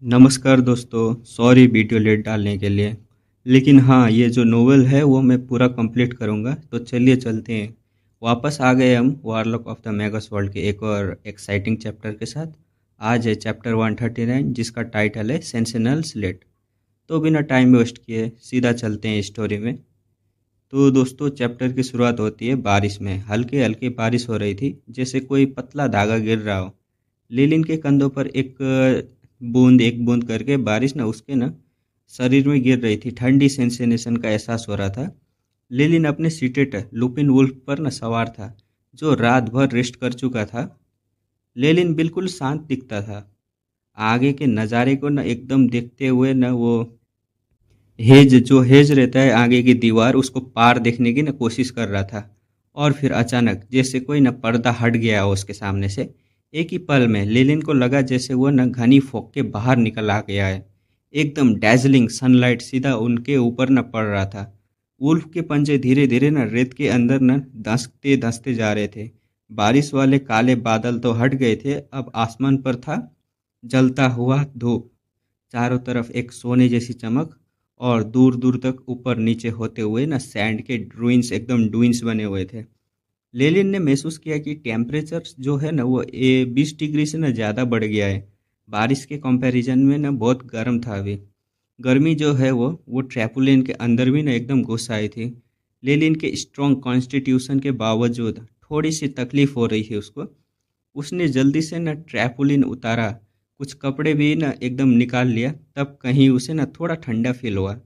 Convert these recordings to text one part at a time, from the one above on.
नमस्कार दोस्तों, sorry video late डालने के लिए। लेकिन हाँ, ये जो नोवेल है वो मैं पूरा कंप्लीट करूँगा। तो चलिए चलते हैं। वापस आ गए हम वारलॉक ऑफ द मैगस वर्ल्ड के एक और एक्साइटिंग चैप्टर के साथ। आज है चैप्टर 139 जिसका टाइटल है सेंसिनल स्लेट। तो बिना टाइम वेस्ट किए सीधा चलते हैं स्टोरी में। तो दोस्तों, चैप्टर की शुरुआत होती है बारिश में। हल्के हल्के बारिश हो रही थी, जैसे कोई पतला धागा गिर रहा हो। लिलिन के कंधों पर एक बूंद करके बारिश ना उसके ना शरीर में गिर रही थी। ठंडी सेंसेशन का एहसास हो रहा था। लिलिन अपने सीटेट लुपिन वुल्फ पर न सवार था, जो रात भर रेस्ट कर चुका था। लेलिन बिल्कुल शांत दिखता था, आगे के नज़ारे को न एकदम देखते हुए। न वो हेज रहता है आगे की दीवार, उसको पार देखने की न कोशिश कर रहा था। और फिर अचानक जैसे कोई न पर्दा हट गया हो उसके सामने से। एक ही पल में लिलिन को लगा जैसे वो न घनी फॉग के बाहर निकल आ गया है। एकदम डैजलिंग सनलाइट सीधा उनके ऊपर न पड़ रहा था। वुल्फ के पंजे धीरे धीरे न रेत के अंदर न धंसते धंसते जा रहे थे। बारिश वाले काले बादल तो हट गए थे, अब आसमान पर था जलता हुआ धूप। चारों तरफ एक सोने जैसी चमक, और दूर दूर तक ऊपर नीचे होते हुए ना सैंड के ड्रूइंस एकदम डूइंस बने हुए थे। लेलिन ने महसूस किया कि टेम्परेचर जो है ना वो 20 डिग्री से ना ज़्यादा बढ़ गया है। बारिश के कंपैरिजन में ना बहुत गर्म था अभी। गर्मी जो है वो ट्रैपुलिन के अंदर भी ना एकदम घुस आई थी। लेलिन के स्ट्रॉन्ग कॉन्स्टिट्यूशन के बावजूद थोड़ी सी तकलीफ हो रही थी उसको। उसने जल्दी से न ट्रैपोलिन उतारा, कुछ कपड़े भी न एकदम निकाल लिया, तब कहीं उसे न थोड़ा ठंडा फील हुआ।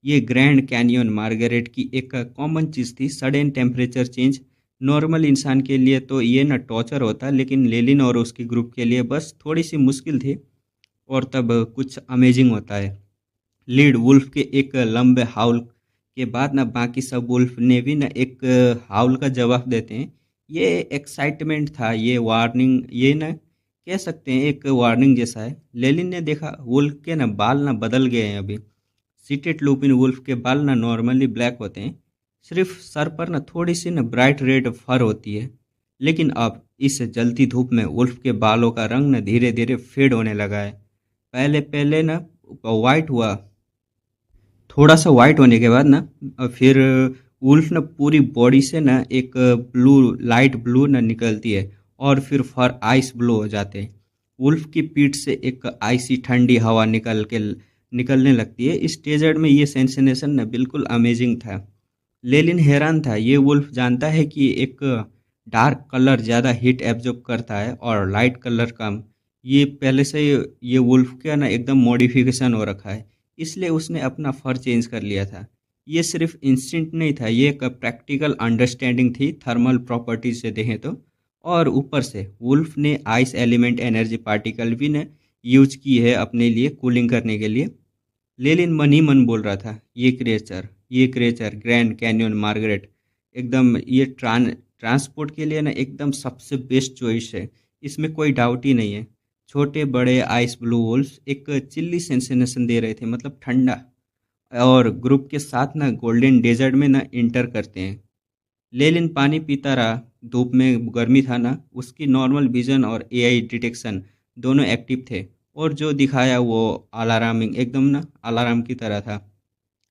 ये ग्रैंड कैनियन मार्गरेट की एक कॉमन चीज़ थी, सडन टेम्परेचर चेंज। नॉर्मल इंसान के लिए तो ये न टॉर्चर होता, लेकिन लेलिन और उसके ग्रुप के लिए बस थोड़ी सी मुश्किल थी। और तब कुछ अमेजिंग होता है। लीड वुल्फ के एक लंबे हाउल के बाद ना बाकी सब वुल्फ ने भी ना एक हाउल का जवाब देते हैं। ये एक्साइटमेंट था, ये वार्निंग, ये ना कह सकते हैं एक वार्निंग जैसा है। लेलिन ने देखा वुल्फ के ना बाल ना बदल गए हैं अभी। सीटेड लूपिन वुल्फ के बाल ना नॉर्मली ब्लैक होते हैं, सिर्फ सर पर ना थोड़ी सी ना ब्राइट रेड फर होती है। लेकिन अब इस जलती धूप में वुल्फ के बालों का रंग ना धीरे धीरे फेड होने लगा है। पहले पहले ना वाइट हुआ, थोड़ा सा वाइट होने के बाद ना फिर वुल्फ ना पूरी बॉडी से ना एक ब्लू, लाइट ब्लू ना निकलती है, और फिर फर आइस ब्लू हो जाते हैं। वुल्फ की पीठ से एक आइसी ठंडी हवा निकलने लगती है। इस डेजर्ट में ये सेंसेशन ना बिल्कुल अमेजिंग था। लेलिन हैरान था। ये वुल्फ जानता है कि एक डार्क कलर ज़्यादा हीट एब्जॉर्ब करता है और लाइट कलर कम। ये पहले से ये वुल्फ का ना एकदम मॉडिफिकेशन हो रखा है, इसलिए उसने अपना फर चेंज कर लिया था। ये सिर्फ इंस्टिंक्ट नहीं था, ये एक प्रैक्टिकल अंडरस्टैंडिंग थी थर्मल प्रॉपर्टीज से देखें तो। और ऊपर से वुल्फ ने आइस एलिमेंट एनर्जी पार्टिकल भी ने यूज की है अपने लिए कूलिंग करने के लिए। लेलिन मन ही मन बोल रहा था, ये क्रिएचर ग्रैंड कैन्यन मार्गरेट एकदम ये ट्रांसपोर्ट के लिए ना एकदम सबसे बेस्ट चॉइस है। इसमें कोई डाउट ही नहीं है। छोटे बड़े आइस ब्लू वुल्फ्स एक चिल्ली सेंसेशन दे रहे थे, मतलब ठंडा। और ग्रुप के साथ ना गोल्डन डेजर्ट में ना इंटर करते हैं। लेलिन पानी पीता रहा। धूप में गर्मी था ना, उसकी नॉर्मल विजन और एआई डिटेक्शन दोनों एक्टिव थे। और जो दिखाया वो अलार्मिंग, एकदम ना अलार्म की तरह था।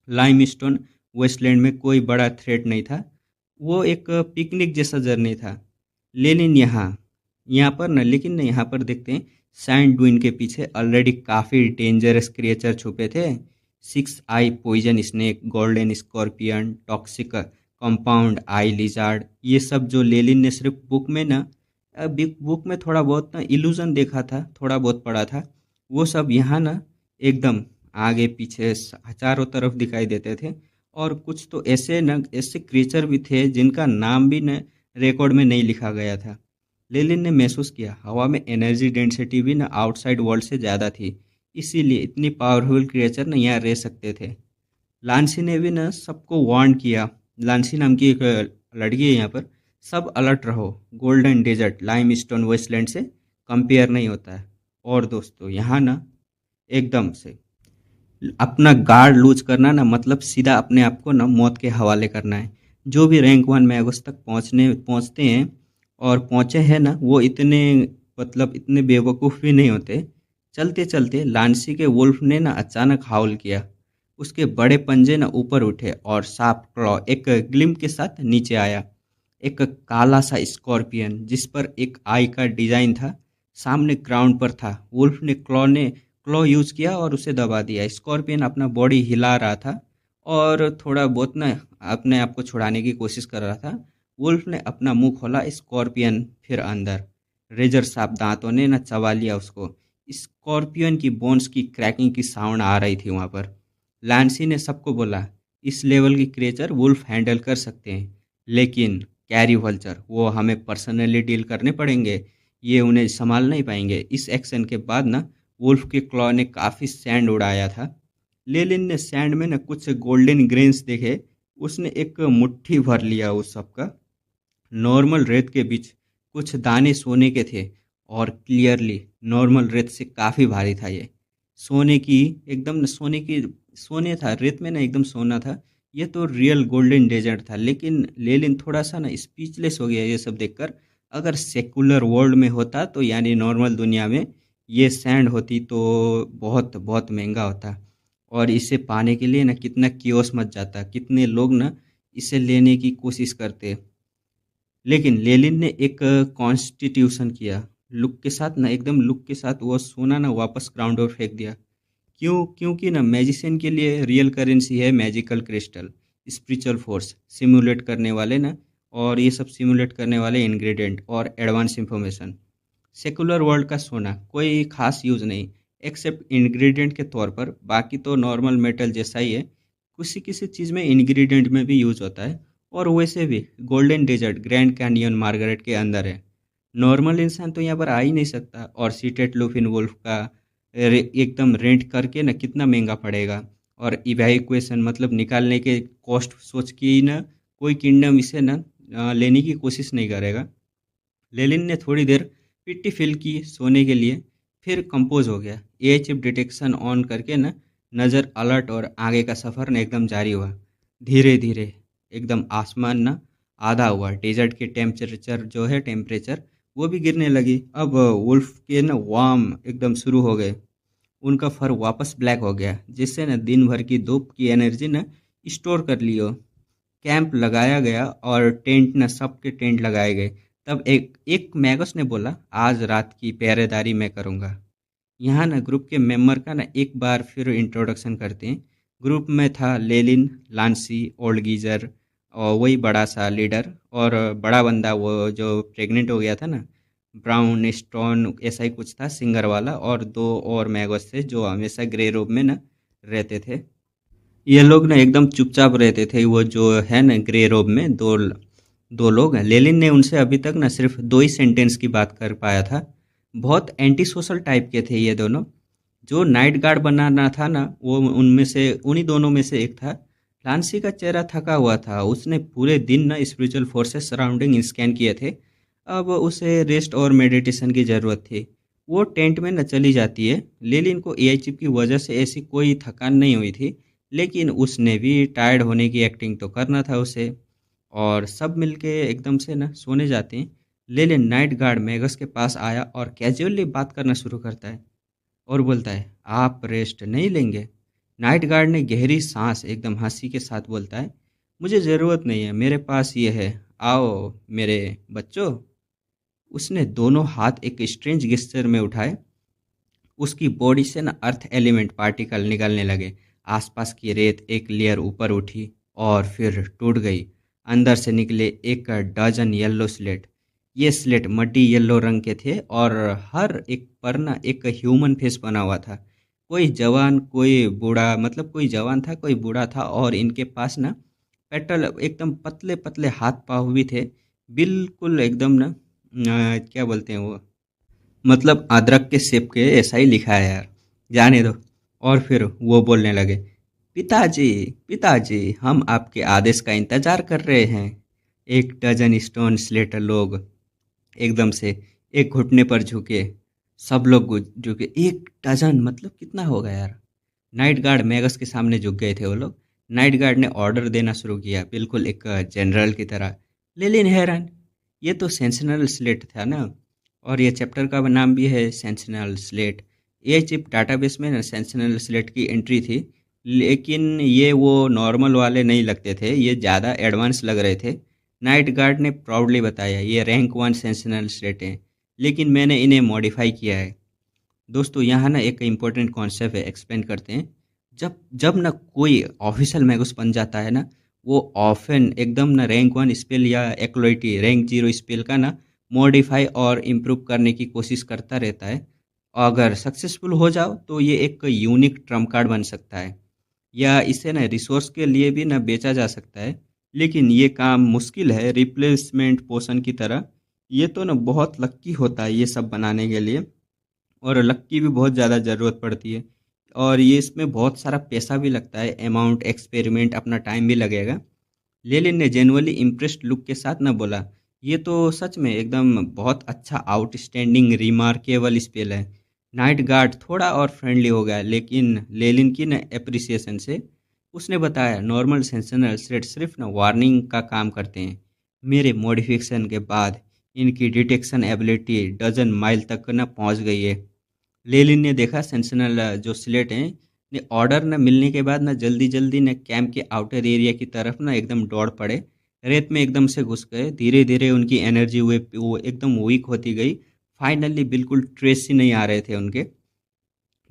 लाइमस्टोन वेस्टलैंड में कोई बड़ा थ्रेट नहीं था, वो एक पिकनिक जैसा जर्नी था। लेनिन यहाँ यहाँ पर न लेकिन यहाँ पर देखते हैं सैंड ड्यून के पीछे ऑलरेडी काफ़ी डेंजरस क्रिएचर छुपे थे। 6 eye poison snake, golden scorpion, toxic compound eye lizard. ये सब जो लेलिन ने सिर्फ बुक में ना बुक में थोड़ा बहुत ना इल्यूजन देखा था, थोड़ा बहुत पढ़ा था, वो सब यहाँ ना एकदम आगे पीछे चारों तरफ दिखाई देते थे। और कुछ तो ऐसे क्रिएचर भी थे जिनका नाम भी न रिकॉर्ड में नहीं लिखा गया था। लेलिन ने महसूस किया हवा में एनर्जी डेंसिटी भी न आउटसाइड वर्ल्ड से ज़्यादा थी, इसीलिए इतनी पावरफुल क्रिएचर न यहाँ रह सकते थे। लांसी ने भी न सबको वार्न किया। लांसी नाम की एक लड़की है यहाँ पर। सब अलर्ट रहो, गोल्डन डेजर्ट लाइमस्टोन वेस्टलैंड से कंपेयर नहीं होता है। और दोस्तों, यहाँ ना एकदम से अपना गार्ड लूज करना ना मतलब सीधा अपने आप को ना मौत के हवाले करना है। जो भी रैंक 1 मैगस तक पहुँचते हैं और पहुँचे हैं ना, वो इतने मतलब इतने बेवकूफ़ भी नहीं होते। चलते चलते लांसी के वुल्फ ने ना अचानक हाउल किया। उसके बड़े पंजे ना ऊपर उठे और शार्प क्लॉ एक ग्लिम्प के साथ नीचे आया। एक काला सा स्कॉर्पियन जिस पर एक आई का डिजाइन था सामने ग्राउंड पर था। वुल्फ ने क्लॉ यूज किया और उसे दबा दिया। स्कॉर्पियन अपना बॉडी हिला रहा था और थोड़ा बहुत ना अपने आप को छुड़ाने की कोशिश कर रहा था। वुल्फ ने अपना मुंह खोला। स्कॉर्पियन फिर अंदर रेजर शार्प दांतों ने न चबा लिया उसको। स्कॉर्पियन की बोन्स की क्रैकिंग की साउंड आ रही थी वहां पर। लांसी ने सबको बोला, इस लेवल की क्रिएचर वुल्फ हैंडल कर सकते हैं, लेकिन कैरी वल्चर वो हमें पर्सनली डील करने पड़ेंगे, ये उन्हें संभाल नहीं पाएंगे। इस एक्शन के बाद ना वुल्फ के क्लॉ ने काफ़ी सैंड उड़ाया था। लेलिन ने सैंड में न कुछ गोल्डन ग्रेन्स देखे। उसने एक मुट्ठी भर लिया उस सबका। नॉर्मल रेत के बीच कुछ दाने सोने के थे और क्लियरली नॉर्मल रेत से काफ़ी भारी था ये। सोने की एकदम सोने था रेत में ना एकदम सोना था। ये तो रियल गोल्डन डेजर्ट था। लेकिन लेलिन थोड़ा सा ना स्पीचलेस हो गया ये सब देखकर। अगर सेकुलर वर्ल्ड में होता तो यानी नॉर्मल दुनिया में ये सैंड होती तो बहुत बहुत महंगा होता और इसे पाने के लिए ना कितना कियोस मच जाता, कितने लोग ना इसे लेने की कोशिश करते। लेकिन लेनिन ने एक कॉन्स्टिट्यूशन किया। लुक के साथ वो सोना ना वापस ग्राउंड पर फेंक दिया। क्योंकि ना मैजिशियन के लिए रियल करेंसी है magical crystal, spiritual force simulate करने वाले ना, और ये सब सिमुलेट करने वाले इंग्रेडिएंट और एडवांस इंफॉर्मेशन। सेकुलर वर्ल्ड का सोना कोई खास यूज नहीं एक्सेप्ट इंग्रेडिएंट के तौर पर, बाकी तो नॉर्मल मेटल जैसा ही है। किसी किसी चीज़ में इंग्रेडिएंट में भी यूज होता है। और वैसे भी golden desert Grand Canyon Margaret के अंदर है। नॉर्मल इंसान तो यहाँ पर आ ही नहीं सकता। और सीटेड लुफिन वुल्फ का एकदम रेंट करके ना कितना महंगा पड़ेगा। और इवैक्यूएशन मतलब निकालने के कॉस्ट सोच के ही ना कोई किंगडम इसे ना लेने की कोशिश नहीं करेगा। लेलिन ने थोड़ी देर पिट्टी फिल की सोने के लिए, फिर कंपोज हो गया। ए चिप डिटेक्शन ऑन करके ना नज़र अलर्ट और आगे का सफ़र ना एकदम जारी हुआ। धीरे धीरे एकदम आसमान ना आधा हुआ। डेजर्ट के टेम्परेचर वो भी गिरने लगी। अब वुल्फ के ना वार्म एकदम शुरू हो गए। उनका फर वापस ब्लैक हो गया, जिससे ना दिन भर की धूप की एनर्जी ना स्टोर कर लियो। कैंप लगाया गया और टेंट न सबके टेंट लगाए गए। तब एक एक मैगस ने बोला, आज रात की पहरेदारी मैं करूँगा। यहाँ ना ग्रुप के मेंबर का ना एक बार फिर इंट्रोडक्शन करते हैं। ग्रुप में था लेलिन, लांसी, ओल्ड गीजर और वही बड़ा सा लीडर, और बड़ा बंदा वो जो प्रेग्नेंट हो गया था ना, ब्राउन स्टोन ऐसा ही कुछ था सिंगर वाला, और दो और मैगस थे जो हमेशा ग्रे रूप में ना रहते थे। ये लोग ना एकदम चुपचाप रहते थे। वो जो है ना ग्रे रोब में दो दो लोग हैं। लेलिन ने उनसे अभी तक ना सिर्फ दो ही सेंटेंस की बात कर पाया था। बहुत एंटी सोशल टाइप के थे ये दोनों। जो नाइट गार्ड बनाना था ना वो उनमें से उन्हीं दोनों में से एक था। लांसी का चेहरा थका हुआ था। उसने पूरे दिन ना स्पिरिचुअल फोर्सेस सराउंडिंग स्कैन किए थे। अब उसे रेस्ट और मेडिटेशन की ज़रूरत थी। वो टेंट में न चली जाती है। लेलिन को एआई चिप की वजह से ऐसी कोई थकान नहीं हुई थी, लेकिन उसने भी टायर्ड होने की एक्टिंग तो करना था उसे। और सब मिलके एकदम से ना सोने जाते हैं। लेलिन नाइट गार्ड मैगस के पास आया और कैजुअली बात करना शुरू करता है और बोलता है, आप रेस्ट नहीं लेंगे? नाइट गार्ड ने गहरी सांस एकदम हंसी के साथ बोलता है, मुझे ज़रूरत नहीं है, मेरे पास ये है, आओ मेरे बच्चों। उसने दोनों हाथ एक स्ट्रेंज गेस्चर में उठाए। उसकी बॉडी से ना अर्थ एलिमेंट पार्टिकल निकलने लगे। आसपास की रेत एक लेयर ऊपर उठी और फिर टूट गई। अंदर से निकले एक डजन येलो स्लेट। ये स्लेट मड्डी येलो रंग के थे और हर एक पर ना एक ह्यूमन फेस बना हुआ था। कोई जवान कोई बूढ़ा, मतलब कोई जवान था कोई बूढ़ा था, और इनके पास ना पेटल एकदम पतले पतले हाथ पाँव भी थे। बिल्कुल एकदम ना क्या बोलते हैं वो, मतलब अदरक के सेब के ऐसा ही लिखा है यार, जाने दो। और फिर वो बोलने लगे, पिताजी पिताजी, हम आपके आदेश का इंतजार कर रहे हैं। एक डजन स्टोन स्लेटर लोग एकदम से एक घुटने पर झुके। सब लोग झुके। एक डजन मतलब कितना होगा यार। नाइट गार्ड मैगस के सामने झुक गए थे वो लोग। नाइट गार्ड ने ऑर्डर देना शुरू किया, बिल्कुल एक जनरल की तरह। लेलिन हैरान, ये तो सेंसेशनल स्लेट था ना, और ये चैप्टर का नाम भी है सेंसेशनल स्लेट। ये चिप डाटाबेस में ना सेंसिनल स्लेट की एंट्री थी, लेकिन ये वो नॉर्मल वाले नहीं लगते थे, ये ज़्यादा एडवांस लग रहे थे। नाइट गार्ड ने प्राउडली बताया, ये रैंक 1 सेंसिनल स्लेट हैं, लेकिन मैंने इन्हें मॉडिफाई किया है। दोस्तों यहाँ ना एक इम्पोर्टेंट कॉन्सेप्ट है, एक्सप्लेन करते हैं। जब जब ना कोई ऑफिशियल मैगुस बन जाता है ना, वो ऑफन एकदम ना रैंक 1 स्पेल या एक्लोइटी रैंक 0 स्पेल का ना मॉडिफाई और इम्प्रूव करने की कोशिश करता रहता है। अगर सक्सेसफुल हो जाओ तो ये एक यूनिक ट्रम्प कार्ड बन सकता है, या इसे ना रिसोर्स के लिए भी ना बेचा जा सकता है। लेकिन ये काम मुश्किल है, रिप्लेसमेंट पोशन की तरह। ये तो ना बहुत लक्की होता है ये सब बनाने के लिए, और लक की भी बहुत ज़्यादा ज़रूरत पड़ती है, और ये इसमें बहुत सारा पैसा भी लगता है, अमाउंट, एक्सपेरिमेंट, अपना टाइम भी लगेगा। लेलिन ने जेनुअली इम्प्रेस्ड लुक के साथ ना बोला, ये तो सच में एकदम बहुत अच्छा आउटस्टैंडिंग रिमार्केबल स्पेल है। नाइट गार्ड थोड़ा और फ्रेंडली हो गया, लेकिन लेलिन की न एप्रिसिएशन से। उसने बताया, नॉर्मल सेंसनल थ्रेड सिर्फ न वार्निंग का काम करते हैं। मेरे मॉडिफिकेशन के बाद इनकी डिटेक्शन एबिलिटी डजन माइल तक न पहुंच गई है। लेलिन ने देखा सेंसनल जो स्लेट हैं ने ऑर्डर न मिलने के बाद न जल्दी जल्दी न कैंप के आउटर एरिया की तरफ न एकदम दौड़ पड़े। रेत में एकदम से घुस गए। धीरे धीरे उनकी एनर्जी वो एकदम वीक होती गई। फाइनली बिल्कुल ट्रेस ही नहीं आ रहे थे उनके,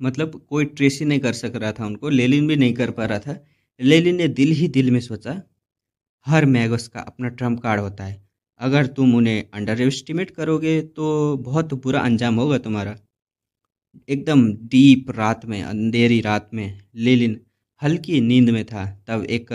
मतलब कोई ट्रेस ही नहीं कर सक रहा था उनको, लेलिन भी नहीं कर पा रहा था। लेलिन ने दिल ही दिल में सोचा, हर मैगस का अपना ट्रम्प कार्ड होता है। अगर तुम उन्हें अंडर एस्टिमेट करोगे तो बहुत बुरा अंजाम होगा तुम्हारा। एकदम डीप रात में, अंधेरी रात में लेलिन हल्की नींद में था। तब एक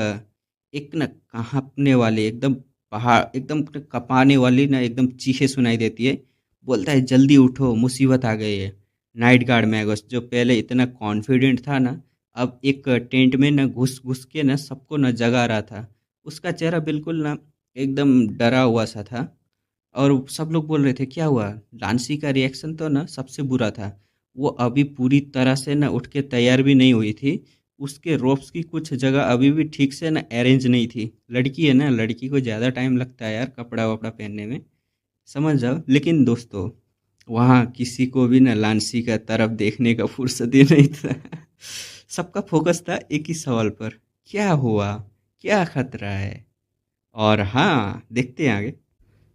एक न कांपने वाली, एकदम पहाड़, एकदम कपाने वाली ना एकदम चीखें सुनाई देती है। बोलता है, जल्दी उठो, मुसीबत आ गई है। नाइट गार्ड मैगस जो पहले इतना कॉन्फिडेंट था ना, अब एक टेंट में न घुस घुस के न सबको न जगा रहा था। उसका चेहरा बिल्कुल ना एकदम डरा हुआ सा था। और सब लोग बोल रहे थे, क्या हुआ? लांसी का रिएक्शन तो ना सबसे बुरा था। वो अभी पूरी तरह से ना उठ के तैयार भी नहीं हुई थी। उसके रोप्स की कुछ जगह अभी भी ठीक से ना अरेंज नहीं थी। लड़की है ना, लड़की को ज़्यादा टाइम लगता है यार कपड़ा वपड़ा पहनने में, समझ जाओ। लेकिन दोस्तों, वहाँ किसी को भी ना लांसी का तरफ देखने का फुर्सत ही नहीं था। सबका फोकस था एक ही सवाल पर, क्या हुआ, क्या खतरा है। और हाँ, देखते हैं आगे।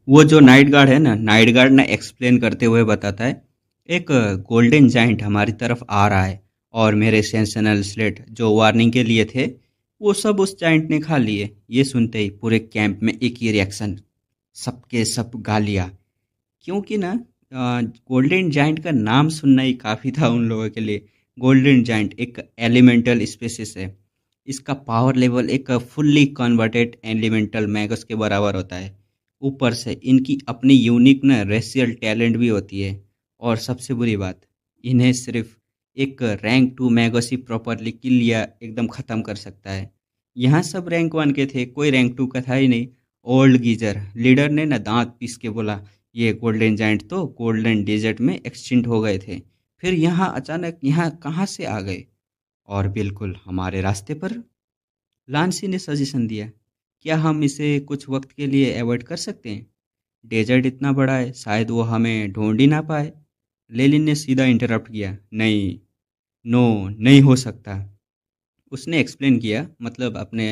वो जो नाइट गार्ड है ना, नाइट गार्ड ना एक्सप्लेन करते हुए बताता है, एक गोल्डन जाइंट हमारी तरफ आ रहा है, और मेरे सेंसनल स्लेट जो वार्निंग के लिए थे वो सब उस जाइंट ने खा लिए। ये सुनते ही पूरे कैंप में एक ही रिएक्शन, सबके सब गालियाँ। क्योंकि ना गोल्डन जाइंट का नाम सुनना ही काफ़ी था उन लोगों के लिए। गोल्डन जाइंट एक एलिमेंटल स्पेसिस है। इसका पावर लेवल एक फुल्ली कन्वर्टेड एलिमेंटल मैगस के बराबर होता है। ऊपर से इनकी अपनी यूनिक ना रेशियल टैलेंट भी होती है। और सबसे बुरी बात, इन्हें सिर्फ एक रैंक 2 मैगस ही प्रॉपरली किल या एकदम ख़त्म कर सकता है। यहाँ सब रैंक 1 के थे, कोई रैंक 2 का था ही नहीं। ओल्ड गीजर लीडर ने ना दांत पीस के बोला, ये गोल्डन जाइंट तो गोल्डन डेजर्ट में एक्सटिंक्ट हो गए थे, फिर यहाँ अचानक यहाँ कहाँ से आ गए, और बिल्कुल हमारे रास्ते पर। लांसी ने सजेशन दिया, क्या हम इसे कुछ वक्त के लिए अवॉइड कर सकते हैं? डेजर्ट इतना बड़ा है, शायद वो हमें ढूंढ ही ना पाए। लेलिन ने सीधा इंटरप्ट किया, नहीं, नो, नहीं हो सकता। उसने एक्सप्लेन किया, मतलब अपने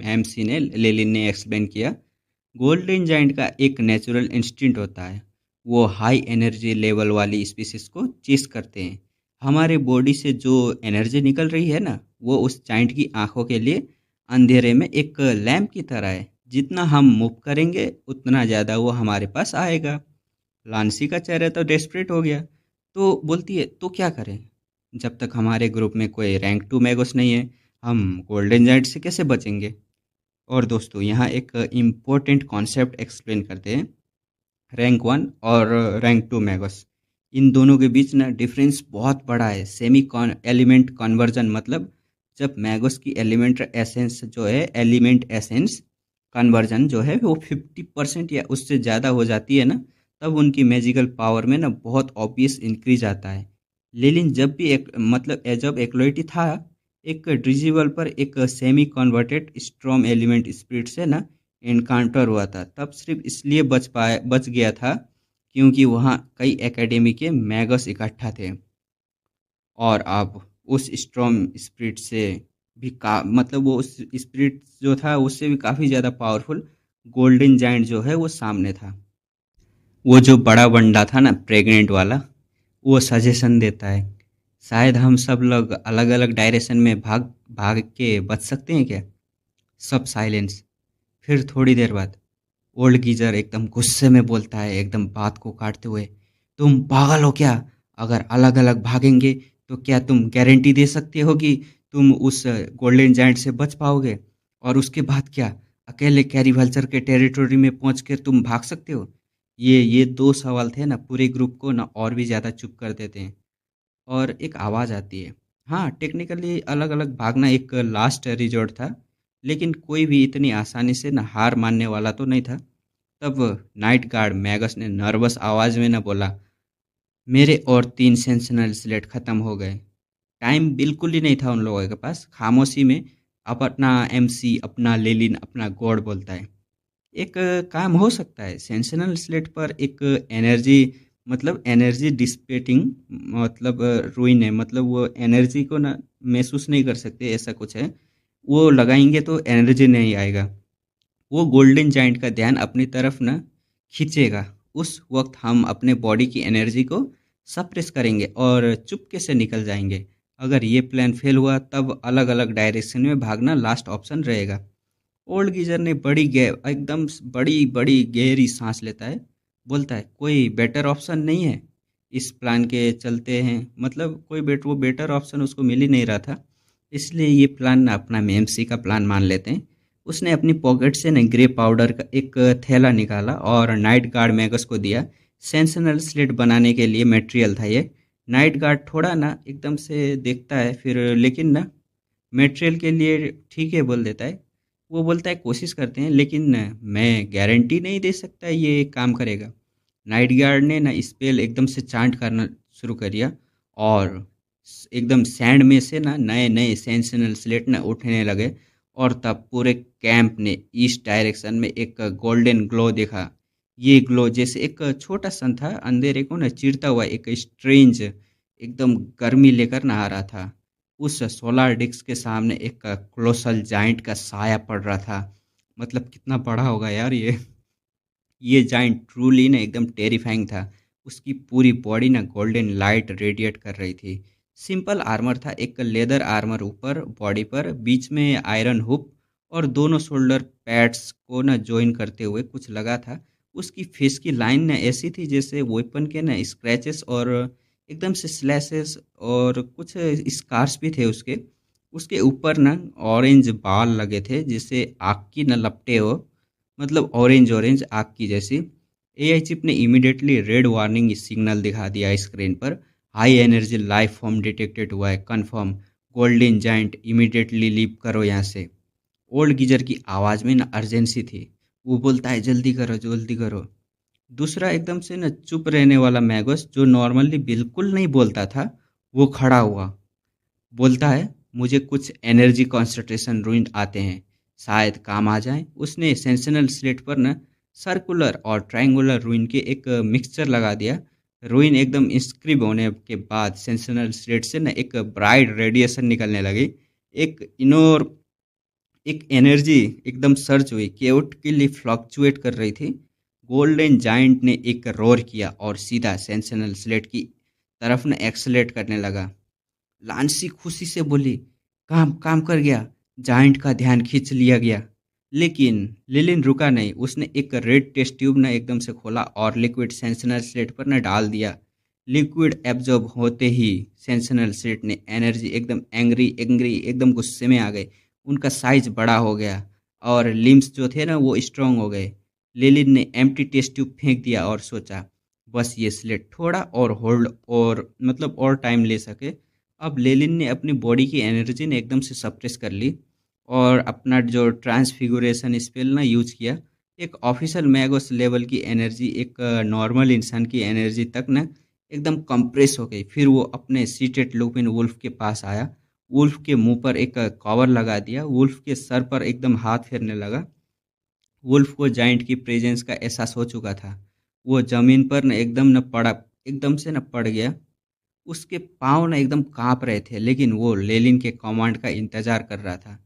एमसी ने, लेलिन ने एक्सप्लेन किया, गोल्डन जाइंट का एक नेचुरल इंस्टिंक्ट होता है। वो हाई एनर्जी लेवल वाली स्पीसीज को चेस करते हैं। हमारे बॉडी से जो एनर्जी निकल रही है ना, वो उस जाइंट की आंखों के लिए अंधेरे में एक लैंप की तरह है। जितना हम मूव करेंगे उतना ज़्यादा वो हमारे पास आएगा। लांसी का चेहरा तो डेस्परेट हो गया। तो बोलती है, तो क्या करें? जब तक हमारे ग्रुप में कोई रैंक 2 मैगोस नहीं है, हम गोल्डन जाइंट से कैसे बचेंगे? और दोस्तों, यहाँ एक इम्पोर्टेंट कॉन्सेप्ट एक्सप्लेन करते हैं। रैंक 1 और रैंक 2 मैगस, इन दोनों के बीच ना डिफरेंस बहुत बड़ा है। सेमी कॉन एलिमेंट कन्वर्जन, मतलब जब मैगस की एलिमेंट एसेंस जो है, एलिमेंट एसेंस कन्वर्जन जो है वो 50% या उससे ज़्यादा हो जाती है ना, तब उनकी मैजिकल पावर में ना बहुत ऑब्वियस इंक्रीज आता है। लेकिन जब भी एक, मतलब जब एक्लोइटी था, एक ड्रिजिबल पर एक semi converted strong element spirit से ना एनकाउंटर हुआ था, तब सिर्फ इसलिए बच गया था क्योंकि वहाँ कई एकेडमी के मैगस इकट्ठा थे। और अब उस स्ट्रॉन्ग स्पिरिट से भी का मतलब वो उस स्पिरिट जो था उससे भी काफ़ी ज़्यादा पावरफुल गोल्डन जाइंट जो है वो सामने था। वो जो बड़ा बंदा था ना प्रेग्नेंट वाला, वो सजेशन देता है, शायद हम सब लोग अलग अलग डायरेक्शन में भाग भाग के बच सकते हैं क्या। सब साइलेंस। फिर थोड़ी देर बाद ओल्ड गीजर एकदम गुस्से में बोलता है, एकदम बात को काटते हुए, तुम पागल हो क्या? अगर अलग अलग भागेंगे तो क्या तुम गारंटी दे सकते हो कि तुम उस गोल्डन जाइंट से बच पाओगे? और उसके बाद क्या अकेले कैरी वल्चर के टेरिटोरी में पहुंच कर तुम भाग सकते हो? ये दो सवाल थे ना, पूरे ग्रुप को ना और भी ज़्यादा चुप कर देते हैं। और एक आवाज़ आती है, हाँ टेक्निकली अलग अलग भागना एक लास्ट रिजॉर्ट था, लेकिन कोई भी इतनी आसानी से ना हार मानने वाला तो नहीं था। तब नाइट गार्ड मैगस ने नर्वस आवाज में न बोला, मेरे और 3 सेंसनल स्लेट खत्म हो गए। टाइम बिल्कुल ही नहीं था उन लोगों के पास। खामोशी में अपना एमसी, अपना लेलिन, अपना गॉड बोलता है, एक काम हो सकता है। सेंसनल स्लेट पर एक एनर्जी, मतलब एनर्जी डिसिपेटिंग, मतलब रुइन है, मतलब वो एनर्जी को ना महसूस नहीं कर सकते, ऐसा कुछ है। वो लगाएंगे तो एनर्जी नहीं आएगा। वो गोल्डन जाइंट का ध्यान अपनी तरफ न खींचेगा। उस वक्त हम अपने बॉडी की एनर्जी को सप्रेस करेंगे और चुपके से निकल जाएंगे। अगर ये प्लान फेल हुआ तब अलग अलग डायरेक्शन में भागना लास्ट ऑप्शन रहेगा। ओल्ड गीजर ने एकदम बड़ी बड़ी गहरी सांस लेता है, बोलता है, कोई बेटर ऑप्शन नहीं है इस प्लान के चलते हैं? मतलब वो बेटर ऑप्शन उसको मिल ही नहीं रहा था, इसलिए ये प्लान ना अपना एमसी का प्लान मान लेते हैं। उसने अपनी पॉकेट से न ग्रे पाउडर का एक थैला निकाला और नाइट गार्ड मैगस को दिया। सेंसनल स्लेट बनाने के लिए मटेरियल था ये। नाइट गार्ड थोड़ा ना एकदम से देखता है, फिर लेकिन ना मटेरियल के लिए ठीक है बोल देता है। वो बोलता है, कोशिश करते हैं, लेकिन मैं गारंटी नहीं दे सकता ये काम करेगा। नाइट गार्ड ने ना स्पेल एकदम से चांट करना शुरू कर दिया और एकदम सैंड में से ना नए नए सेंसेशनल स्लेट ना उठने लगे। और तब पूरे कैंप ने ईस्ट डायरेक्शन में एक गोल्डन ग्लो देखा। ये ग्लो जैसे एक छोटा सन था, अंधेरे को ना चीरता हुआ एक स्ट्रेंज एकदम गर्मी लेकर ना आ रहा था। उस सोलर डिस्क के सामने एक क्लोसल जाइंट का साया पड़ रहा था। मतलब कितना बड़ा होगा यार ये जाइंट ट्रूली ना एकदम टेरिफाइंग था। उसकी पूरी बॉडी ना गोल्डन लाइट रेडिएट कर रही थी। सिंपल आर्मर था, एक लेदर आर्मर ऊपर बॉडी पर, बीच में आयरन हुक और दोनों शोल्डर पैड्स को ना ज्वाइन करते हुए कुछ लगा था। उसकी फेस की लाइन ना ऐसी थी जैसे वेपन के ना स्क्रैचेस और एकदम से स्लैशेस और कुछ स्कार्स भी थे उसके। उसके ऊपर ना ऑरेंज बाल लगे थे जिससे आग की न लपटे हो, मतलब ऑरेंज ऑरेंज आग की जैसी। एआई चिप ने इमीडिएटली रेड वार्निंग सिग्नल दिखा दिया स्क्रीन पर, high energy life form detected हुआ है, confirm, golden giant immediately leave करो यहाँ से। ओल्ड गीजर की आवाज़ में ना अर्जेंसी थी। वो बोलता है, जल्दी करो जल्दी करो। दूसरा एकदम से ना चुप रहने वाला मैगस, जो नॉर्मली बिल्कुल नहीं बोलता था, वो खड़ा हुआ। बोलता है, मुझे कुछ एनर्जी कॉन्सेंट्रेशन रूइन आते हैं, शायद काम आ जाए। उसने सेंसनल स्लेट पर न सर्कुलर और ट्रायंगुलर रूइन के एक मिक्सचर लगा दिया। रूइन एकदम इंस्क्रिब होने के बाद सेंसनल स्लेट से न एक ब्राइट रेडिएशन निकलने लगी। एक इनोर एक एनर्जी एकदम सर्च हुई, केओटिकली फ्लक्चुएट कर रही थी। गोल्डन जाइंट ने एक रोर किया और सीधा सेंसनल स्लेट की तरफ न एक्सलेट करने लगा। लांसी खुशी से बोली, काम काम कर गया, जाइंट का ध्यान खींच लिया गया। लेकिन लिलिन रुका नहीं। उसने एक रेड टेस्ट ट्यूब न एकदम से खोला और लिक्विड सेंसनल स्लेट पर न डाल दिया। लिक्विड एब्जॉर्ब होते ही सेंसनल स्लेट ने एनर्जी एकदम एंग्री एंग्री एकदम गुस्से में आ गए। उनका साइज बड़ा हो गया और लिम्स जो थे ना वो स्ट्रांग हो गए। लिलिन ने एम्प्टी टेस्ट ट्यूब फेंक दिया और सोचा, बस ये स्लेट थोड़ा और होल्ड और मतलब और टाइम ले सके। अब लेलिन ने अपनी बॉडी की एनर्जी ने एकदम से सप्रेस कर ली और अपना जो ट्रांसफिगुरेशन स्पेल ना यूज किया। एक ऑफिशियल मैगोस लेवल की एनर्जी एक नॉर्मल इंसान की एनर्जी तक ना एकदम कंप्रेस हो गई। फिर वो अपने सीटेड लुपिन वुल्फ के पास आया। वुल्फ के मुंह पर एक कवर लगा दिया। वुल्फ के सर पर एकदम हाथ फेरने लगा। वुल्फ को जाइंट की प्रेजेंस का एहसास हो चुका था। वो जमीन पर न एकदम न पड़ा, एकदम से न पड़ गया। उसके पाँव ना एकदम काँप रहे थे, लेकिन वो लेलिन के कमांड का इंतज़ार कर रहा था।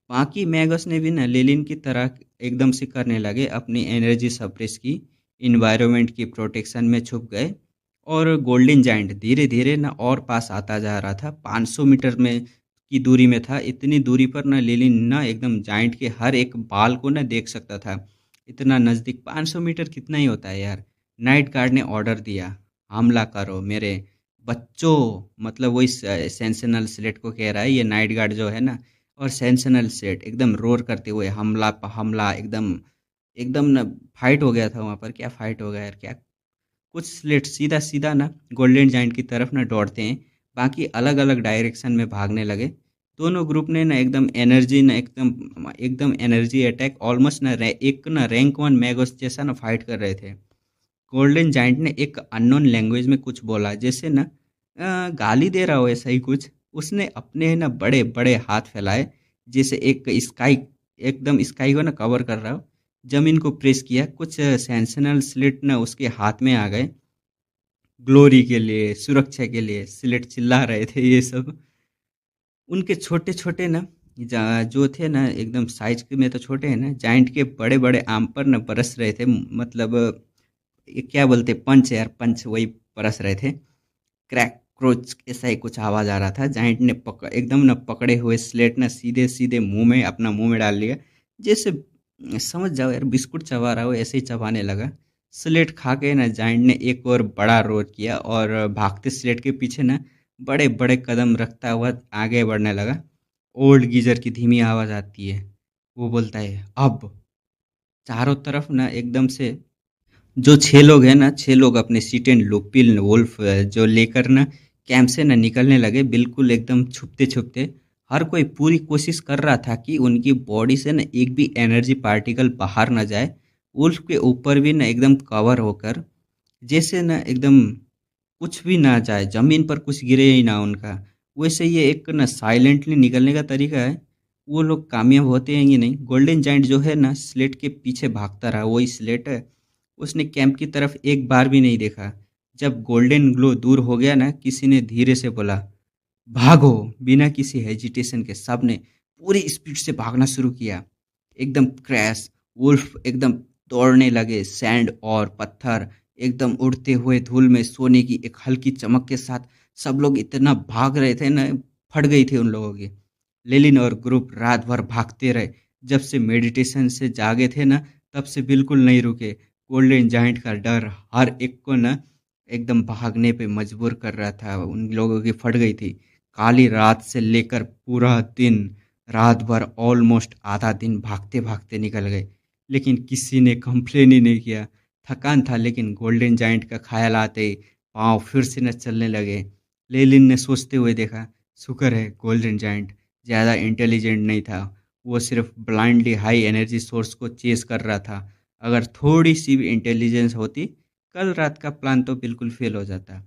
बाकी मैगस ने भी ना लेलिन की तरह एकदम से करने लगे, अपनी एनर्जी सप्रेस की, इन्वायरमेंट की प्रोटेक्शन में छुप गए। और गोल्डन जाइंट धीरे धीरे ना और पास आता जा रहा था, 500 मीटर में की दूरी में था। इतनी दूरी पर ना लेलिन ना एकदम जाइंट के हर एक बाल को ना देख सकता था। इतना नज़दीक, 500 मीटर कितना ही होता है यार। नाइट गार्ड ने ऑर्डर दिया, हमला करो मेरे बच्चों। मतलब वही सेंसेनल स्लेट को कह रहा है ये नाइट गार्ड जो है ना। और सेंसेनल सेट एकदम रोर करते हुए हमला हमला, एकदम एकदम ना फाइट हो गया था वहाँ पर। क्या फाइट हो गया यार, क्या। कुछ स्लेट सीधा सीधा ना गोल्डन जाइंट की तरफ ना दौड़ते हैं, बाकी अलग अलग डायरेक्शन में भागने लगे। दोनों ग्रुप ने ना एकदम एनर्जी ना एकदम एकदम एनर्जी अटैक, ऑलमोस्ट ना एक ना रैंक 1 मैगोस जैसा ना फाइट कर रहे थे। गोल्डन जाइंट ने एक अननोन लैंग्वेज में कुछ बोला, जैसे ना गाली दे रहा हो, ऐसा ही कुछ। उसने अपने ना बड़े बड़े हाथ फैलाए, जैसे एक स्काई, एकदम स्काई को ना कवर कर रहा हो। जमीन को प्रेस किया, कुछ सेंसेनल स्लिट ना उसके हाथ में आ गए। ग्लोरी के लिए, सुरक्षा के लिए स्लिट चिल्ला रहे थे ये सब। उनके छोटे छोटे ना जो थे ना एकदम साइज में तो छोटे हैं ना, जाइंट के बड़े बड़े आम पर ना बरस रहे थे। मतलब ये क्या बोलते, पंच यार, पंच वही बरस रहे थे। क्रैक क्रोच ऐसा ही कुछ आवाज़ आ रहा था। जाइंट ने एकदम ना पकड़े हुए स्लेट ना सीधे सीधे मुंह में, अपना मुंह में डाल लिया। जैसे समझ जाओ यार, बिस्कुट चबा रहा हो ऐसे ही चबाने लगा। स्लेट खा के ना जाइंट ने एक और बड़ा रोर किया, और भागते स्लेट के पीछे ना बड़े बड़े कदम रखता हुआ आगे बढ़ने लगा। ओल्ड गीजर की धीमी आवाज़ आती है, वो बोलता है अब। चारों तरफ ना एकदम से जो 6 लोग हैं ना, 6 लोग अपने सीट एंड लुपिल वुल्फ जो लेकर ना कैंप से ना निकलने लगे, बिल्कुल एकदम छुपते छुपते। हर कोई पूरी कोशिश कर रहा था कि उनकी बॉडी से ना एक भी एनर्जी पार्टिकल बाहर ना जाए। वुल्फ के ऊपर भी ना एकदम कवर होकर, जैसे ना एकदम कुछ भी ना जाए, जमीन पर कुछ गिरे ही ना उनका। वैसे ये एक ना साइलेंटली निकलने का तरीका है। वो लोग कामयाब होते हैं कि नहीं। गोल्डन जाइंट जो है ना स्लेट के पीछे भागता रहा, वही स्लेट है। उसने कैंप की तरफ एक बार भी नहीं देखा। जब गोल्डन ग्लो दूर हो गया ना, किसी ने धीरे से बोला, भागो। बिना किसी हेजिटेशन के सबने पूरी स्पीड से भागना शुरू किया। एकदम क्रैश। वुल्फ एकदम दौड़ने लगे, सैंड और पत्थर एकदम उड़ते हुए धूल में सोने की एक हल्की चमक के साथ। सब लोग इतना भाग रहे थे ना, फट गई थी उन लोगों की। लेलिन और ग्रुप रात भर भागते रहे। जब से मेडिटेशन से जागे थे ना, तब से बिल्कुल नहीं रुके। गोल्डन जाइंट का डर हर एक को ना एकदम भागने पे मजबूर कर रहा था। उन लोगों की फट गई थी। काली रात से लेकर पूरा दिन, रात भर ऑलमोस्ट आधा दिन भागते भागते निकल गए, लेकिन किसी ने कंप्लेन ही नहीं किया। थकान था, लेकिन गोल्डन जाइंट का ख्याल आते ही पाँव फिर से न चलने लगे। लेलिन ने सोचते हुए देखा, शुक्र है गोल्डन जाइंट ज़्यादा इंटेलिजेंट नहीं था। वो सिर्फ ब्लाइंडली हाई एनर्जी सोर्स को चेस कर रहा था। अगर थोड़ी सी भी इंटेलिजेंस होती, कल रात का प्लान तो बिल्कुल फेल हो जाता।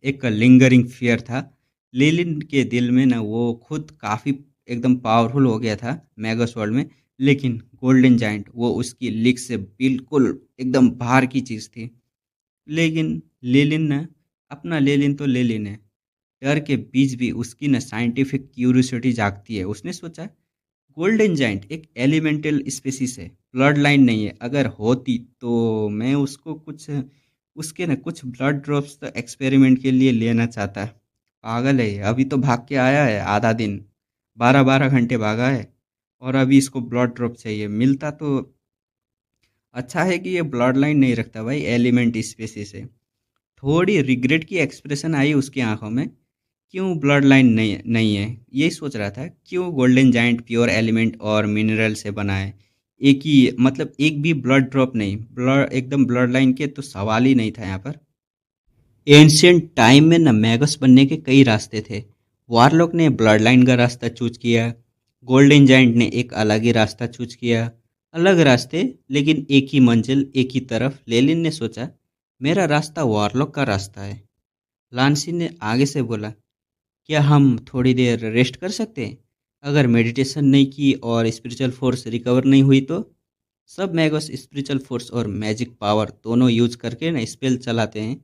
एक लिंगरिंग फियर था लिलिन के दिल में ना, वो खुद काफ़ी एकदम पावरफुल हो गया था मैगस वर्ल्ड में, लेकिन गोल्डन जाइंट वो उसकी लीग से बिल्कुल एकदम बाहर की चीज़ थी। लेकिन लेलिन ना, अपना लेलिन तो लेलिन है। डर के बीच भी उसकी ना साइंटिफिक क्यूरियोसिटी जागती है। उसने सोचा, गोल्डन जाइंट एक एलिमेंटल स्पीसीज है, ब्लड लाइन नहीं है। अगर होती तो मैं उसको कुछ, उसके ना कुछ ब्लड ड्रॉप्स तो एक्सपेरिमेंट के लिए लेना चाहता है। पागल है ये, अभी तो भाग के आया है आधा दिन, 12-12 घंटे भागा है, और अभी इसको ब्लड ड्रॉप चाहिए। मिलता तो अच्छा है कि ये ब्लड लाइन नहीं रखता भाई, एलिमेंट स्पीसीज है। थोड़ी रिग्रेट की एक्सप्रेशन आई उसकी आंखों में। क्यों ब्लड लाइन नहीं है, यही सोच रहा था। क्यों गोल्डन जाइंट प्योर एलिमेंट और मिनरल से बना है। एक ही मतलब, एक भी ब्लड ड्रॉप नहीं, ब्लड एकदम ब्लड लाइन के तो सवाल ही नहीं था यहाँ पर। एंशियंट टाइम में न मैगस बनने के कई रास्ते थे। वारलॉक ने ब्लड लाइन का रास्ता चूज किया, गोल्डन जाइंट ने एक अलग ही रास्ता चूज किया। अलग रास्ते, लेकिन एक ही मंजिल, एक ही तरफ। लेलिन ने सोचा, मेरा रास्ता वारलॉक का रास्ता है। लांसी ने आगे से बोला, क्या हम थोड़ी देर रेस्ट कर सकते हैं? अगर मेडिटेशन नहीं की और स्पिरिचुअल फोर्स रिकवर नहीं हुई तो? सब मैगस स्पिरिचुअल फोर्स और मैजिक पावर दोनों यूज करके ना स्पेल चलाते हैं।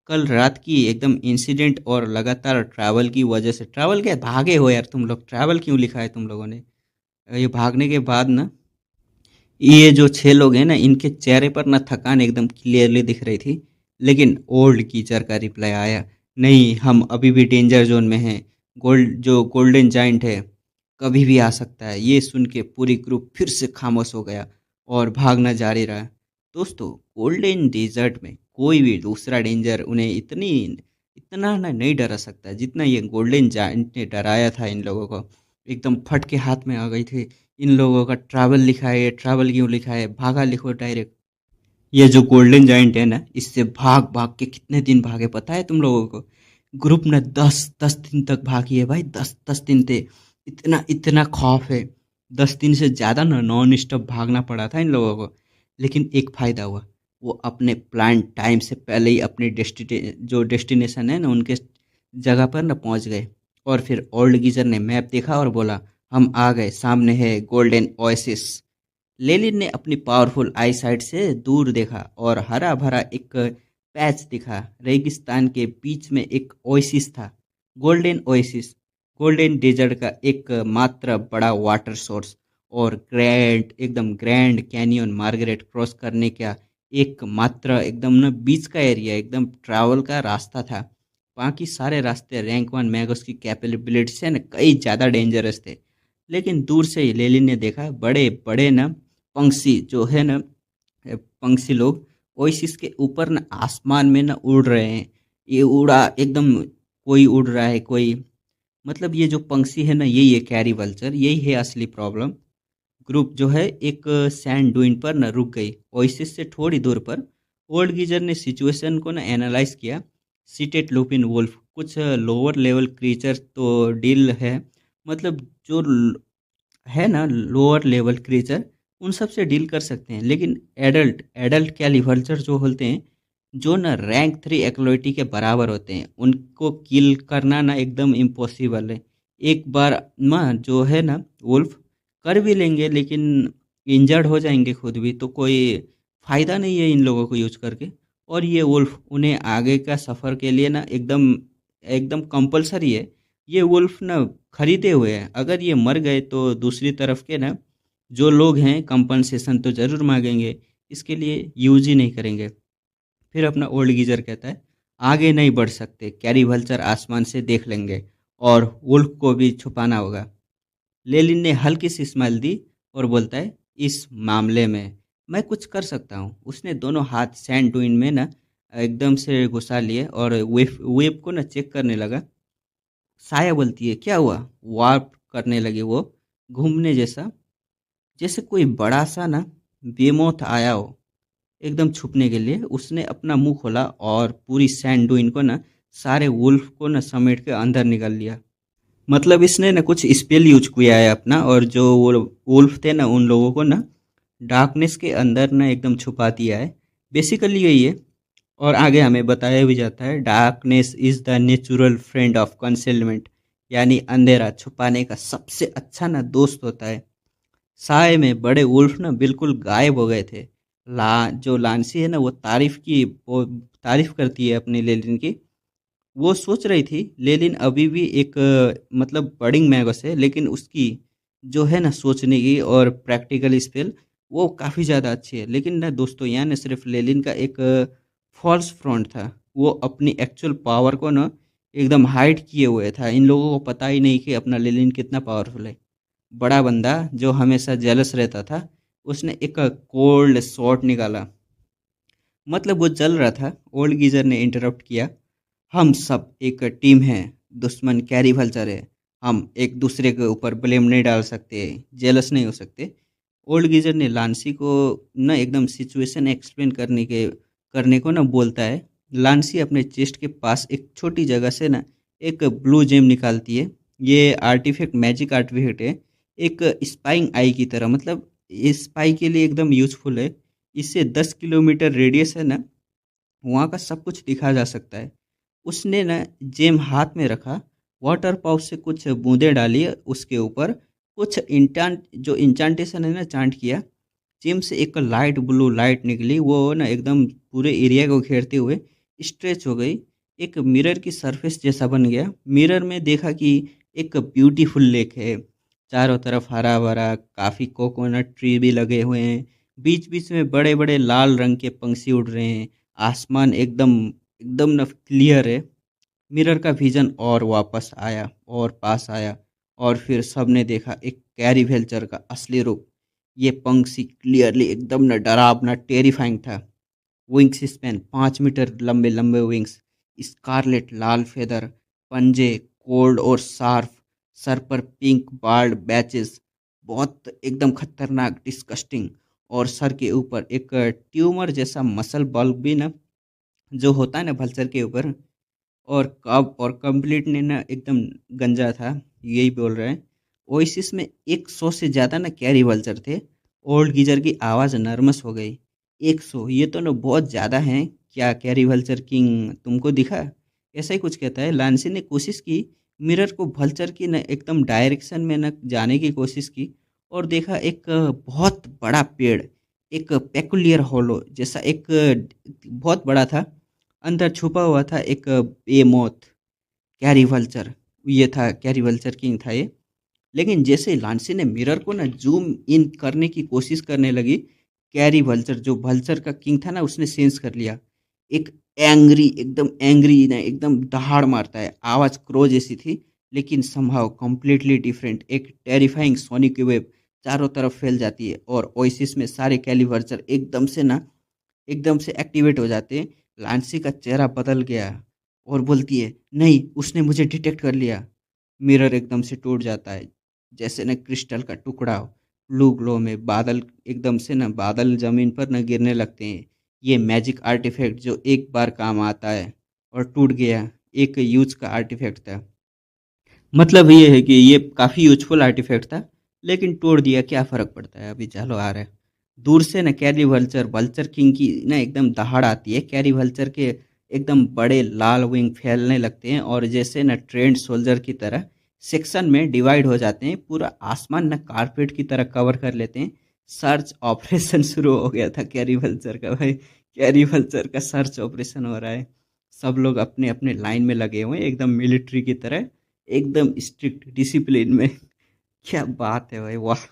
कल रात की एकदम इंसिडेंट और लगातार ट्रैवल की वजह से, ट्रैवल क्या भागे हो यार तुम लोग, ट्रैवल क्यों लिखा है तुम लोगों ने? ये भागने के बाद ना, ये जो 6 लोग हैं ना, इनके चेहरे पर ना थकान एकदम क्लियरली दिख रही थी। लेकिन ओल्ड कीचर का रिप्लाई आया, नहीं हम अभी भी डेंजर जोन में हैं। गोल्डन जाइंट है, कभी भी आ सकता है। ये सुन के पूरी ग्रुप फिर से खामोश हो गया और भागना जारी रहा। दोस्तों, गोल्डन डेजर्ट में कोई भी दूसरा डेंजर उन्हें इतना ना नहीं डरा सकता जितना ये गोल्डन जाइंट ने डराया था इन लोगों को। एकदम फट के हाथ में आ गई थी इन लोगों का। ट्रैवल लिखा है, ट्रैवल क्यों लिखा है, भागा लिखो डायरेक्ट। ये जो गोल्डन जाइंट है ना, इससे भाग भाग के कितने दिन भागे पता है तुम लोगों को? ग्रुप ने 10-10 दिन तक भागी है भाई, 10-10 दिन थे। इतना इतना खौफ है। 10 दिन से ज़्यादा ना नॉन स्टॉप भागना पड़ा था इन लोगों को। लेकिन एक फ़ायदा हुआ, वो अपने प्लान टाइम से पहले ही अपनी डेस्टिनेशन है ना, उनके जगह पर ना पहुंच गए। और फिर ओल्ड गीजर ने मैप देखा और बोला, हम आ गए, सामने है गोल्डन ओएसिस। लेलिन ने अपनी पावरफुल आई साइट से दूर देखा और हरा भरा एक पैच दिखा। रेगिस्तान के बीच में एक ओएसिस था, गोल्डन ओएसिस। गोल्डन डेजर्ट का एक मात्र बड़ा वाटर सोर्स और ग्रैंड कैनियन मार्गरेट क्रॉस करने का एक मात्र एकदम ना बीच का एरिया, एकदम ट्रैवल का रास्ता था। बाकी सारे रास्ते रैंक 1 मैगोस की कैपेबिलिटी से न कई ज़्यादा डेंजरस थे। लेकिन दूर से ही लेलिन ने देखा, बड़े बड़े ना पंछी जो है ना, पंछी लोग ओएसिस के ऊपर ना आसमान में ना उड़ रहे हैं। ये उड़ा एकदम, कोई उड़ रहा है, कोई मतलब ये जो पंछी है ना, यही है कैरी वल्चर, यही है असली प्रॉब्लम। ग्रुप जो है एक सैंड ड्यून पर न रुक गई, ओएसिस से थोड़ी दूर पर। ओल्ड गीजर ने सिचुएशन को ना एनालाइज किया। सीटेड लुपिन वुल्फ, कुछ लोअर लेवल क्रीचर तो डील है, मतलब जो है ना लोअर लेवल क्रीचर, उन सब से डील कर सकते हैं। लेकिन एडल्ट एडल्ट कैलिवर्चर जो होते हैं, जो ना रैंक 3 एक्लोइटी के बराबर होते हैं, उनको किल करना ना एकदम इम्पॉसिबल है। एक बार में जो है ना वुल्फ कर भी लेंगे, लेकिन इंजर्ड हो जाएंगे खुद भी, तो कोई फ़ायदा नहीं है इन लोगों को यूज करके। और ये वुल्फ उन्हें आगे का सफ़र के लिए ना एकदम एकदम कंपलसरी है। ये वुल्फ ना खरीदे हुए हैं, अगर ये मर गए तो दूसरी तरफ के ना जो लोग हैं कंपनसेशन तो ज़रूर मांगेंगे, इसके लिए यूज ही नहीं करेंगे। फिर अपना ओल्ड गीजर कहता है, आगे नहीं बढ़ सकते, कैरी वल्चर आसमान से देख लेंगे और वुल्फ को भी छुपाना होगा। लेलिन ने हल्की सी स्माइल दी और बोलता है, इस मामले में मैं कुछ कर सकता हूँ। उसने दोनों हाथ सैंड डूइन में ना एकदम से घुसा लिए और वेव को ना चेक करने लगा। साया बोलती है, क्या हुआ? वार्प करने लगे वो, घूमने जैसा, जैसे कोई बड़ा सा ना बेमौत आया हो एकदम छुपने के लिए। उसने अपना मुंह खोला और पूरी सैंड डूइन को ना सारे वुल्फ को ना समेट के अंदर निकाल लिया। मतलब इसने ना कुछ स्पेल यूज किया है अपना, और जो वो वुल्फ थे ना, उन लोगों को ना डार्कनेस के अंदर ना एकदम छुपा दिया है। बेसिकली यही है। और आगे हमें बताया भी जाता है, darkness is the natural friend of concealment, यानी अंधेरा छुपाने का सबसे अच्छा ना दोस्त होता है। साय में बड़े वुल्फ ना बिल्कुल गायब हो गए थे। जो लांसी है ना, वो तारीफ करती है अपनी लेलिन की। वो सोच रही थी लेलिन अभी भी एक मतलब बडिंग मैगस है, लेकिन उसकी जो है ना सोचने की और प्रैक्टिकल स्पेल, वो काफ़ी ज़्यादा अच्छी है। लेकिन ना दोस्तों, यहाँ ना सिर्फ लेलिन का एक फॉल्स फ्रंट था। वो अपनी एक्चुअल पावर को ना एकदम हाइड किए हुए था। इन लोगों को पता ही नहीं कि अपना लेलिन कितना पावरफुल है। बड़ा बंदा जो हमेशा जेलस रहता था, उसने एक कोल्ड शॉट निकाला, मतलब वो चल रहा था। ओल्ड गीजर ने इंटरप्ट किया, हम सब एक टीम है, दुश्मन कैरी वल्चर है, हम एक दूसरे के ऊपर ब्लेम नहीं डाल सकते, जेलस नहीं हो सकते। ओल्ड गीजर ने लांसी को ना एकदम सिचुएशन एक्सप्लेन करने को ना बोलता है। लांसी अपने चेस्ट के पास एक छोटी जगह से ना एक ब्लू जेम निकालती है। ये आर्टिफैक्ट मैजिक आर्टिफैक्ट है, एक स्पाइंग आई की तरह, मतलब ये स्पाई के लिए एकदम यूजफुल है। इससे 10 किलोमीटर रेडियस है ना, वहाँ का सब कुछ दिखा जा सकता है। उसने ना जेम हाथ में रखा, वाटर पाउच से कुछ बूंदें डाली उसके ऊपर, कुछ इंचांटेशन है ना चांट किया। जेम से एक लाइट ब्लू लाइट निकली, वो ना एकदम पूरे एरिया को घेरते हुए स्ट्रेच हो गई, एक मिरर की सरफेस जैसा बन गया। मिरर में देखा कि एक ब्यूटीफुल लेक है, चारों तरफ हरा भरा, काफ़ी कोकोनट ट्री भी लगे हुए हैं, बीच बीच में बड़े बड़े लाल रंग के पंछी उड़ रहे हैं, आसमान एकदम एकदम न क्लियर है। मिरर का विजन और वापस आया और पास आया, और फिर सबने देखा एक कैरी वेल्चर का असली रूप। ये पंछी क्लियरली एकदम न डरावना, टेरिफाइंग था। विंग्स स्पैन 5 मीटर लंबे लंबे विंग्स, स्कारलेट लाल फेदर, पंजे कोल्ड और शार्प, सर पर पिंक बार्ड बैचेस, बहुत एकदम खतरनाक, डिस्कस्टिंग। और सर के ऊपर एक ट्यूमर जैसा मसल बल्ब भी ना, जो होता है ना भल्चर के ऊपर, और कब और कंप्लीट ने ना एकदम गंजा था, यही बोल रहे हैं। ओएसिस में 100 से ज़्यादा ना कैरी वल्चर थे। ओल्ड गीजर की आवाज़ नर्वस हो गई। 100, ये तो ना बहुत ज़्यादा हैं। क्या कैरी वल्चर किंग तुमको दिखा? ऐसा ही कुछ कहता है। लांसी ने कोशिश की, मिरर को वल्चर की न एकदम डायरेक्शन में न जाने की कोशिश की, और देखा एक बहुत बड़ा पेड़, एक पेकुलियर होलो जैसा, एक बहुत बड़ा था। अंदर छुपा हुआ था एक बेमौत कैरी वल्चर। ये था कैरी वल्चर किंग था ये। लेकिन जैसे ही लांसी ने मिरर को ना जूम इन करने की कोशिश करने लगी, कैरी वल्चर जो वल्चर का किंग था ना, उसने सेंस कर लिया। एक एंग्री, एकदम एंग्री ना, एकदम दहाड़ मारता है, आवाज क्रो जैसी थी, लेकिन समहाउ कंप्लीटली डिफरेंट। एक टेरिफाइंग सोनिक वेव चारों तरफ फैल जाती है, और ओएसिस में सारे कैली वल्चर एकदम से एक्टिवेट हो जाते हैं। लांसी का चेहरा बदल गया और बोलती है, नहीं, उसने मुझे डिटेक्ट कर लिया। मिरर एकदम से टूट जाता है, जैसे न क्रिस्टल का टुकड़ा हो। ब्लू ग्लो में बादल, एकदम से न बादल जमीन पर न गिरने लगते हैं। ये मैजिक आर्टिफैक्ट जो एक बार काम आता है और टूट गया, एक यूज का आर्टिफैक्ट था। मतलब ये है कि ये काफ़ी यूजफुल आर्टिफैक्ट था, लेकिन तोड़ दिया, क्या फ़र्क पड़ता है, अभी चलो आ रहा है। दूर से ना कैरी वल्चर, वल्चर किंग की ना एकदम दहाड़ आती है। कैरी वल्चर के एकदम बड़े लाल विंग फैलने लगते हैं, और जैसे ना ट्रेंड सोल्जर की तरह सेक्शन में डिवाइड हो जाते हैं। पूरा आसमान ना कारपेट की तरह कवर कर लेते हैं। सर्च ऑपरेशन शुरू हो गया था कैरी वल्चर का, भाई कैरी वल्चर का सर्च ऑपरेशन हो रहा है। सब लोग अपने अपने लाइन में लगे हुए हैं, एकदम मिलिट्री की तरह, एकदम स्ट्रिक्ट डिसिप्लिन में। क्या बात है भाई, वाह।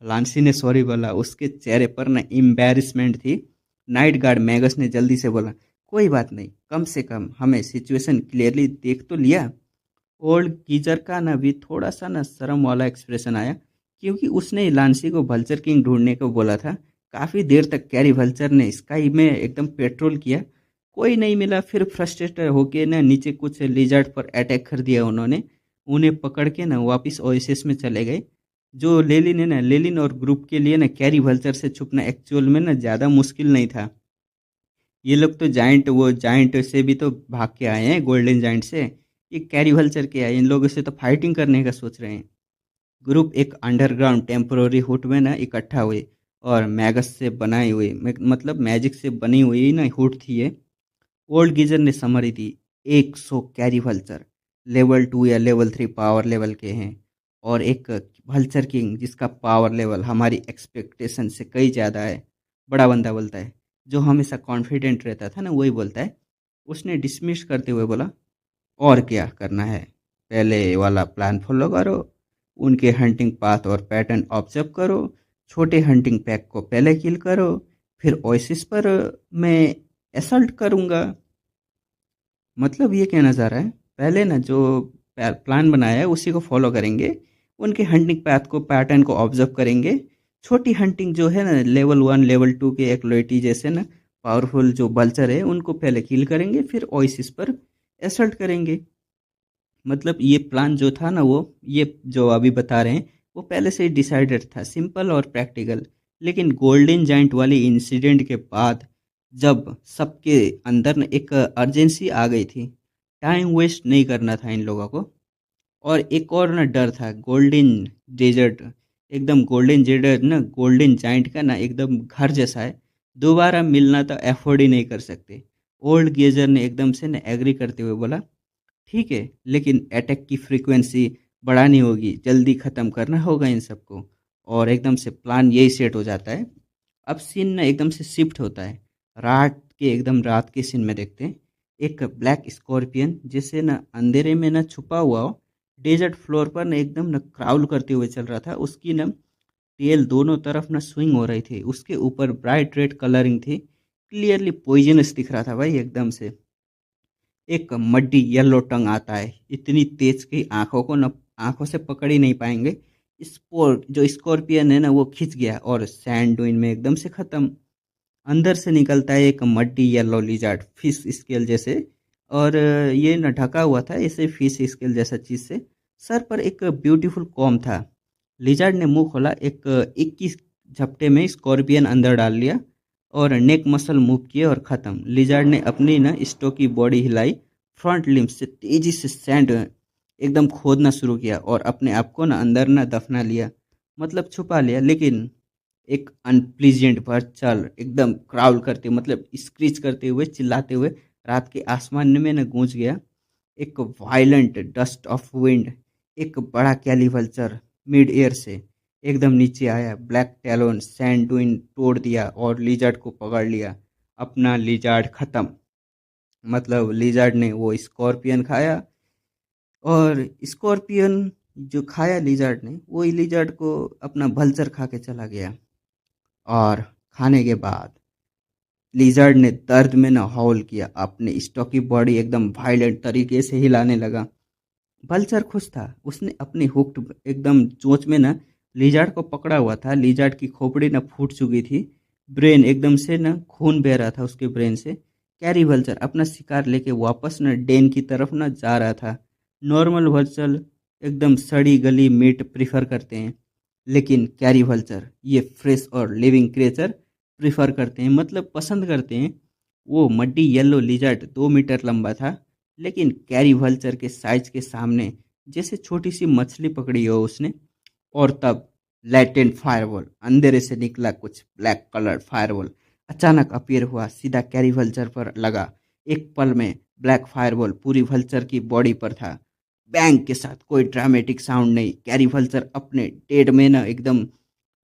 लांसी ने सॉरी बोला, उसके चेहरे पर ना एम्बैरेसमेंट थी। नाइट गार्ड मैगस ने जल्दी से बोला, कोई बात नहीं, कम से कम हमें सिचुएशन क्लियरली देख तो लिया। ओल्ड गीजर का ना भी थोड़ा सा ना शर्म वाला एक्सप्रेशन आया, क्योंकि उसने लांसी को वल्चर किंग ढूंढने को बोला था। काफ़ी देर तक कैरी वल्चर ने स्काई में एकदम पेट्रोल किया, कोई नहीं मिला। फिर फ्रस्ट्रेटेड होके ना नीचे कुछ लिजर्ड पर अटैक कर दिया उन्होंने। उन्हें पकड़ के ना वापस ओएसिस में चले गए। जो लेलिन है ना, लेलिन और ग्रुप के लिए ना कैरी वल्चर से छुपना एक्चुअल में ना ज़्यादा मुश्किल नहीं था। ये लोग तो जाइंट, वो जाइंट से भी तो भाग के आए हैं, गोल्डन जाइंट से। ये कैरी वल्चर के आए, इन लोगों से तो फाइटिंग करने का सोच रहे हैं। ग्रुप एक अंडरग्राउंड टेम्पोररी हुड में ना इकट्ठा हुए, और मैगस से बनाई हुई, मतलब मैजिक से बनी हुई ना हुड थी ये। ओल्ड गीजर ने समरी दी, 100 कैरी वल्चर, लेवल 2 या लेवल 3 पावर लेवल के हैं, और एक वल्चर किंग जिसका पावर लेवल हमारी एक्सपेक्टेशन से कई ज़्यादा है। बड़ा बंदा बोलता है, जो हमेशा कॉन्फिडेंट रहता था ना, वही बोलता है। उसने डिसमिस करते हुए बोला, और क्या करना है, पहले वाला प्लान फॉलो करो, उनके हंटिंग पाथ और पैटर्न ऑब्जर्व करो, छोटे हंटिंग पैक को पहले किल करो, फिर ओएसिस पर मैं असल्ट करूंगा। मतलब ये कहना चाह रहा है, पहले ना जो प्लान बनाया है उसी को फॉलो करेंगे, उनके हंटिंग पैथ को, पैटर्न को ऑब्जर्व करेंगे। छोटी हंटिंग जो है ना, लेवल 1 लेवल 2 के एक्लोइटी जैसे ना पावरफुल जो बल्चर है, उनको पहले किल करेंगे, फिर ओइसिस पर असल्ट करेंगे। मतलब ये प्लान जो था ना, वो ये जो अभी बता रहे हैं, वो पहले से ही डिसाइडेड था, सिंपल और प्रैक्टिकल। लेकिन गोल्डन जाइंट वाले इंसिडेंट के बाद, जब सबके अंदर न एक अर्जेंसी आ गई थी, टाइम वेस्ट नहीं करना था इन लोगों को। और एक और ना डर था, गोल्डन डेजर्ट, एकदम गोल्डन डेजर्ट ना, गोल्डन जाइंट का ना एकदम घर जैसा है, दोबारा मिलना तो अफोर्ड ही नहीं कर सकते। ओल्ड गेजर ने एकदम से ना एग्री करते हुए बोला, ठीक है, लेकिन अटैक की फ्रीक्वेंसी बढ़ानी होगी, जल्दी ख़त्म करना होगा इन सबको। और एकदम से प्लान यही सेट हो जाता है। अब सीन ना एकदम से शिफ्ट होता है, रात के, एकदम रात के सीन में देखते हैं। एक ब्लैक स्कॉर्पियन जैसे ना अंधेरे में ना छुपा हुआ हो, डेजर्ट फ्लोर पर ना एकदम ना क्राउल करते हुए चल रहा था। उसकी ना टेल दोनों तरफ ना स्विंग हो रही थी, उसके ऊपर ब्राइट रेड कलरिंग थी, क्लियरली पॉइजनस दिख रहा था भाई एकदम से। एक मड्डी येलो टंग आता है, इतनी तेज कि आंखों को न आंखों से पकड़ ही नहीं पाएंगे। स्पोर जो स्कॉर्पियन है ना वो खिंच गया और सैंड ड्यून में एकदम से खत्म। अंदर से निकलता है एक muddy yellow lizard fish scale जैसे, और ये न ढका हुआ था ऐसे फिश स्केल जैसा चीज से। सर पर एक ब्यूटीफुल कॉम था। लिजार्ड ने मुंह खोला, एक 21 झपटे में स्कॉर्पियन अंदर डाल लिया और नेक मसल मूव किए और खत्म। लिजार्ड ने अपनी न स्टोकी बॉडी हिलाई, फ्रंट लिम्स से तेजी से सैंड एकदम खोदना शुरू किया और अपने आप को न अंदर न दफना लिया, मतलब छुपा लिया। लेकिन एक अनप्लीजेंट पर चल एकदम क्राउल करते मतलब स्क्रीच करते हुए चिल्लाते हुए रात के आसमान में न गूंज गया। एक वायलेंट डस्ट ऑफ विंड, एक बड़ा कैलिवल्चर मिड एयर से एकदम नीचे आया। ब्लैक टैलोन सैंड ड्यून तोड़ दिया और लिजार्ड को पकड़ लिया। अपना लिजार्ड खत्म, मतलब लिजार्ड ने वो स्कॉर्पियन खाया, और स्कॉर्पियन जो खाया लिजार्ड ने, वो लिजार्ड को अपना भल्चर खा के चला गया। और खाने के बाद लिजर्ड ने दर्द में न हौल किया, अपनी स्टॉकी बॉडी एकदम वायलेंट तरीके से हिलाने लगा। भल्चर खुश था, उसने अपनी हुक्ड एकदम चोंच में न लिजर्ड को पकड़ा हुआ था। लिजर्ड की खोपड़ी न फूट चुकी थी, ब्रेन एकदम से न खून बह रहा था उसके ब्रेन से। कैरी वल्चर अपना शिकार लेके वापस न डेन की तरफ न जा रहा था। नॉर्मल वल्चर एकदम सड़ी गली मीट प्रिफर करते हैं, लेकिन कैरी वल्चर ये फ्रेश और लिविंग क्रिएचर प्रिफर करते हैं, मतलब पसंद करते हैं। वो मड्डी येलो लिजर्ड 2 मीटर लंबा था, लेकिन कैरी वल्चर के साइज के सामने जैसे छोटी सी मछली पकड़ी हो उसने। और तब लैटेंट फायरवॉल, अंधेरे से निकला कुछ ब्लैक कलर्ड फायरवॉल अचानक अपीयर हुआ, सीधा कैरी वल्चर पर लगा। एक पल में ब्लैक फायरवॉल पूरी वल्चर की बॉडी पर था, बैंग के साथ, कोई ड्रामेटिक साउंड नहीं। कैरी वल्चर अपने डेड में ना एकदम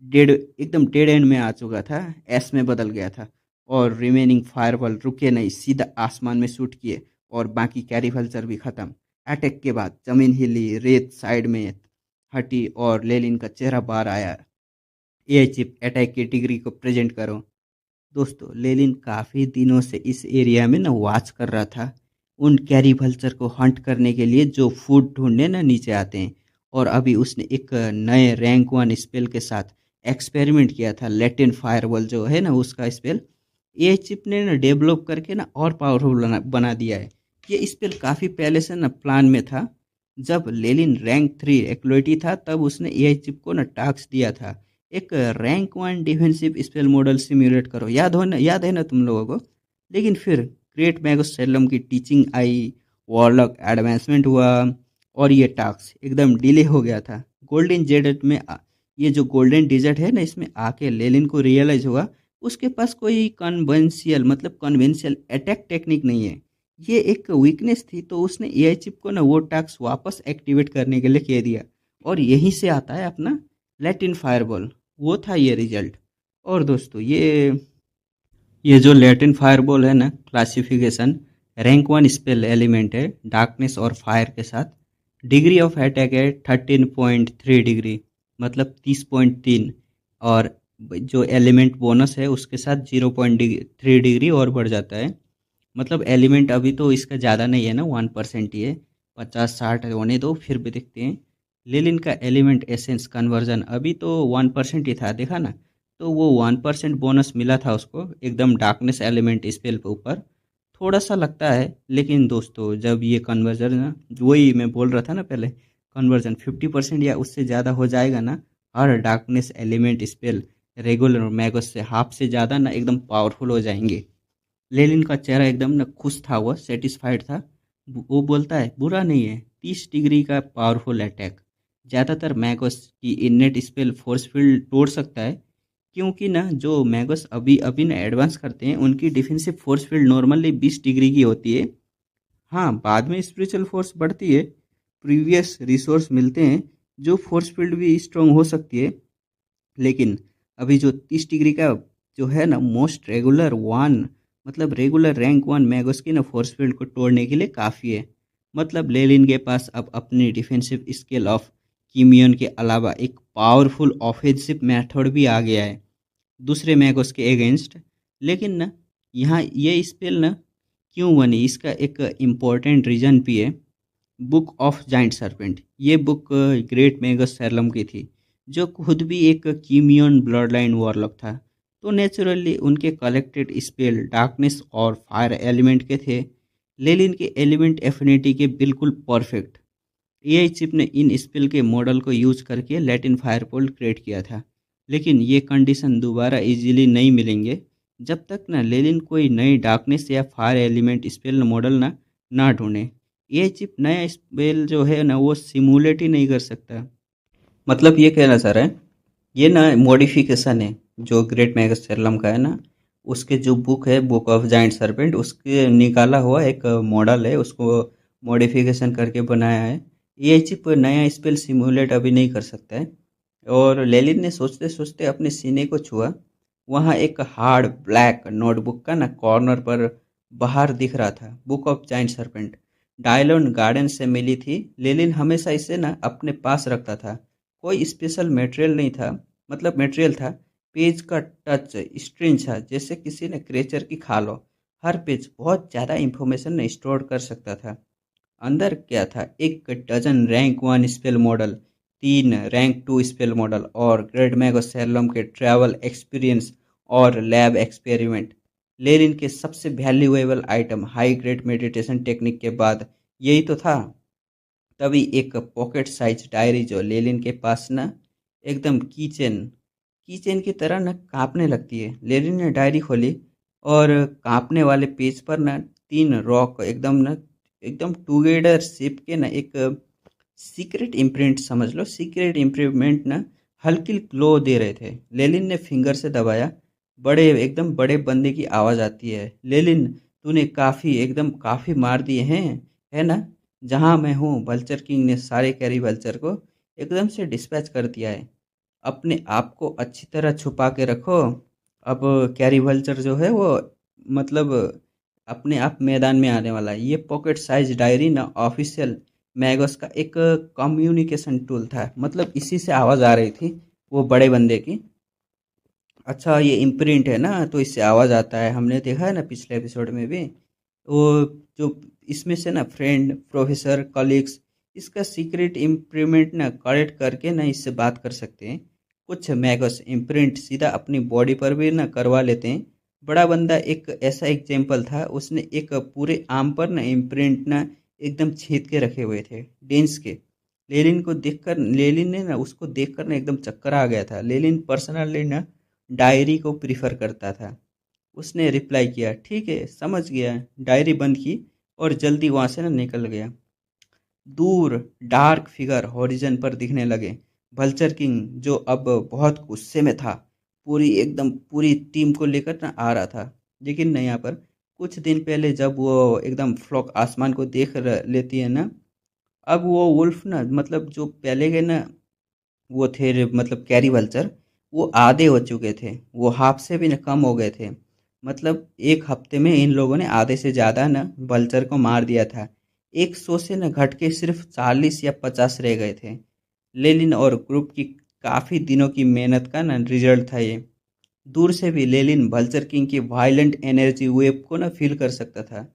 डेड एंड में आ चुका था, एस में बदल गया था। और रिमेनिंग फायरवॉल रुके नहीं, सीधा आसमान में शूट किए और बाकी कैरी वल्चर भी खत्म। अटैक के बाद जमीन हिली, रेत साइड में हटी और लेलिन का चेहरा बाहर आया। एआई चिप अटैक की डिग्री को प्रेजेंट करो। दोस्तों, लेलिन काफ़ी दिनों से इस एरिया में ना वॉच कर रहा था, उन कैरी वल्चर को हंट करने के लिए जो फूड ढूंढने ना नीचे आते हैं। और अभी उसने एक नए रैंक 1 स्पेल के साथ एक्सपेरिमेंट किया था, लेटेंट फायरवॉल जो है ना उसका स्पेल। ये चिप ने ना डेवलप करके ना और पावरफुल बना दिया है। ये स्पेल काफ़ी पहले से ना प्लान में था। जब लेलिन रैंक 3 एक्लोइटी था तब उसने एआई चिप को ना टास्क दिया था, एक rank 1 defensive spell model simulate करो। याद है ना तुम लोगों को। लेकिन फिर ग्रेट मैगस सेलम की टीचिंग आई, वॉरलॉक एडवांसमेंट हुआ और ये टास्क एकदम डिले हो गया था। गोल्डन जेडेट में ये जो गोल्डन डिजर्ट है ना, इसमें आके लेलिन को रियलाइज हुआ उसके पास कोई कन्वेंशियल अटैक टेक्निक नहीं है। ये एक वीकनेस थी, तो उसने एआई चिप को ना वो टास्क वापस एक्टिवेट करने के लिए कह दिया। और यहीं से आता है अपना लैटिन फायरबॉल, वो था ये रिजल्ट। और दोस्तों, ये जो लैटिन फायरबॉल है ना, क्लासिफिकेशन रैंक 1 स्पेल एलिमेंट है, डार्कनेस और फायर के साथ। डिग्री ऑफ अटैक है 13.3 डिग्री, मतलब 30.3। और जो एलिमेंट बोनस है उसके साथ 0.3 डिग्री और बढ़ जाता है। मतलब एलिमेंट अभी तो इसका ज़्यादा नहीं है ना, 1% ही है। 50-60 होने दो, फिर भी देखते हैं। लेलिन का एलिमेंट एसेंस कन्वर्जन अभी तो 1% ही था, देखा ना। तो वो 1% बोनस मिला था उसको एकदम डार्कनेस एलिमेंट स्पेल के ऊपर। थोड़ा सा लगता है, लेकिन दोस्तों जब ये कन्वर्जन ना, वही मैं बोल रहा था ना पहले, कन्वर्जन 50% या उससे ज़्यादा हो जाएगा ना, हर darkness element spell regular magus से हाफ से ज़्यादा ना एकदम पावरफुल हो जाएंगे। लेनिन का चेहरा एकदम न खुश था, वह सेटिस्फाइड था। वो बोलता है, बुरा नहीं है, 30 डिग्री का पावरफुल अटैक ज़्यादातर मैगस की इननेट स्पेल फोर्स फील्ड तोड़ सकता है, क्योंकि ना जो मैगस अभी अभी ना एडवांस करते हैं उनकी defensive force field normally 20 degree की होती है। हाँ, बाद में स्पिरिचुअल फोर्स बढ़ती है, प्रीवियस रिसोर्स मिलते हैं, जो फोर्स फील्ड भी स्ट्रॉन्ग हो सकती है। लेकिन अभी जो 30 डिग्री का जो है ना, मोस्ट रेगुलर वन, मतलब रेगुलर रैंक 1 मैगोस की ना फोर्स फील्ड को तोड़ने के लिए काफ़ी है। मतलब लेलिन के पास अब अपनी डिफेंसिव स्किल ऑफ कीमियन के अलावा एक पावरफुल ऑफेंसिव मेथड भी आ गया है दूसरे मैगोस के अगेंस्ट। लेकिन ना यहाँ ये स्पेल ना क्यों बनी, इसका एक इम्पोर्टेंट रीज़न भी है। बुक ऑफ जाइंट सरपेंट, ये बुक ग्रेट मैगस सैलम की थी, जो खुद भी एक कीमियन ब्लड लाइन वॉरलॉक था। तो नेचुरली उनके कलेक्टेड स्पेल डार्कनेस और फायर एलिमेंट के थे, लेलिन के एलिमेंट एफिनिटी के बिल्कुल परफेक्ट। एआई चिप ने इन स्पेल के मॉडल को यूज करके लैटिन फायरपोल क्रिएट किया था, लेकिन ये कंडीशन दोबारा इजीली नहीं मिलेंगे जब तक ना लेलिन कोई नई डार्कनेस या फायर एलिमेंट स्पेल मॉडल ना ढूंढे। ये चिप नया स्पेल जो है ना वो सिमुलेट ही नहीं कर सकता। मतलब ये कहना चाह रहा है, ये ना मॉडिफिकेशन है जो ग्रेट मैगसैलम का है ना, उसके जो बुक है बुक ऑफ जाइंट सरपेंट, उसके निकाला हुआ एक मॉडल है, उसको मॉडिफिकेशन करके बनाया है। ये चिप नया स्पेल सिमुलेट अभी नहीं कर सकता है। और लेलिन ने सोचते सोचते अपने सीने को छुआ, वहाँ एक हार्ड ब्लैक नोटबुक का ना कॉर्नर पर बाहर दिख रहा था, बुक ऑफ जाइंट सरपेंट। डायलोन गार्डन से मिली थी। लेलिन हमेशा इसे ना अपने पास रखता था। कोई स्पेशल मटेरियल नहीं था, मतलब मटेरियल था। पेज का टच स्ट्रेंज था, जैसे किसी ने क्रेचर की खा लो। हर पेज बहुत ज़्यादा इंफॉर्मेशन स्टोर कर सकता था। अंदर क्या था, एक dozen rank 1 spell model, 3 rank 2 spell model और ग्रेट मैगोसैलम के ट्रैवल एक्सपीरियंस और लैब एक्सपेरिमेंट। लेनिन के सबसे valuable item high grade meditation technique के बाद यही तो था। तभी एक पॉकेट साइज डायरी जो लेनिन के पास ना एकदम कीचेन कीचेन की तरह ना कांपने लगती है। लेनिन ने डायरी खोली और कांपने वाले पेज पर ना 3 रॉक एकदम टुगेदर शेप के ना एक सीक्रेट इम्प्रिंट, समझ लो सीक्रेट इम्प्रिंट ना हल्की ग्लो दे रहे थे। लेलिन ने फिंगर से दबाया। एकदम बड़े बंदे की आवाज़ आती है, लेलिन तूने काफ़ी मार दिए हैं, है ना? जहाँ मैं हूँ वल्चर किंग ने सारे कैरी वल्चर को एकदम से डिस्पैच कर दिया है। अपने आप को अच्छी तरह छुपा के रखो। अब कैरी वल्चर जो है वो मतलब अपने आप मैदान में आने वाला है। ये पॉकेट साइज डायरी ना ऑफिशियल मैगस का एक कम्युनिकेशन टूल था, मतलब इसी से आवाज़ आ रही थी वो बड़े बंदे की। अच्छा ये इम्प्रिंट है ना, तो इससे आवाज़ आता है, हमने देखा है ना पिछले एपिसोड में भी। वो जो इसमें से ना फ्रेंड प्रोफेसर कलीग्स इसका सीक्रेट इम्प्रिंट ना कलेक्ट करके ना इससे बात कर सकते हैं। कुछ मैगस इम्प्रिंट सीधा अपनी बॉडी पर भी ना करवा लेते हैं। बड़ा बंदा एक ऐसा एग्जाम्पल था, उसने एक पूरे आर्म पर ना इम्प्रिंट ना एकदम छेद के रखे हुए थे, डेंस के। लेलिन ने ना उसको देखकर ना एकदम चक्कर आ गया था। लेलिन पर्सनली ना डायरी को प्रिफर करता था। उसने रिप्लाई किया, ठीक है समझ गया। डायरी बंद की और जल्दी वहाँ से ना निकल गया। दूर डार्क फिगर हॉरिजन पर दिखने लगे। वल्चर किंग जो अब बहुत गुस्से में था, पूरी टीम को लेकर ना आ रहा था। लेकिन नहीं, यहाँ पर कुछ दिन पहले जब वो एकदम फ्लॉक आसमान को लेती है ना, अब वो वुल्फ ना मतलब जो पहले के ना वो थे, मतलब कैरी वल्चर, वो आधे हो चुके थे, वो हाफ से भी न कम हो गए थे। मतलब एक हफ्ते में इन लोगों ने आधे से ज़्यादा न वल्चर को मार दिया था। 100 से न घट के सिर्फ 40 या 50 रह गए थे। लेलिन और ग्रुप की काफ़ी दिनों की मेहनत का न रिजल्ट था ये। दूर से भी लेलिन वल्चर किंग की वायलेंट एनर्जी वेव को ना फील कर सकता था।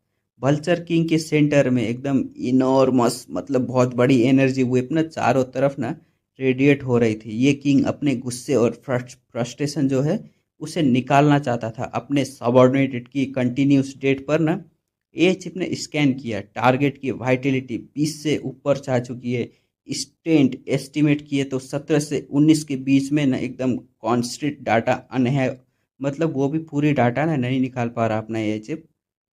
वल्चर किंग के सेंटर में एकदम इनॉर्मस, मतलब बहुत बड़ी एनर्जी वेव ना चारों तरफ ना रेडिएट हो रही थी। ये किंग अपने गुस्से और फ्रस्ट्रेशन जो है उसे निकालना चाहता था अपने सबऑर्डिनेटेड की कंटिन्यूस डेट पर ना। ए चिप ने स्कैन किया, टारगेट की वाइटलिटी 20 से ऊपर जा चुकी है। स्टेंट एस्टिमेट किए तो 17 से 19 के बीच में ना एकदम कॉन्स्टेंट डाटा अन है, मतलब वो भी पूरी डाटा ना नहीं निकाल पा रहा अपना ये चिप।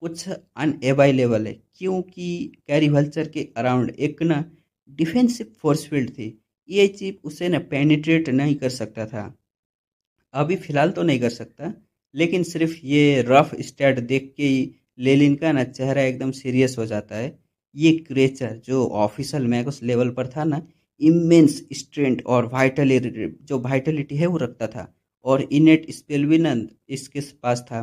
कुछ अनअवेलेबल है क्योंकि कैरी वल्चर के अराउंड एक ना डिफेंसिव फोर्स फील्ड थी। ये चिप उसे ना पेनिट्रेट नहीं कर सकता था, अभी फ़िलहाल तो नहीं कर सकता। लेकिन सिर्फ ये रफ स्टैट देख के ही लेलिन का ना चेहरा एकदम सीरियस हो जाता है। ये क्रेचर जो ऑफिशियल मैगस लेवल पर था ना, इमेंस स्ट्रेंथ और वाइटलिटी है वो रखता था, और इनेट स्पेल भी ना इसके पास था।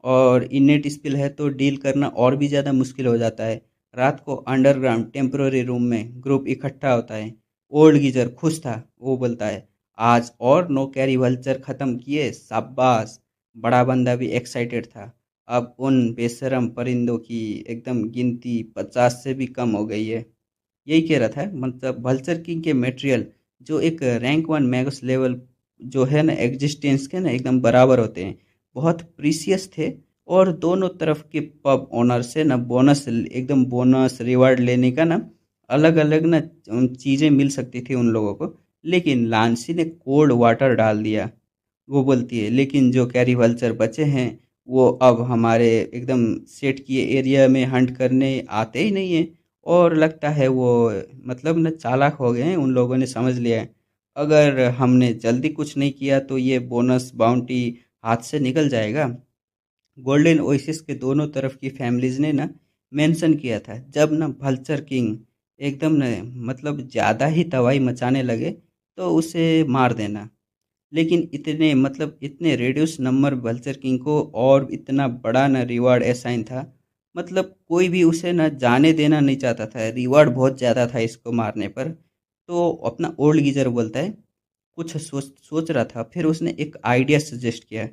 और इनेट स्किल है तो डील करना और भी ज़्यादा मुश्किल हो जाता है। रात को अंडरग्राउंड टेम्पररी रूम में ग्रुप इकट्ठा होता है। ओल्ड गीजर खुश था, वो बोलता है, आज और नो कैरी वल्चर ख़त्म किए, शाबाश। बड़ा बंदा भी एक्साइटेड था। अब उन बेशरम परिंदों की एकदम गिनती 50 से भी कम हो गई है। यही कह रहा था, मतलब वल्चर किंग के मटेरियल जो एक रैंक वन मैगस लेवल जो है ना एग्जिस्टेंस के ना एकदम बराबर होते हैं, बहुत प्रीसियस थे। और दोनों तरफ के पब ओनर से ना बोनस, एकदम बोनस रिवार्ड लेने का ना अलग अलग ना चीज़ें मिल सकती थी उन लोगों को। लेकिन लांसी ने कोल्ड वाटर डाल दिया। वो बोलती है, लेकिन जो कैरी वल्चर बचे हैं वो अब हमारे एकदम सेट किए एरिया में हंट करने आते ही नहीं है। और लगता है वो मतलब न चालाक हो गए हैं, उन लोगों ने समझ लिया है अगर हमने जल्दी कुछ नहीं किया तो ये बोनस बाउंटी हाथ से निकल जाएगा। गोल्डन ओएसिस के दोनों तरफ की फैमिलीज ने ना मेंशन किया था, जब ना भल्चर किंग एकदम न मतलब ज़्यादा ही तबाही मचाने लगे तो उसे मार देना। लेकिन इतने मतलब इतने रेड्यूस नंबर वल्चर किंग को और इतना बड़ा ना रिवार्ड असाइन था, मतलब कोई भी उसे ना जाने देना नहीं चाहता था, रिवार्ड बहुत ज़्यादा था इसको मारने पर। तो अपना ओल्ड गीजर बोलता है, कुछ सोच सोच रहा था, फिर उसने एक आइडिया सजेस्ट किया।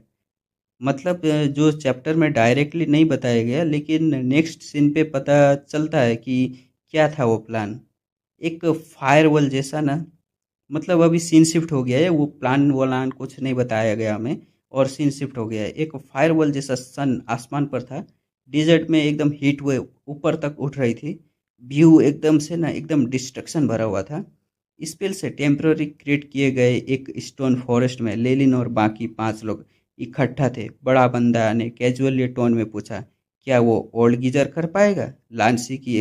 मतलब जो चैप्टर में डायरेक्टली नहीं बताया गया लेकिन नेक्स्ट सीन पे पता चलता है कि क्या था वो प्लान। एक फायरवॉल जैसा ना, मतलब अभी सीन शिफ्ट हो गया है, वो प्लान वलान कुछ नहीं बताया गया हमें। और सीन शिफ्ट हो गया है, एक फायरवॉल जैसा सन आसमान पर था। डिजर्ट में एकदम हीट वेव ऊपर तक उठ रही थी। व्यू एकदम से ना एकदम डिस्ट्रक्शन भरा हुआ था। स्पेल से टेम्पररी क्रिएट किए गए एक स्टोन फॉरेस्ट में लेलिन और बाकी 5 लोग इकट्ठा थे। बड़ा बंदा ने कैजुअली टोन में पूछा, क्या वो ओल्ड गीजर कर पाएगा? लांसी की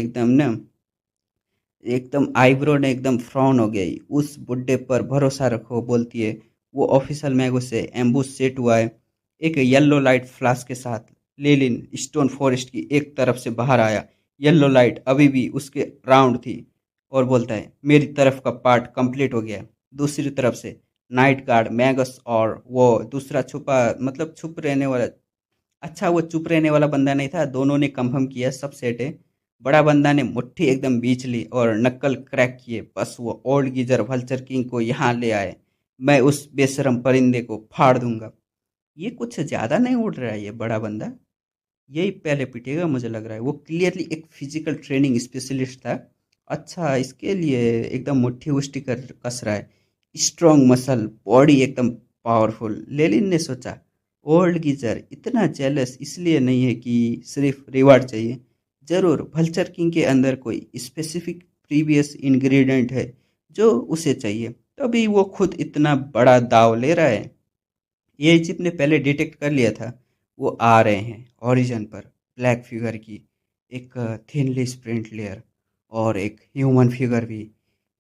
एकदम आईब्रो ने एकदम फ्रॉन हो गई। उस बुड्ढे पर भरोसा रखो, बोलती है। वो ऑफिशियल मैगो से एम्बुश सेट हुआ है एक येलो लाइट फ्लैश के साथ। लेलिन स्टोन फॉरेस्ट की एक तरफ से बाहर आया। येलो लाइट अभी भी उसके राउंड थी और बोलता है, मेरी तरफ का पार्ट कंप्लीट हो गया। दूसरी तरफ से नाइट गार्ड मैगस और वो दूसरा छुपा मतलब छुप रहने वाला, अच्छा वो चुप रहने वाला बंदा नहीं था, दोनों ने कंफर्म किया सब सेट है। बड़ा बंदा ने मुट्ठी एकदम बीच ली और नक्कल क्रैक किए, बस वो ओल्ड गीजर वल्चर किंग को यहाँ ले आए, मैं उस बेशरम परिंदे को फाड़ दूंगा। ये कुछ ज़्यादा नहीं उड़ रहा है ये बड़ा बंदा, यही पहले पिटेगा मुझे लग रहा है। वो क्लियरली एक फिजिकल ट्रेनिंग स्पेशलिस्ट था। अच्छा, इसके लिए एकदम मुट्ठी उष्ठी कर कस रहा है, स्ट्रॉन्ग मसल बॉडी एकदम पावरफुल। लेलिन ने सोचा, ओल्ड गीजर इतना जेलस इसलिए नहीं है कि सिर्फ रिवार्ड चाहिए, ज़रूर वल्चर किंग के अंदर कोई स्पेसिफिक प्रीवियस इंग्रेडिएंट है जो उसे चाहिए, तभी वो खुद इतना बड़ा दाव ले रहा है। ये चिप ने पहले डिटेक्ट कर लिया था। वो आ रहे हैं ओरिजिन पर, ब्लैक फिगर की एक थिनली स्प्रिंट लेयर और एक ह्यूमन फिगर भी।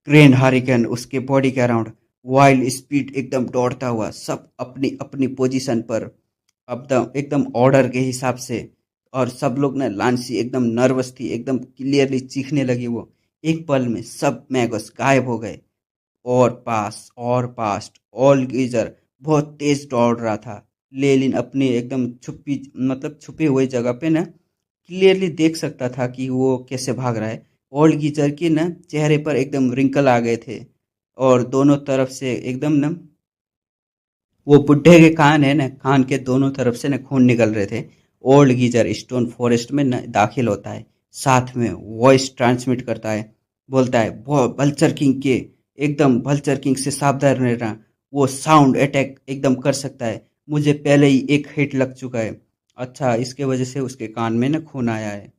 ग्रैंड हरिकेन उसके बॉडी के अराउंड, वाइल्ड स्पीड एकदम दौड़ता हुआ, सब अपनी अपनी पोजीशन पर एकदम ऑर्डर के हिसाब से। और सब लोग ना, लांसी एकदम नर्वस थी, एकदम क्लियरली चीखने लगी वो। एक पल में सब मैगस गायब हो गए। और पास्ट ऑल गीजर बहुत तेज दौड़ रहा था। लेलिन अपनी एकदम छुपी मतलब छुपे हुए जगह पे ना क्लियरली देख सकता था कि वो कैसे भाग रहा है। ओल्ड गीजर के ना चेहरे पर एकदम रिंकल आ गए थे और दोनों तरफ से एकदम ना, वो बुड्ढे के कान है ना, कान के दोनों तरफ से ना खून निकल रहे थे। ओल्ड गीजर स्टोन फॉरेस्ट में ना दाखिल होता है, साथ में वॉइस ट्रांसमिट करता है। बोलता है, वो वल्चर किंग के एकदम वल्चर किंग से सावधान रहना, वो साउंड अटैक एकदम कर सकता है, मुझे पहले ही एक हिट लग चुका है। अच्छा, इसके वजह से उसके कान में ना खून आया है।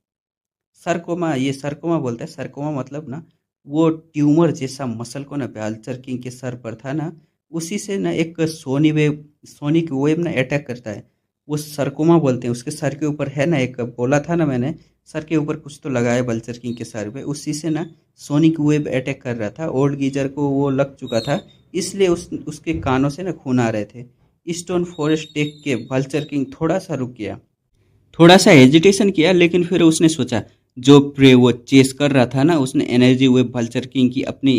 सरकोमा, ये सरकोमा बोलता है। सरकोमा मतलब ना वो ट्यूमर जैसा मसल को ना वल्चर किंग के सर पर था ना, उसी से ना एक सोनिक वेव ना अटैक करता है। वो सरकोमा बोलते हैं। उसके सर के ऊपर है ना, एक बोला था ना मैंने, सर के ऊपर कुछ तो लगाया वल्चर किंग के सर पे, उसी से ना सोनिक वेव अटैक कर रहा था। ओल्ड गीजर को वो लग चुका था, इसलिए उसके कानों से ना खून आ रहे थे। स्टोन फॉरेस्ट देख के वल्चर किंग थोड़ा सा रुक गया, थोड़ा सा हेजिटेशन किया, लेकिन फिर उसने सोचा, जो प्रे वो चेस कर रहा था ना, उसने एनर्जी वो वल्चर किंग की अपनी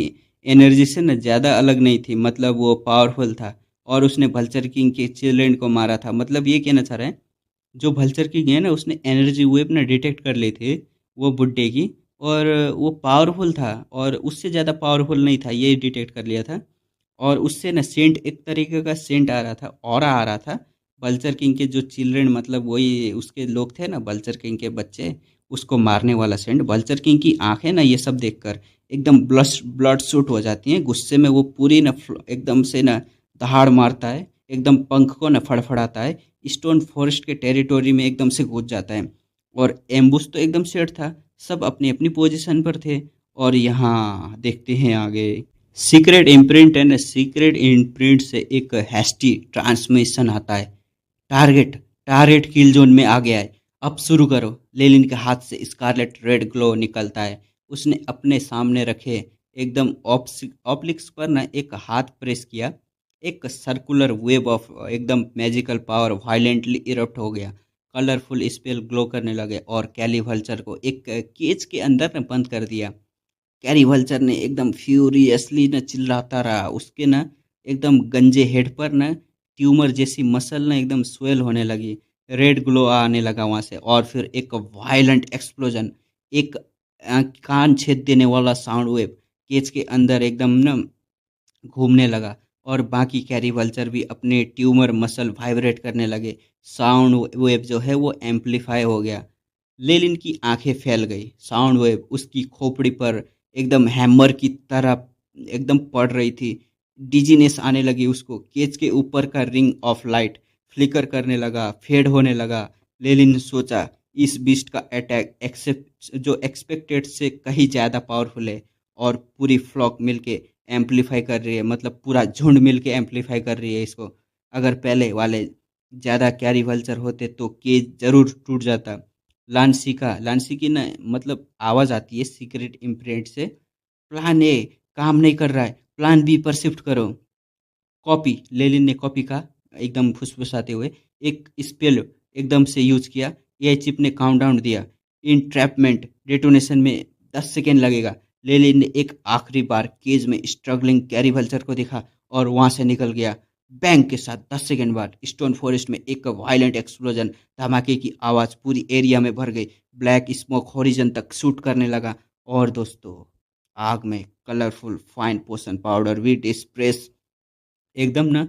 एनर्जी से ना ज़्यादा अलग नहीं थी, मतलब वो पावरफुल था। और उसने वल्चर किंग के चिल्ड्रेन को मारा था, मतलब ये कहना चाह रहे हैं जो भल्चर किंग है ना उसने एनर्जी वेव ना डिटेक्ट कर ली थी वो बुड्ढे की, और वो पावरफुल था और उससे ज़्यादा पावरफुल नहीं था, ये डिटेक्ट कर लिया था। और उससे ना सेंट, एक तरीके का सेंट आ रहा था, ऑरा आ रहा था। बल्चर किंग के जो चिल्ड्रन, मतलब वही उसके लोग थे ना, बल्चर किंग के बच्चे, उसको मारने वाला सेंट। बल्चर किंग की आंखें ना ये सब देखकर एकदम ब्लश ब्लड शूट हो जाती हैं गुस्से में। वो पूरी ना एकदम से ना दहाड़ मारता है, एकदम पंख को ना फड़फड़ाता है, स्टोन फॉरेस्ट के टेरिटोरी में एकदम से घुस जाता है। और एम्बुश तो एकदम सेट था, सब अपनी अपनी पोजीशन पर थे। और यहाँ देखते हैं आगे। सीक्रेट इम्प्रिंट है ना, सीक्रेट इम्प्रिंट से एक हैस्टी ट्रांसमिशन आता है। टारगेट टारगेट किल जोन में आ गया है, अब शुरू करो। लेलिन के हाथ से स्कारलेट रेड ग्लो निकलता है। उसने अपने सामने रखे एकदम ऑप्लिक्स पर ना एक हाथ प्रेस किया। एक सर्कुलर वेब ऑफ एकदम मैजिकल पावर वायलेंटली इरप्ट हो गया। कलरफुल स्पेल ग्लो करने लगे और कैली वल्चर को एक केज के अंदर ना बंद कर दिया। कैरी वल्चर ने एकदम फ्यूरियसली न चिल्लाता रहा। उसके न एकदम गंजे हेड पर न ट्यूमर जैसी मसल न एकदम स्वेल होने लगी। रेड ग्लो आने लगा वहाँ से, और फिर एक वायलेंट एक्सप्लोजन, एक कान छेद देने वाला साउंड वेव केज के अंदर एकदम न घूमने लगा। और बाकी कैरी वल्चर भी अपने ट्यूमर मसल वाइब्रेट करने लगे। साउंड वेव जो है वो एम्पलीफाई हो गया। लेलिन की आंखें फैल गई। साउंड वेव उसकी खोपड़ी पर एकदम हैमर की तरह एकदम पड़ रही थी। डिजीनेस आने लगी उसको। केज के ऊपर का रिंग ऑफ लाइट फ्लिकर करने लगा, फेड होने लगा। लेलिन ने सोचा, इस बीस्ट का अटैक एक्सेप्ट जो एक्सपेक्टेड से कहीं ज़्यादा पावरफुल है, और पूरी फ्लॉक मिलके एम्पलीफाई कर रही है, मतलब पूरा झुंड मिलके एम्पलीफाई कर रही है इसको। अगर पहले वाले ज़्यादा कैरी वल्चर होते तो केज जरूर टूट जाता। लांसी की ना मतलब आवाज़ आती है सीक्रेट इम्प्रिंट से। प्लान ए काम नहीं कर रहा है, प्लान बी पर शिफ्ट करो। कॉपी, लेलिन ने कॉपी का एकदम फुसफुसाते हुए एक स्पेल एकदम से यूज किया। एआई चिप ने काउंटडाउन दिया। इंट्रैपमेंट डेटोनेशन में 10 सेकेंड लगेगा। लेलिन ने एक आखिरी बार केज में स्ट्रगलिंग कैरी वल्चर को देखा और वहां से निकल गया। बैंग के साथ 10 सेकेंड बाद स्टोन फॉरेस्ट में एक वायलेंट एक्सप्लोजन, धमाके की आवाज पूरी एरिया में भर गई। ब्लैक स्मोक हॉरिजन तक शूट करने लगा। और दोस्तों, आग में colourful fine potion powder with sprays एकदम ना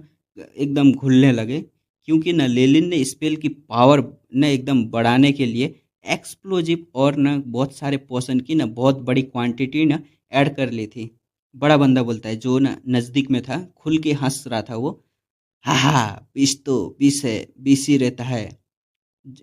एकदम घुलने लगे। क्योंकि ना लेलिन ने स्पेल की पावर ना एकदम बढ़ाने के लिए एक्सप्लोजिव और ना बहुत सारे पोशन की ना बहुत बड़ी क्वांटिटी ना ऐड कर ली थी। बड़ा बंदा बोलता है, जो ना नज़दीक में था, खुल के हंस रहा था वो। हा हा, बीस तो बीस है, बीस ही रहता है।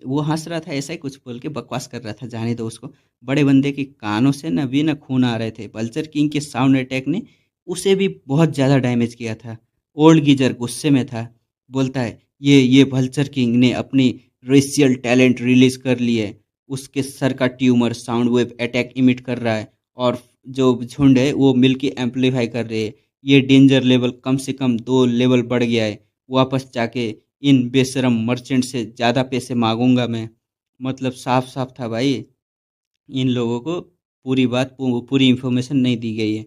वो हंस रहा था, ऐसा ही कुछ बोल के बकवास कर रहा था, जाने दो उसको। बड़े बंदे के कानों से ना भी ना खून आ रहे थे। पल्चर किंग के साउंड अटैक ने उसे भी बहुत ज़्यादा डैमेज किया था। ओल्ड गीजर गुस्से में था, बोलता है, ये भल्चर किंग ने अपनी रेशियल टैलेंट रिलीज कर ली है। उसके सर का tumour sound wave attack emit कर रहा है, और जो झुंड है वो मिलके एम्पलीफाई कर रहे हैं। ये डेंजर लेवल कम से कम 2 लेवल बढ़ गया है। वापस जाके इन बेशरम मर्चेंट से ज़्यादा पैसे मांगूंगा मैं। मतलब साफ साफ था भाई, इन लोगों को पूरी बात पूरी इन्फॉर्मेशन नहीं दी गई है।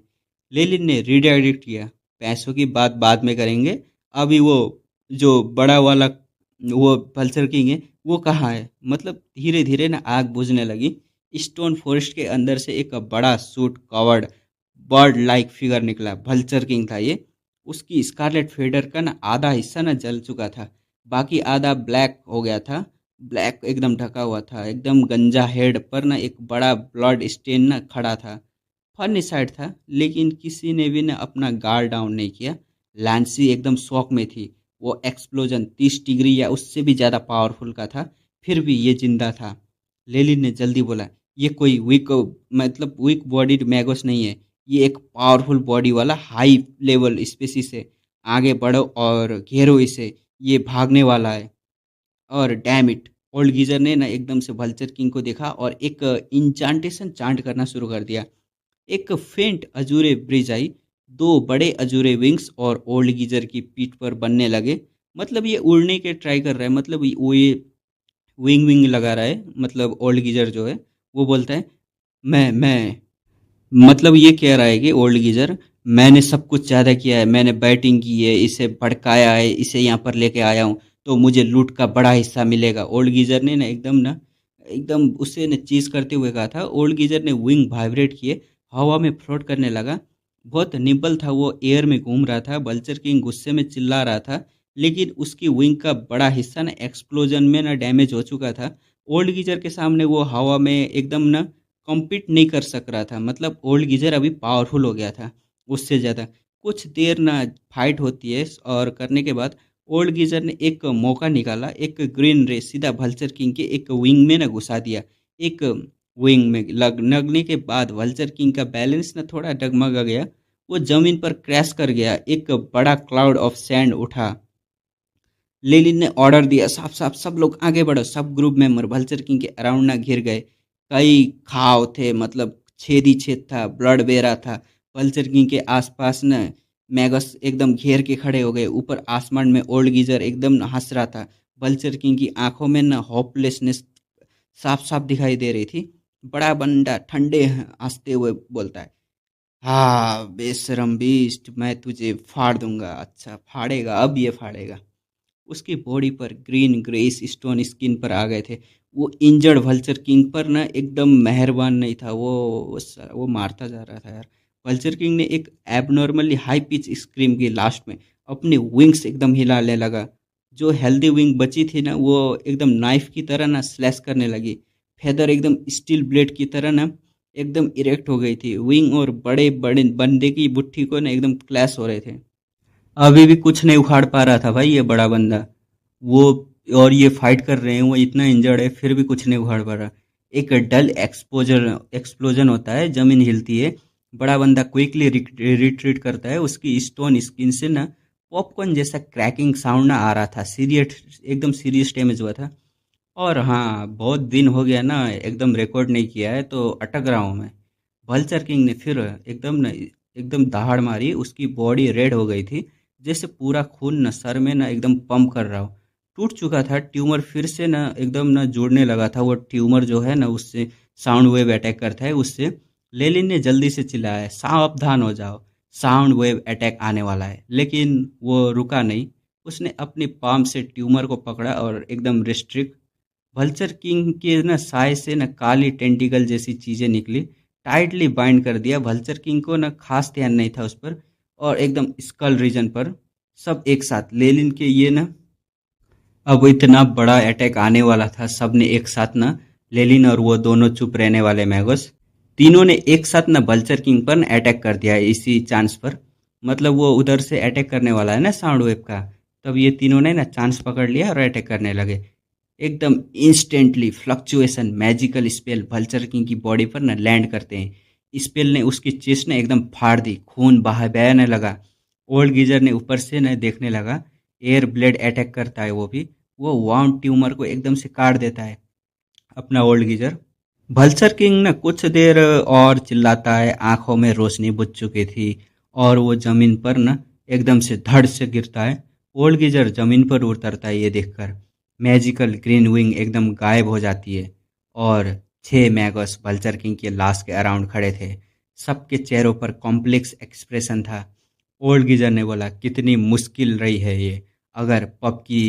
लेलिन ने रीडायरेक्ट किया, पैसों की बात बाद में करेंगे, अभी वो जो बड़ा वाला वो पल्सर किंग है वो कहाँ है। मतलब धीरे धीरे ना आग बुझने लगी। स्टोन फॉरेस्ट के अंदर से एक बड़ा suit covered bird like figure निकला। भल्चर किंग था ये। उसकी स्कारलेट फेडर का ना आधा हिस्सा ना जल चुका था, बाकी आधा ब्लैक हो गया था। ब्लैक एकदम ढका हुआ था, एकदम गंजा हेड पर ना एक बड़ा ब्लड स्टेन ना खड़ा था। फनी साइड था, लेकिन किसी ने भी ना अपना गार्ड डाउन नहीं किया। लैंसी एकदम शॉक में थी। वो एक्सप्लोजन 30 डिग्री या उससे भी ज़्यादा पावरफुल का था, फिर भी ये जिंदा था। लेलिन ने जल्दी बोला, ये कोई वीक बॉडीड मैगोस नहीं है, ये एक पावरफुल बॉडी वाला हाई लेवल स्पेसिस है। आगे बढ़ो और घेरो इसे, ये भागने वाला है। और डैम इट, ओल्ड गीजर ने ना एकदम से वल्चर किंग को देखा और एक इंचांटेशन चांट करना शुरू कर दिया। एक फेंट अजूरे ब्रिज आई। 2 बड़े अजूरे विंग्स और ओल्ड गीजर की पीठ पर बनने लगे। मतलब ये उड़ने के ट्राई कर रहा है, मतलब वो ये विंग विंग लगा रहा है। मतलब ओल्ड गीजर जो है वो बोलता है, मैं मतलब ये कह रहा है कि ओल्ड गीजर, मैंने सब कुछ ज़्यादा किया है, मैंने बैटिंग की है, इसे भड़काया है, इसे यहाँ पर लेके आया हूँ। तो मुझे लूट का बड़ा हिस्सा मिलेगा। ओल्ड गीजर ने ना एकदम उससे ने चीज करते हुए कहा था। ओल्ड गीजर ने विंग वाइब्रेट किए, हवा में फ्लोट करने लगा। बहुत निब्बल था, वो एयर में घूम रहा था। बल्चर किंग गुस्से में चिल्ला रहा था, लेकिन उसकी विंग का बड़ा हिस्सा ना एक्सप्लोजन में ना डैमेज हो चुका था। ओल्ड गीजर के सामने वो हवा में एकदम ना कम्पीट नहीं कर सक रहा था। मतलब ओल्ड गीजर अभी पावरफुल हो गया था उससे ज़्यादा। कुछ देर ना फाइट होती है और करने के बाद ओल्ड गीजर ने एक मौका निकाला, एक ग्रीन रे सीधा वल्चर किंग के एक विंग में ना घुसा दिया। एक विंग में लगने के बाद वल्चर किंग का बैलेंस ना थोड़ा डगमगा गया, वो जमीन पर क्रैश कर गया। एक बड़ा क्लाउड ऑफ सैंड उठा। लेनिन ने ऑर्डर दिया, साफ साफ सब लोग आगे बढ़ो। सब ग्रुप मेंबर वल्चर किंग के अराउंड ना घिर गए। कई घाव थे, मतलब छेद ही छेद था, ब्लड बह रहा था। वल्चर किंग के आसपास न मैगस एकदम घेर के खड़े हो गए। ऊपर आसमान में ओल्ड गीजर एकदम न हंस रहा था। वल्चर किंग की आंखों में न होपलेसनेस साफ साफ दिखाई दे रही थी। बड़ा बंदा ठंडे हंसते हुए बोलता है, हाँ बेशरम बीस्ट, मैं तुझे फाड़ दूंगा। अच्छा फाड़ेगा, अब ये फाड़ेगा। उसकी बॉडी पर ग्रीन ग्रेस स्टोन स्किन पर आ गए थे। वो इंजर्ड वल्चर किंग पर ना एकदम मेहरबान नहीं था। वो मारता जा रहा था यार। वल्चर किंग ने एक एबनॉर्मली हाई पिच स्क्रीम की लास्ट में अपनी विंग्स एकदम हिलाने लगा। जो हेल्दी विंग बची थी ना, वो एकदम नाइफ की तरह ना स्लैश करने लगी। फेदर एकदम स्टील ब्लेड की तरह ना एकदम इरेक्ट हो गई थी। विंग और बड़े बड़े बंदे की बुट्ठी को ना एकदम क्लैश हो रहे थे। अभी भी कुछ नहीं उखाड़ पा रहा था भाई ये बड़ा बंदा। वो और ये फाइट कर रहे हैं, वो इतना इंजर्ड है फिर भी कुछ नहीं उखाड़ पा रहा। एक डल एक्सपोजर एक्सप्लोजन होता है, जमीन हिलती है। बड़ा बंदा क्विकली रिट्रीट करता है। उसकी स्टोन स्किन से ना पॉपकॉर्न जैसा क्रैकिंग साउंड ना आ रहा था। सीरियस, एकदम सीरियस डैमेज हुआ था। और हाँ, बहुत दिन हो गया ना एकदम रिकॉर्ड नहीं किया है, तो अटक रहा हूँ मैं। वल्चर किंग ने फिर एकदम दहाड़ मारी। उसकी बॉडी रेड हो गई थी, जैसे पूरा खून न सर में ना एकदम पंप कर रहा हो। टूट चुका था ट्यूमर, फिर से ना एकदम ना जुड़ने लगा था। वो ट्यूमर जो है ना, उससे साउंड वेव अटैक करता है उससे। लेलिन ने जल्दी से चिल्लाया, सावधान हो जाओ, साउंड वेव अटैक आने वाला है। लेकिन वो रुका नहीं। उसने अपनी पाम से ट्यूमर को पकड़ा और एकदम रिस्ट्रिक्ट। वल्चर किंग के ना साय से ना काली टेंटिकल जैसी चीजें निकली, टाइटली बाइंड कर दिया। वल्चर किंग को ना खास ध्यान नहीं था उस पर, और एकदम स्कल रीजन पर। सब एक साथ लेलिन के ये ना अब इतना बड़ा अटैक आने वाला था। सब ने एक साथ ना लेलिन और वो दोनों चुप रहने वाले मैगोस, तीनों ने एक साथ ना वल्चर किंग पर अटैक कर दिया इसी चांस पर। मतलब वो उधर से अटैक करने वाला है ना साउंड वेव का, तब ये तीनों ने ना चांस पकड़ लिया और अटैक करने लगे। एकदम instantly fluctuation magical spell vulture king की बॉडी पर ना लैंड करते हैं। स्पेल ने उसकी चेस्ट ने एकदम फाड़ दी, खून बहने लगा। ओल्ड गीजर ने ऊपर से न देखने लगा। एयर ब्लेड अटैक करता है वो भी। वो वाउंड ट्यूमर को एकदम से काट देता है अपना ओल्ड गीजर। वल्चर किंग न कुछ देर और चिल्लाता है, आंखों में रोशनी बुझ चुकी थी, और वो जमीन पर न एकदम से धड़ से गिरता है। ओल्ड गीजर जमीन पर उतरता है ये देखकर। मैजिकल ग्रीन विंग एकदम गायब हो जाती है, और 6 मैगस वल्चर किंग के लाश के अराउंड खड़े थे। सबके चेहरों पर कॉम्प्लेक्स एक्सप्रेशन था। ओल्ड गीजर ने बोला, कितनी मुश्किल रही है ये। अगर पब की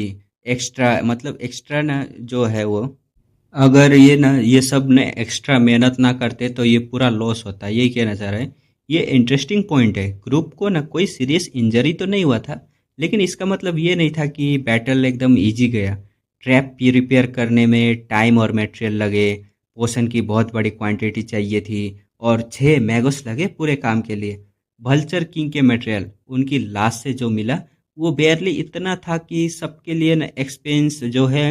एक्स्ट्रा, मतलब एक्स्ट्रा ना जो है वो, अगर ये सब ने एक्स्ट्रा मेहनत ना करते तो ये पूरा लॉस होता है। यही कहना चाह रहे हैं। ये इंटरेस्टिंग पॉइंट है। ग्रुप को ना कोई सीरियस इंजरी तो नहीं हुआ था, लेकिन इसका मतलब ये नहीं था कि बैटल एकदम इजी गया। ट्रैप रिपेयर करने में टाइम और मटेरियल लगे, पोशन की बहुत बड़ी क्वांटिटी चाहिए थी, और 6 मैगोस लगे पूरे काम के लिए। वल्चर किंग के मटेरियल उनकी लाश से जो मिला, वो बेयरली इतना था कि सबके लिए ना एक्सपेंस जो है,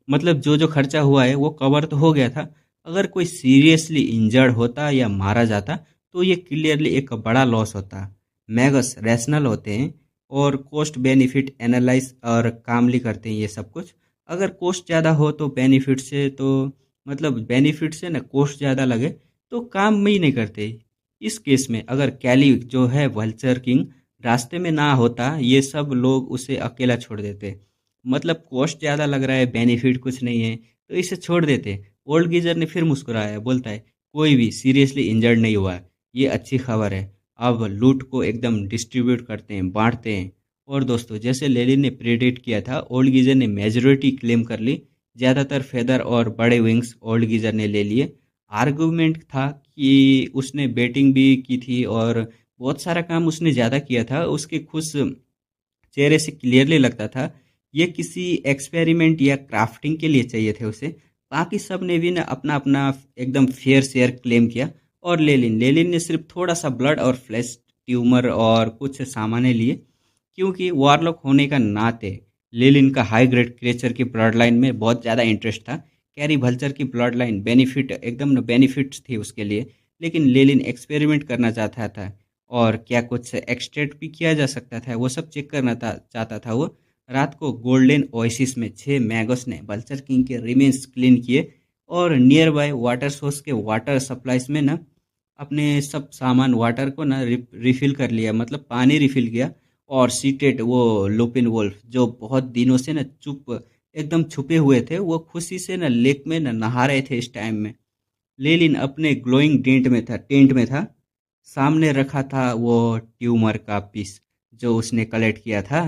मतलब जो जो खर्चा हुआ है वो कवर तो हो गया था। अगर कोई सीरियसली इंजर्ड होता या मारा जाता तो ये क्लियरली एक बड़ा लॉस होता। मैगस रैशनल होते हैं और कॉस्ट बेनिफिट एनालाइज और कामली करते हैं ये सब कुछ। अगर कॉस्ट ज़्यादा हो तो बेनिफिट से तो, मतलब बेनिफिट से ना कॉस्ट ज़्यादा लगे तो काम में ही नहीं करते। इस केस में अगर कैली जो है वल्चर किंग रास्ते में ना होता, ये सब लोग उसे अकेला छोड़ देते। मतलब कॉस्ट ज़्यादा लग रहा है, बेनिफिट कुछ नहीं है, तो इसे छोड़ देते। ओल्ड गीजर ने फिर मुस्कुराया, बोलता है, कोई भी सीरियसली इंजर्ड नहीं हुआ, ये अच्छी खबर है। अब लूट को एकदम डिस्ट्रीब्यूट करते हैं, बांटते हैं। और दोस्तों, जैसे लेलिन ने प्रेडिक्ट किया था, ओल्ड गीजर ने मेजॉरिटी क्लेम कर ली। ज़्यादातर फेदर और बड़े विंग्स ओल्ड गीजर ने ले लिए। आर्गुमेंट था कि उसने बैटिंग भी की थी और बहुत सारा काम उसने ज़्यादा किया था। उसके खुश चेहरे से क्लियरली लगता था ये किसी एक्सपेरिमेंट या क्राफ्टिंग के लिए चाहिए थे उसे। बाकी सब ने भी ना अपना अपना एकदम फेयर शेयर क्लेम किया। और लेलिन लेलिन ने सिर्फ थोड़ा सा ब्लड और फ्लैश ट्यूमर और कुछ सामान्य लिए, क्योंकि वारलॉक होने का नाते लेलिन का हाई ग्रेड क्रिएचर की ब्लड लाइन में बहुत ज़्यादा इंटरेस्ट था। कैरी भल्चर की ब्लड लाइन बेनिफिट एकदम बेनिफिट्स थी उसके लिए, लेकिन लेलिन एक्सपेरिमेंट करना चाहता था और क्या कुछ एक्सट्रैक्ट भी किया जा सकता था, वो सब चेक करना चाहता था वो। रात को गोल्डन ओएसिस में 6 मैगोस ने वल्चर किंग के रिमेन्स क्लीन किए और नियर बाय वाटर सोर्स के वाटर सप्लाईज में ना अपने सब सामान वाटर को ना रिफिल कर लिया, मतलब पानी रिफिल किया। और सीटेड वो लुपिन वुल्फ जो बहुत दिनों से ना एकदम छुपे हुए थे, वो खुशी से ना लेक में ना नहा रहे थे इस टाइम में। लेलिन अपने ग्लोइंग टेंट में था। सामने रखा था वो ट्यूमर का पीस जो उसने कलेक्ट किया था।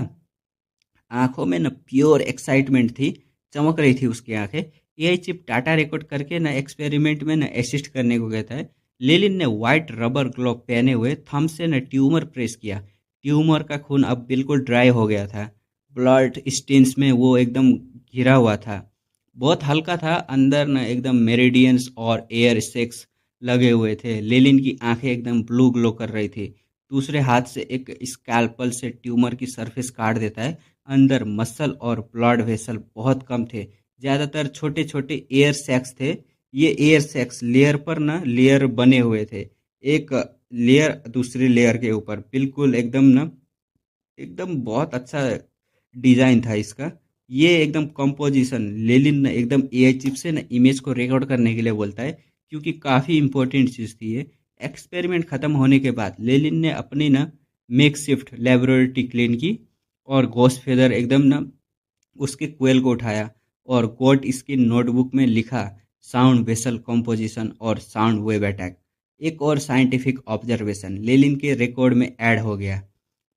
आंखों में ना प्योर एक्साइटमेंट थी, चमक रही थी उसकी आंखें। एआई चिप डाटा रिकॉर्ड करके ना एक्सपेरिमेंट में ना असिस्ट करने को कहता है। लेलिन ने वाइट रबर ग्लोव पहने हुए थंब से ना ट्यूमर प्रेस किया। ट्यूमर का खून अब बिल्कुल ड्राई हो गया था। ब्लड स्टेन्स में वो एकदम घिरा हुआ था। बहुत हल्का था, अंदर ना एकदम मेरिडियंस और एयर सेक्स लगे हुए थे। लेलिन की आंखें एकदम ब्लू ग्लो कर रही थी। दूसरे हाथ से एक स्कैल्पल से ट्यूमर की सरफेस काट देता है। अंदर मसल और ब्लड वेसल बहुत कम थे। ज़्यादातर छोटे छोटे एयर सैक्स थे। ये एयर सैक्स लेयर पर ना लेयर बने हुए थे, एक लेयर दूसरी लेयर के ऊपर, बिल्कुल एकदम ना एकदम बहुत अच्छा डिज़ाइन था इसका। ये एकदम कंपोजिशन लेलिन ना एकदम एआई चिप से ना इमेज को रिकॉर्ड करने के लिए बोलता है, क्योंकि काफ़ी इंपॉर्टेंट चीज़ थी ये। एक्सपेरिमेंट ख़त्म होने के बाद लेलिन ने अपनी ना मेक शिफ्ट लेबोरेटरी क्लीन की और गोस्ट फेदर एकदम ना उसके क्वेल को उठाया और गोट इसकी नोटबुक में लिखा साउंड वेसल कंपोजिशन और साउंड वेव अटैक। एक और साइंटिफिक ऑब्जर्वेशन लेलिन के रिकॉर्ड में ऐड हो गया।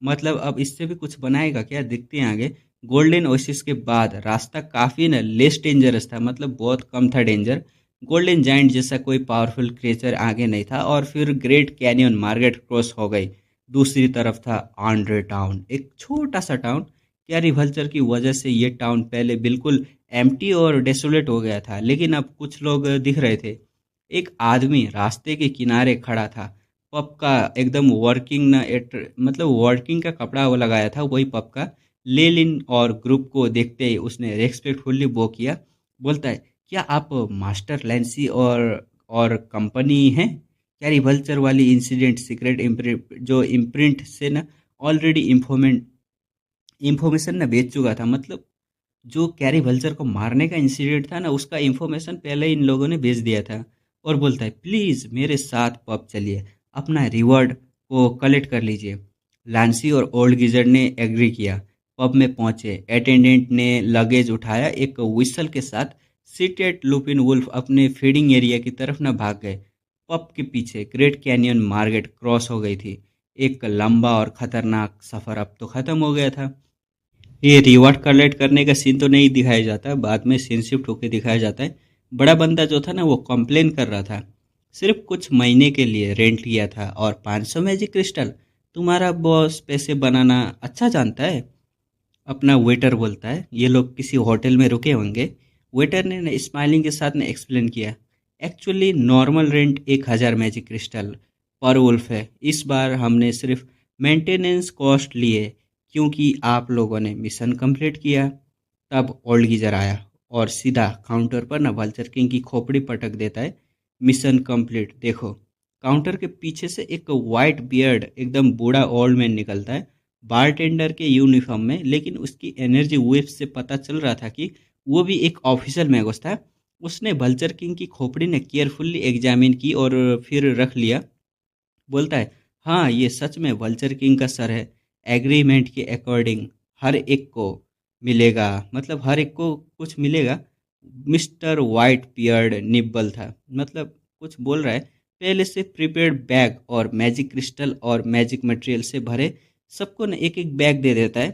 मतलब अब इससे भी कुछ बनाएगा क्या, दिखते हैं आगे। गोल्डन ओसिस के बाद रास्ता काफ़ी ना लेस डेंजरस था, मतलब बहुत कम था डेंजर। गोल्डन जाइंट जैसा कोई पावरफुल क्रिएचर आगे नहीं था और फिर ग्रेट कैनियन मार्केट क्रॉस हो गई। दूसरी तरफ था आंड्रे टाउन, एक छोटा सा टाउन। कैरी वल्चर की वजह से ये टाउन पहले बिल्कुल एम्प्टी और डेसोलेट हो गया था, लेकिन अब कुछ लोग दिख रहे थे। एक आदमी रास्ते के किनारे खड़ा था, पब का एकदम वर्किंग ना मतलब वर्किंग का कपड़ा वो लगाया था, वही पब का। लेलिन और ग्रुप को देखते ही उसने रेस्पेक्टफुल्ली वो किया। बोलता है, क्या आप मास्टर लैंसी और कंपनी हैं? कैरी वल्चर वाली इंसिडेंट सीक्रेट इम्प्रिंट जो इम्प्रिंट से ना ऑलरेडी इन्फॉर्मेशन ना बेच चुका था। मतलब जो कैरी वल्चर को मारने का इंसिडेंट था ना, उसका इन्फॉर्मेशन पहले इन लोगों ने भेज दिया था। और बोलता है, प्लीज़ मेरे साथ पब चलिए, अपना रिवॉर्ड को कलेक्ट कर लीजिए। लांसी और ओल्ड गिजर्ड ने एग्री किया। पब में पहुंचे, अटेंडेंट ने लगेज उठाया। एक विसल के साथ सीटेड लुपिन वुल्फ अपने फीडिंग एरिया की तरफ न भाग गए। पब के पीछे ग्रेट कैनियन मार्केट क्रॉस हो गई थी। एक लंबा और खतरनाक सफ़र अब तो ख़त्म हो गया था। ये रिवॉर्ड कलेक्ट करने का सीन तो नहीं दिखाया जाता, बाद में सीन शिफ्ट होकर दिखाया जाता है। बड़ा बंदा जो था ना, वो कंप्लेन कर रहा था, सिर्फ कुछ महीने के लिए रेंट लिया था और 500 मैजिक क्रिस्टल। तुम्हारा बॉस पैसे बनाना अच्छा जानता है। अपना वेटर बोलता है, ये लोग किसी होटल में रुके होंगे। वेटर ने स्माइलिंग के साथ ने एक्सप्लेन किया, actually normal rent 1000 magic crystal पर वुल्फ है। इस बार हमने सिर्फ मेंटेनेंस कॉस्ट लिए क्योंकि आप लोगों ने मिशन कंप्लीट किया। तब ओल्ड गीजर आया और सीधा काउंटर पर ना वल्चर किंग की खोपड़ी पटक देता है। मिशन कंप्लीट देखो। काउंटर के पीछे से एक वाइट बियर्ड एकदम बूढ़ा ओल्ड मैन निकलता है, बारटेंडर के यूनिफॉर्म में, लेकिन उसकी एनर्जी वेव से पता चल रहा था कि वो भी एक ऑफिशियल मैगोस था। उसने वल्चर किंग की खोपड़ी ने केयरफुल्ली एग्जामिन की और फिर रख लिया। बोलता है, हाँ ये सच में वल्चर किंग का सर है। एग्रीमेंट के अकॉर्डिंग हर एक को मिलेगा, मतलब हर एक को कुछ मिलेगा। मिस्टर वाइट पियर्ड निब्बल था, मतलब कुछ बोल रहा है। पहले से प्रिपेयर्ड बैग और मैजिक क्रिस्टल और मैजिक मटेरियल से भरे सबको ना एक एक बैग दे देता है।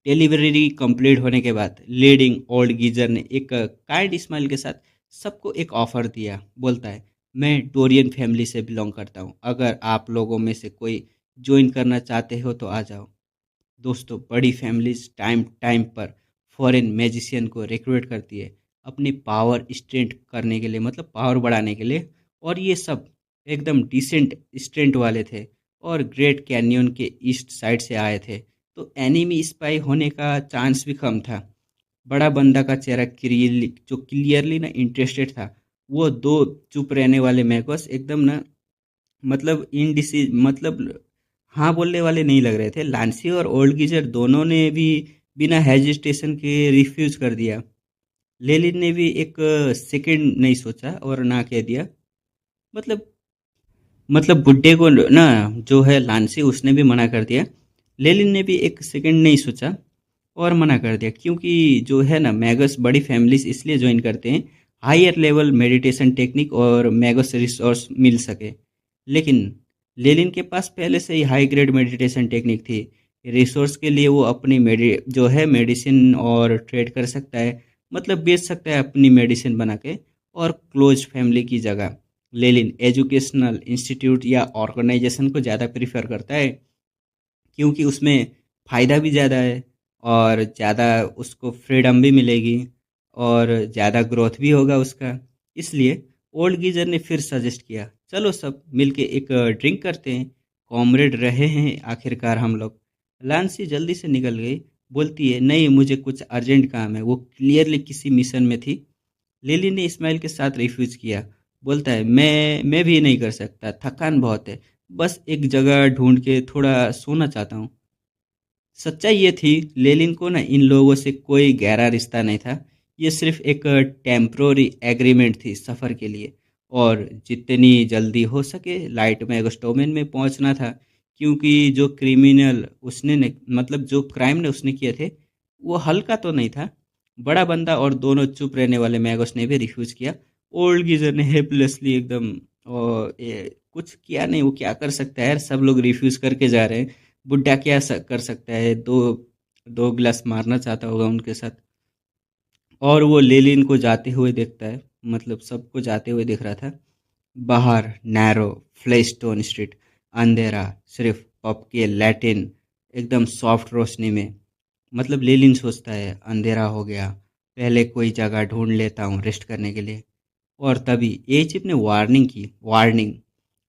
डिलीवरी कंप्लीट होने के बाद लीडिंग ओल्ड गीजर ने एक काइंड स्माइल के साथ सबको एक ऑफर दिया। बोलता है, मैं डोरियन फैमिली से बिलोंग करता हूँ, अगर आप लोगों में से कोई ज्वाइन करना चाहते हो तो आ जाओ। दोस्तों, बड़ी फैमिलीज टाइम टाइम पर फॉरेन मैजिशियन को रिक्रूट करती है अपनी पावर स्ट्रेंथ करने के लिए, मतलब पावर बढ़ाने के लिए। और ये सब एकदम डिसेंट स्ट्रेंथ वाले थे और ग्रेट कैनियन के ईस्ट साइड से आए थे, तो एनिमी स्पाई होने का चांस भी कम था। बड़ा बंदा का चेहरा क्लियरली, जो क्लियरली ना इंटरेस्टेड था, वो दो चुप रहने वाले मैगोस एकदम ना, मतलब इनडिसी, मतलब हाँ बोलने वाले नहीं लग रहे थे। लांसी और ओल्ड गीजर दोनों ने भी बिना हेजिटेशन के रिफ्यूज कर दिया। लेलिन ने भी एक सेकंड नहीं सोचा और ना कह दिया। मतलब बुड्ढे को ना, जो है लांसी, उसने भी मना कर दिया। लेलिन ने भी एक सेकंड नहीं सोचा और मना कर दिया, क्योंकि जो है ना, मैगस बड़ी फैमिलीज इसलिए ज्वाइन करते हैं हायर लेवल मेडिटेशन टेक्निक और मैगस रिसोर्स मिल सके। लेकिन लेलिन के पास पहले से ही हाई ग्रेड मेडिटेशन टेक्निक थी। रिसोर्स के लिए वो अपनी जो है मेडिसिन और ट्रेड कर सकता है, मतलब बेच सकता है अपनी मेडिसिन बना के। और क्लोज फैमिली की जगह लेलिन एजुकेशनल इंस्टीट्यूट या ऑर्गेनाइजेशन को ज़्यादा प्रीफर करता है, क्योंकि उसमें फ़ायदा भी ज़्यादा है और ज़्यादा उसको फ्रीडम भी मिलेगी और ज़्यादा ग्रोथ भी होगा उसका। इसलिए ओल्ड गीजर ने फिर सजेस्ट किया, चलो सब मिलके एक ड्रिंक करते हैं, कॉमरेड रहे हैं आखिरकार हम लोग। लांसी जल्दी से निकल गई, बोलती है, नहीं मुझे कुछ अर्जेंट काम है। वो क्लियरली किसी मिशन में थी। लिली ने इस्माइल के साथ रिफ्यूज किया। बोलता है, मैं भी नहीं कर सकता, थकान बहुत है, बस एक जगह ढूंढ के थोड़ा सोना चाहता हूँ। सच्चाई ये थी, लेलिन को ना इन लोगों से कोई गहरा रिश्ता नहीं था। ये सिर्फ एक टेम्प्रोरी एग्रीमेंट थी सफ़र के लिए, और जितनी जल्दी हो सके लाइट मैगस्टोमन में पहुंचना था, क्योंकि जो क्रिमिनल उसने ने मतलब जो क्राइम ने उसने किए थे वो हल्का तो नहीं था। बड़ा बंदा और दोनों चुप रहने वाले मैगस ने भी रिफ्यूज किया। ओल्ड गीजर ने हेल्पलेसली एकदम, और कुछ किया नहीं, वो क्या कर सकता है यार, सब लोग रिफ्यूज करके जा रहे हैं। बुड्ढा क्या कर सकता है, दो दो गिलास मारना चाहता होगा उनके साथ। और वो लेलिन को जाते हुए देखता है, मतलब सबको जाते हुए दिख रहा था। बाहर नैरो फ्लेस्टोन स्ट्रीट, अंधेरा, सिर्फ पब के लैटिन एकदम सॉफ्ट रोशनी में। मतलब लेलिन सोचता है, अंधेरा हो गया, पहले कोई जगह ढूंढ लेता हूँ रेस्ट करने के लिए। और तभी ए चिप ने वार्निंग की, warning,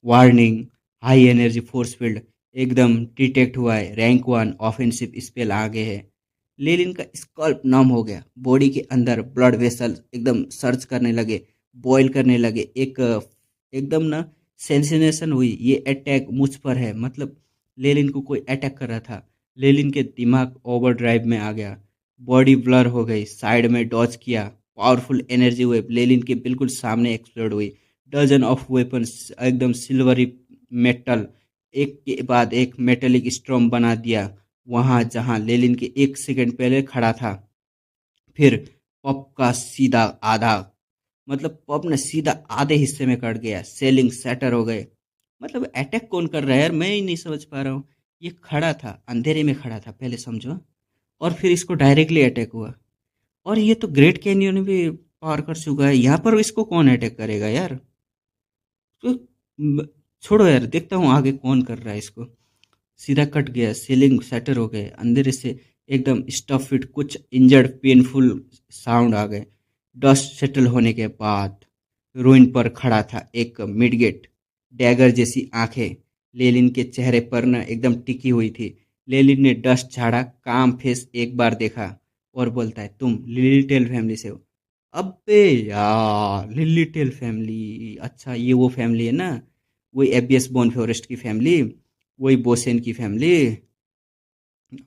warning, high energy force field एकदम डिटेक्ट हुआ है, रैंक 1 ऑफेंसिव स्पेल आगे है। लेलिन का स्कल्प नम हो गया, बॉडी के अंदर ब्लड वेसल एकदम सर्च करने लगे, बॉयल करने लगे। एकदम ना सेंसिनेशन हुई, ये अटैक मुझ पर है, मतलब लेलिन को कोई अटैक कर रहा था। लेलिन के दिमाग ओवर ड्राइव में आ गया, बॉडी ब्लर हो गई, साइड में डॉज किया। पावरफुल एनर्जी वेव लेलिन के बिल्कुल सामने एक्सप्लोड हुई। डजन ऑफ वेपन्स एकदम सिल्वरी मेटल, एक के बाद एक मेटेलिक स्टॉर्म बना दिया वहां जहां लेलिन के एक सेकंड पहले खड़ा था। फिर पप का सीधा आधा, मतलब पप ने सीधा आधे हिस्से में कट गया, सेलिंग सेटर हो गए। मतलब अटैक कौन कर रहा है यार, मैं ही नहीं समझ पा रहा हूँ। ये खड़ा था, अंधेरे में खड़ा था पहले समझो, और फिर इसको डायरेक्टली अटैक हुआ। और ये तो ग्रेट कैनियन भी पार कर चुका है, यहाँ पर इसको कौन अटैक करेगा यार। तो छोड़ो यार, देखता हूँ आगे कौन कर रहा है इसको। सीधा कट गया, सीलिंग शटर हो गए, अंधेरे से एकदम स्टफ इट, कुछ इंजर्ड पेनफुल साउंड आ गए। डस्ट सेटल होने के बाद रूइन पर खड़ा था एक मिडगेट, डैगर जैसी आंखें लेलिन के चेहरे पर न एकदम टिकी हुई थी। लेलिन ने डस्ट झाड़ा, काम फेस एक बार देखा और बोलता है, तुम लिली टेल फैमिली से हो। अबे यार, लिली टेल फैमिली, अच्छा ये वो फैमिली है ना, वही एबियस बोन फॉरेस्ट की फैमिली, वही बोसेन की फैमिली।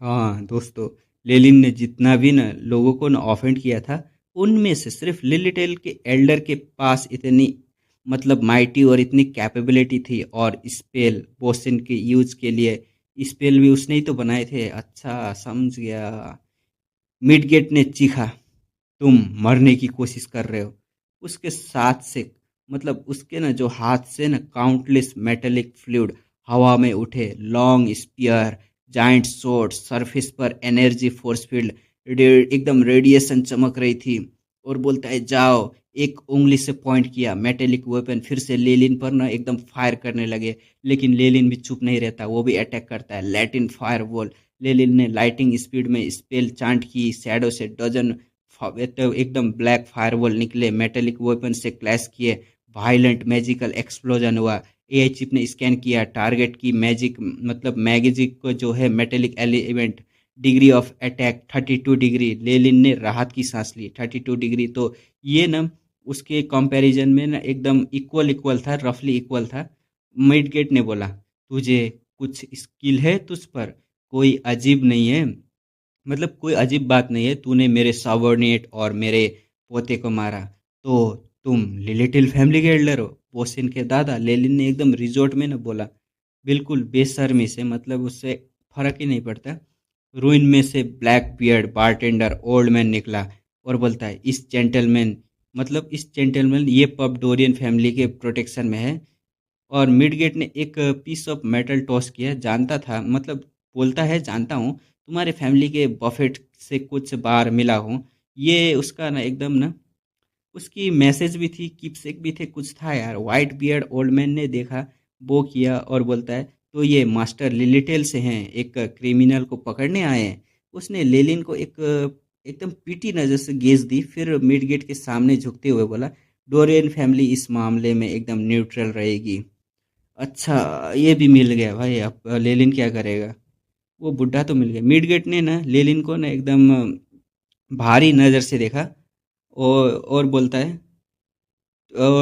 हाँ दोस्तों, लेलिन ने जितना भी ना लोगों को ना ऑफेंड किया था, उनमें से सिर्फ लिलिटेल के एल्डर के पास इतनी, मतलब माइटी और इतनी कैपेबिलिटी थी। और स्पेल बोसेन के यूज के लिए स्पेल भी उसने ही तो बनाए थे। अच्छा समझ गया। मिडगेट ने चीखा, तुम मरने की कोशिश कर रहे हो। उसके साथ से, मतलब उसके ना जो हाथ से ना काउंटलेस मेटेलिक फ्लूइड हवा में उठे, long spear giant shot, surface पर एनर्जी फोर्स फील्ड, एकदम रेडिएशन चमक रही थी। और बोलता है जाओ, एक उंगली से पॉइंट किया, मेटेलिक वेपन फिर से लेलिन पर ना एकदम फायर करने लगे। लेकिन लेलिन भी चुप नहीं रहता, वो भी अटैक करता है। लैटिन फायर वॉल, लेलिन ने लाइटिंग स्पीड में स्पेल चांट की, शैडो से डजन तो एकदम ब्लैक फायरवॉल निकले, मेटेलिक वेपन से क्लैश किए, वायलेंट मैजिकल एक्सप्लोजन हुआ। एआई चिप ने स्कैन किया टारगेट की मैजिक, मतलब मैजिक को जो है metallic element, degree of attack 32 डिग्री। लेलिन ने राहत की सांस ली। 32 डिग्री तो ये ना उसके कंपैरिजन में ना एकदम इक्वल इक्वल था, रफली इक्वल था। मिडगेट ने बोला, तुझे कुछ स्किल है तुझ पर? कोई अजीब नहीं है, मतलब कोई अजीब बात नहीं है, तूने मेरे सबॉर्डिनेट और मेरे पोते को मारा तो तुम लिटिल फैमिली के एल्डर हो, पोसिन के दादा। लेलिन ने एकदम रिजोर्ट में न बोला, बिल्कुल बेशर्मी से, मतलब उससे फर्क ही नहीं पड़ता। रूइन में से black beard bartender old man निकला और बोलता है, इस जेंटलमैन, मतलब इस जेंटलमैन ये पब डोरियन फैमिली के प्रोटेक्शन में है। और मिडगेट ने एक पीस ऑफ मेटल टॉस किया, जानता था, मतलब बोलता है, जानता हूँ तुम्हारे फैमिली के बफेट से कुछ बार मिला हूँ। ये उसका ना एकदम ना उसकी मैसेज भी थी, कीपसेक भी थे, कुछ था यार। वाइट बियर्ड ओल्ड मैन ने देखा, वो किया और बोलता है, तो ये मास्टर लिलिटेल से हैं, एक क्रिमिनल को पकड़ने आए हैं। उसने लेलिन को एक एकदम पीटी नज़र से गेज दी, फिर मिडगेट के सामने झुकते हुए बोला, डोरियन फैमिली इस मामले में एकदम न्यूट्रल रहेगी। अच्छा, ये भी मिल गया भाई, अब लेलिन क्या करेगा? वो बुढ़ा तो मिल गया। मिडगेट ने ना लेलिन को ना एकदम भारी नज़र से देखा और बोलता है,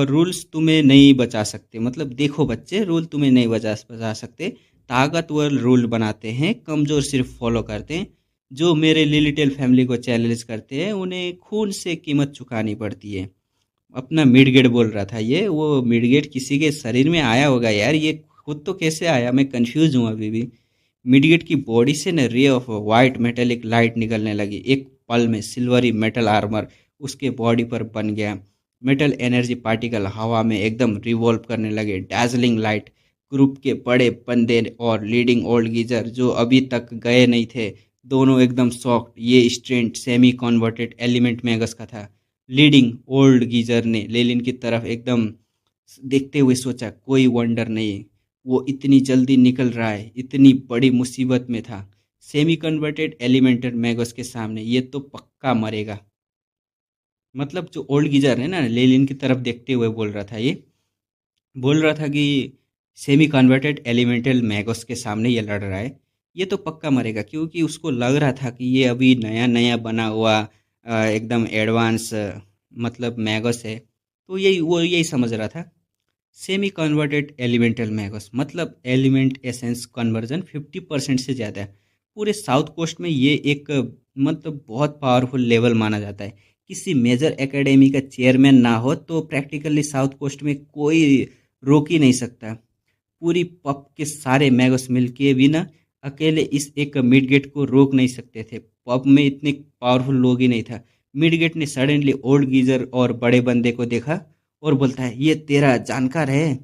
रूल्स तुम्हें नहीं बचा सकते, मतलब देखो बच्चे, रूल तुम्हें नहीं बचा सकते। ताकतवर रूल बनाते हैं, कमज़ोर सिर्फ फॉलो करते हैं। जो मेरे लिलिटेल फैमिली को चैलेंज करते हैं उन्हें खून से कीमत चुकानी पड़ती है। अपना मिडगेट बोल रहा था ये, वो मिडगेट किसी के शरीर में आया होगा यार, ये खुद तो कैसे आया, मैं कंफ्यूज हूँ अभी भी। मिडगेट की बॉडी से न ray of white metallic light निकलने लगी। एक पल में सिल्वरी मेटल आर्मर उसके बॉडी पर बन गया। मेटल एनर्जी पार्टिकल हवा में एकदम रिवॉल्व करने लगे। डैजलिंग लाइट, ग्रुप के बड़े बंदे और लीडिंग ओल्ड गीजर जो अभी तक गए नहीं थे, दोनों एकदम सॉफ्ट। ये स्ट्रेंट सेमी कन्वर्टेड एलिमेंट मैगस का था। लीडिंग ओल्ड गीजर ने लेलिन की तरफ एकदम देखते हुए सोचा, कोई वंडर नहीं, वो इतनी जल्दी निकल रहा है, इतनी बड़ी मुसीबत में था। सेमी कन्वर्टेड एलिमेंटल मैगस के सामने ये तो पक्का मरेगा। मतलब जो ओल्ड गीजर है ना, लेलिन की तरफ देखते हुए बोल रहा था, ये बोल रहा था कि सेमी कन्वर्टेड एलिमेंटल मैगस के सामने ये लड़ रहा है, ये तो पक्का मरेगा। क्योंकि उसको लग रहा था कि ये अभी नया नया बना हुआ एकदम एडवांस मतलब मैगस है, तो यही समझ रहा था। सेमी कन्वर्टेड एलिमेंटल मैगस मतलब एलिमेंट एसेंस कन्वर्जन 50% से ज़्यादा है। पूरे साउथ कोस्ट में ये एक मतलब बहुत पावरफुल लेवल माना जाता है। किसी मेजर एकेडमी का चेयरमैन ना हो तो प्रैक्टिकली साउथ कोस्ट में कोई रोक ही नहीं सकता। पूरी पब के सारे मैगस मिलके भी ना अकेले इस एक मिडगेट को रोक नहीं सकते थे। पब में इतने पावरफुल लोग ही नहीं था। मिडगेट ने सडनली ओल्ड गीजर और बड़े बंदे को देखा और बोलता है, ये तेरा जानकार है?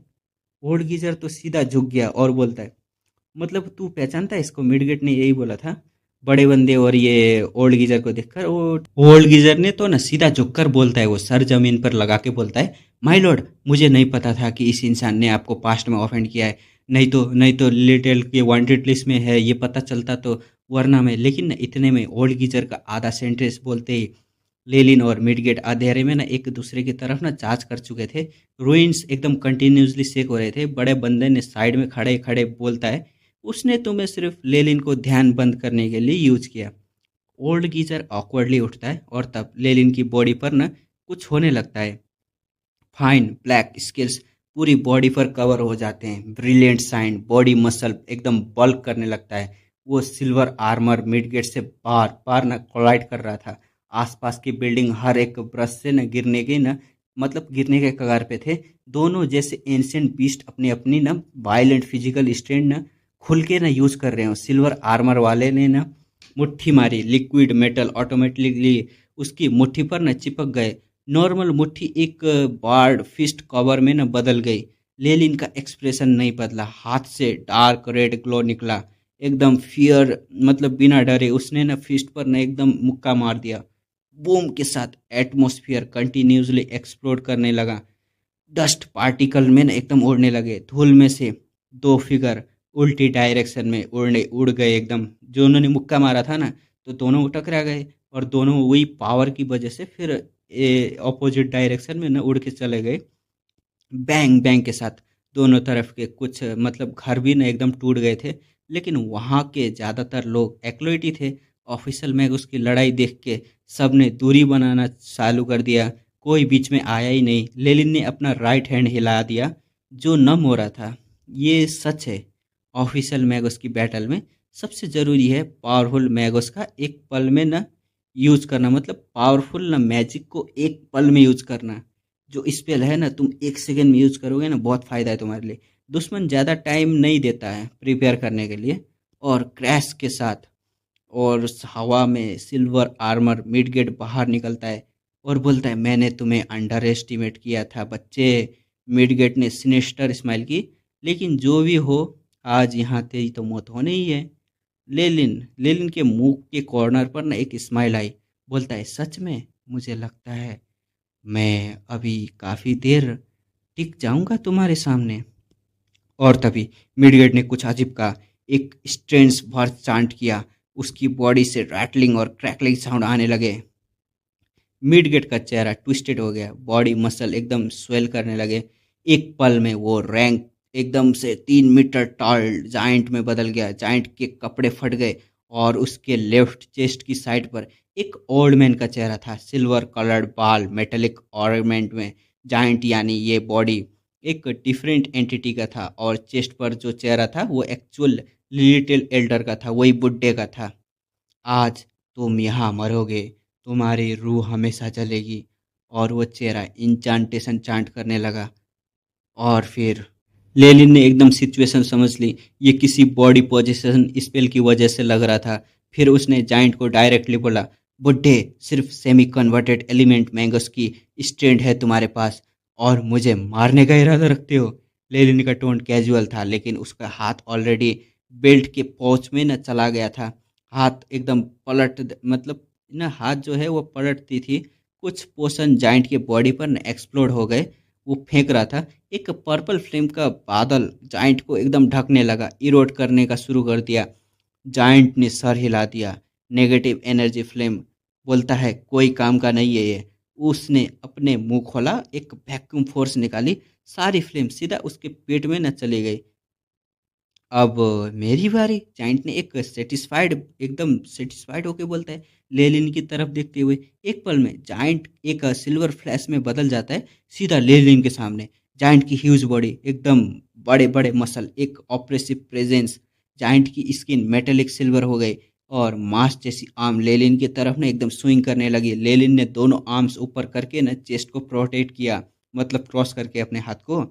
ओल्ड गीजर तो सीधा झुक गया और बोलता है, मतलब तू पहचानता है इसको? मिडगेट ने यही बोला था। बड़े बंदे और ये ओल्ड गीजर को देखकर ओल्ड गीजर ने तो ना सीधा झुककर बोलता है, वो सर जमीन पर लगा के बोलता है, माय लॉर्ड, मुझे नहीं पता था कि इस इंसान ने आपको पास्ट में ऑफेंड किया है। नहीं तो लिटिल के वांटेड लिस्ट में है, ये पता चलता तो वरना में। लेकिन इतने में ओल्ड गीजर का आधा सेंटेंस बोलते ही लेलिन और मिडगेट अंधेरे में ना एक दूसरे की तरफ ना चार्ज कर चुके थे। रूइंस एकदम कंटिन्यूसली शेक हो रहे थे। बड़े बंदे ने साइड में खड़े खड़े बोलता है, उसने तुम्हें सिर्फ लेलिन को ध्यान बंद करने के लिए यूज किया। ओल्ड गीजर ऑकवर्डली उठता है और तब लेलिन की बॉडी पर ना कुछ होने लगता है। फाइन ब्लैक स्किल्स पूरी बॉडी पर कवर हो जाते हैं। ब्रिलियंट साइन, बॉडी मसल एकदम बल्क करने लगता है। वो सिल्वर आर्मर मिडगेट से बार बार ना कोलाइड कर रहा था। आसपास की बिल्डिंग हर एक ब्रश से न गिरने के न मतलब गिरने के कगार पे थे। दोनों जैसे एंशिएंट बीस्ट अपनी अपनी न वायलेंट फिजिकल स्ट्रेंथ न खुल के न यूज कर रहे हो। सिल्वर आर्मर वाले ने न मुट्ठी मारी, लिक्विड मेटल ऑटोमेटिकली उसकी मुट्ठी पर न चिपक गए। नॉर्मल मुट्ठी एक बार्ड फिस्ट कवर में न बदल गई। लेलिन का एक्सप्रेशन नहीं बदला, हाथ से डार्क रेड ग्लो निकला। एकदम फियर मतलब बिना डरे उसने ना फिस्ट पर ना एकदम मुक्का मार दिया। बूम के साथ एटमॉस्फेयर कंटिन्यूसली एक्सप्लोड करने लगा। डस्ट पार्टिकल में ना एकदम उड़ने लगे। धूल में से दो फिगर उल्टी डायरेक्शन में उड़ गए एकदम। जो उन्होंने मुक्का मारा था ना, तो दोनों टकरा गए और दोनों वही पावर की वजह से फिर अपोजिट डायरेक्शन में ना उड़ के चले गए। बैंग बैंग के साथ दोनों तरफ के कुछ मतलब घर भी ना एकदम टूट गए थे। लेकिन वहाँ के ज़्यादातर लोग एक्लोइटी थे। ऑफिशियल में उसकी लड़ाई देख के सब ने दूरी बनाना चालू कर दिया। कोई बीच में आया ही नहीं। लेलिन ने अपना राइट हैंड हिला दिया जो नम हो रहा था। ये सच है, ऑफिशियल मैगोस की बैटल में सबसे ज़रूरी है पावरफुल मैगोस का एक पल में ना यूज करना। मतलब पावरफुल ना मैजिक को एक पल में यूज करना। जो स्पेल है ना, तुम एक सेकंड में यूज करोगे ना, बहुत फायदा है तुम्हारे लिए। दुश्मन ज़्यादा टाइम नहीं देता है प्रिपेयर करने के लिए। और क्रैश के साथ और उस हवा में सिल्वर आर्मर मिडगेट बाहर निकलता है और बोलता है, मैंने तुम्हें अंडर एस्टिमेट किया था बच्चे। मिडगेट ने सिनेस्टर स्माइल की, लेकिन जो भी हो, आज यहाँ तेरी तो मौत होनी ही है। लेलिन लेलिन के मुंह के कॉर्नर पर ना एक स्माइल आई। बोलता है, सच में मुझे लगता है मैं अभी काफ़ी देर टिक जाऊंगा तुम्हारे सामने। और तभी मिडगेट ने कुछ अजीब कहा। एक स्ट्रेंस वर्ड चांट किया। उसकी बॉडी से रैटलिंग और क्रैकलिंग साउंड आने लगे। मिडगेट का चेहरा ट्विस्टेड हो गया। बॉडी मसल एकदम स्वेल करने लगे। एक पल में वो रैंक एकदम से 3 मीटर टॉल जाइंट में बदल गया। जाइंट के कपड़े फट गए और उसके लेफ्ट चेस्ट की साइड पर एक ओल्ड मैन का चेहरा था। सिल्वर कलर्ड बाल मेटेलिक ऑर्नामेंट में। जाइंट यानी ये बॉडी एक डिफरेंट एंटिटी का था और चेस्ट पर जो चेहरा था वो एक्चुअल लिटिल एल्डर का था, वही बुड्ढे का था। आज तुम यहाँ मरोगे, तुम्हारी रूह हमेशा जलेगी। और वो चेहरा इंचांटेशन चांट करने लगा। और फिर लेलिन ने एकदम सिचुएशन समझ ली। ये किसी बॉडी पोजीशन स्पेल की वजह से लग रहा था। फिर उसने जाइंट को डायरेक्टली बोला, बुड्ढे, सिर्फ सेमी कन्वर्टेड एलिमेंट मैंगोस की स्ट्रेंथ है तुम्हारे पास और मुझे मारने का इरादा रखते हो। लेलिन का टोन कैजुअल था, लेकिन उसका हाथ ऑलरेडी बेल्ट के पॉच में न चला गया था। हाथ एकदम मतलब ना हाथ जो है वो पलटती थी। कुछ पोशन जाइंट के बॉडी पर न एक्सप्लोड हो गए। वो फेंक रहा था। एक पर्पल फ्लेम का बादल जाइंट को एकदम ढकने लगा, इरोड करने का शुरू कर दिया। जाइंट ने सर हिला दिया। नेगेटिव एनर्जी फ्लेम, बोलता है कोई काम का नहीं है ये। उसने अपने मुंह खोला, एक वैक्यूम फोर्स निकाली। सारी फ्लेम सीधा उसके पेट में न चली गई। अब मेरी बारी, जाइंट ने एक एकदम सेटिस्फाइड होके बोलता है, लेलिन की तरफ देखते हुए। एक पल में जाइंट एक सिल्वर फ्लैश में बदल जाता है, सीधा लेलिन के सामने। जाइंट की ह्यूज बॉडी, एकदम बड़े बड़े मसल, एक ऑप्रेसिव प्रेजेंस। जाइंट की स्किन मेटेलिक सिल्वर हो गई और मांस जैसी आर्म लेलिन की तरफ ने एकदम स्विंग करने लगी। लेलिन ने दोनों आर्म्स ऊपर करके न चेस्ट को प्रोटेक्ट किया, मतलब क्रॉस करके अपने हाथ को,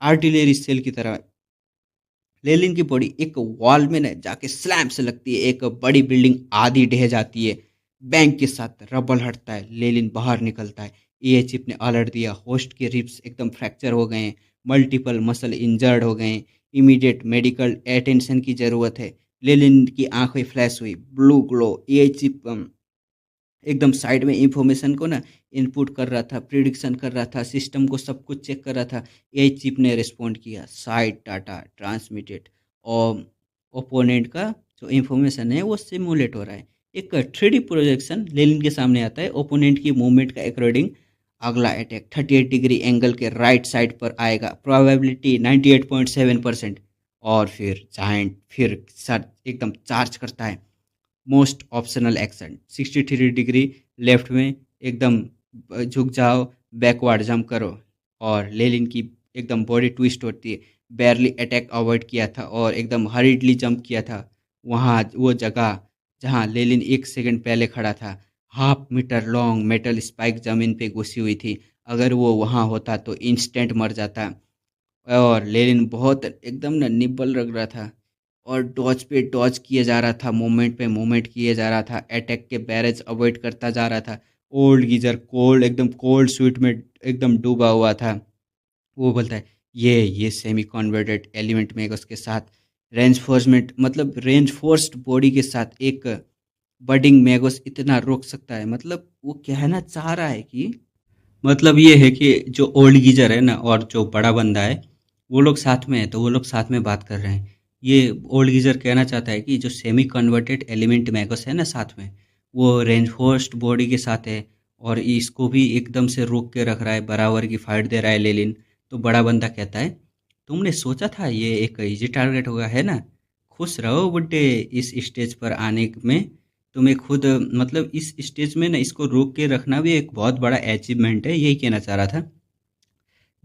आर्टिलरी सेल की तरह। लेलिन की बॉडी एक वॉल में न जाके स्लैम से लगती है। एक बड़ी बिल्डिंग आधी ढह जाती है। बैंक के साथ रबल हटता है। लेलिन बाहर निकलता है। ए चिप ने अलर्ट दिया, होस्ट के रिब्स एकदम फ्रैक्चर हो गए हैं। मल्टीपल मसल इंजर्ड हो गए हैं। इमीडिएट मेडिकल अटेंशन की ज़रूरत है। लेलिन की आंखें फ्लैश हुई, ब्लू ग्लो। ए चिप एकदम साइड में इंफॉर्मेशन को ना इनपुट कर रहा था, प्रिडिक्शन कर रहा था, सिस्टम को सब कुछ चेक कर रहा था। यही चिप ने रिस्पॉन्ड किया, साइड डाटा ट्रांसमिटेड और ओपोनेंट का जो इंफॉर्मेशन है वो सिमुलेट हो रहा है। एक 3D प्रोजेक्शन लेलिन के सामने आता है। ओपोनेंट की मूवमेंट का अकॉर्डिंग अगला अटैक 38 डिग्री एंगल के राइट साइड पर आएगा, प्रोबेबिलिटी 98.7%। और फिर जाइंट फिर सर एकदम चार्ज करता है। Most optional action 63 degree left में एकदम झुक जाओ, बैकवर्ड जंप करो। और लेलिन की एकदम बॉडी ट्विस्ट होती है। बैरली अटैक अवॉइड किया था और एकदम हरीडली जंप किया था वहाँ, वो जगह जहाँ लेलिन एक सेकंड पहले खड़ा था। 1/2 मीटर लॉन्ग मेटल स्पाइक जमीन पे घुसी हुई थी। अगर वो वहाँ होता तो इंस्टेंट मर जाता। और लेनिन बहुत एकदम ना निब्बल लग रहा था और डॉज पे डॉज किए जा रहा था, मूवमेंट पे मूवमेंट किए जा रहा था, अटैक के बैरेज अवॉइड करता जा रहा था। ओल्ड गीजर कोल्ड एकदम कोल्ड स्वीट में एकदम डूबा हुआ था। वो बोलता है, ये सेमी कन्वर्टेड एलिमेंट में उसके साथ रेंफोर्समेंट मतलब रेंफोर्स्ड बॉडी के साथ एक बडिंग मैगोस इतना रोक सकता है। मतलब वो कहना चाह रहा है कि मतलब ये है कि जो ओल्ड गीजर है ना और जो बड़ा बंदा है वो लोग साथ में है, तो वो लोग साथ में बात कर रहे हैं। ये ओल्ड गीजर कहना चाहता है कि जो सेमी कन्वर्टेड एलिमेंट मैगस है ना साथ में, वो रेनफोर्स्ड बॉडी के साथ है और इसको भी एकदम से रोक के रख रहा है, बराबर की फाइट दे रहा है लेलिन। तो बड़ा बंदा कहता है, तुमने सोचा था ये एक इजी टारगेट होगा है ना? खुश रहो बुड्ढे, इस स्टेज पर आने में तुम्हें खुद मतलब इस स्टेज में ना इसको रोक के रखना भी एक बहुत बड़ा अचीवमेंट है, यही कहना चाह रहा था।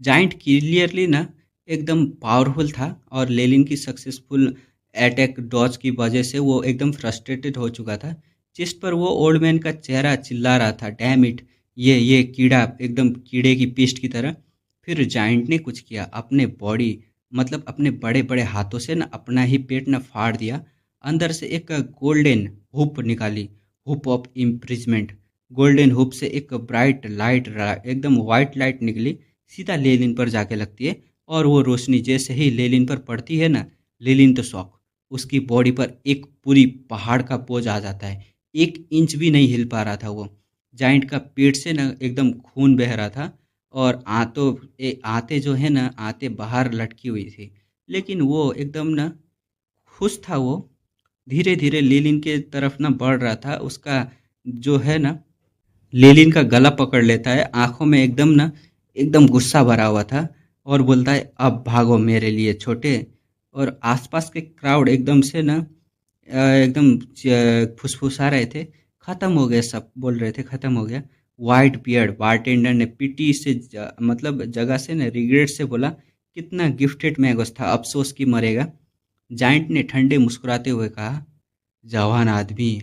जाइंट क्लियरली ना एकदम पावरफुल था और लेलिन की सक्सेसफुल अटैक डॉज की वजह से वो एकदम फ्रस्ट्रेटेड हो चुका था। चेस्ट पर वो ओल्ड मैन का चेहरा चिल्ला रहा था, डैम इट, ये कीड़ा एकदम कीड़े की पेस्ट की तरह। फिर जाइंट ने कुछ किया, अपने बॉडी मतलब अपने बड़े बड़े हाथों से ना अपना ही पेट ना फाड़ दिया। अंदर से एक गोल्डन हुप निकाली, hoop of imprisonment. Golden hoop से एक ब्राइट लाइट एकदम वाइट लाइट निकली, सीधा लेलिन पर जाके लगती है। और वो रोशनी जैसे ही लेलिन पर पड़ती है ना, लेलिन तो शॉक, उसकी बॉडी पर एक पूरी पहाड़ का बोझ आ जाता है। 1 इंच भी नहीं हिल पा रहा था वो। जाइंट का पेट से ना एकदम खून बह रहा था और आते जो है ना आते बाहर लटकी हुई थी। लेकिन वो एकदम ना खुश था वो। धीरे धीरे लेलिन के तरफ ना बढ़ रहा था, उसका जो है ना लेलिन का गला पकड़ लेता है, आंखों में एकदम ना एकदम गुस्सा भरा हुआ था और बोलता है, अब भागो मेरे लिए छोटे। और आसपास के क्राउड एकदम से ना एकदम फुसफुसा रहे थे, खत्म हो गया, सब बोल रहे थे खत्म हो गया। वाइट बियर्ड बारटेंडर ने पीटी से मतलब जगह से ना रिग्रेट से बोला, कितना गिफ्टेड मैगोस था, अफसोस की मरेगा। जाइंट ने ठंडे मुस्कुराते हुए कहा, जवान आदमी,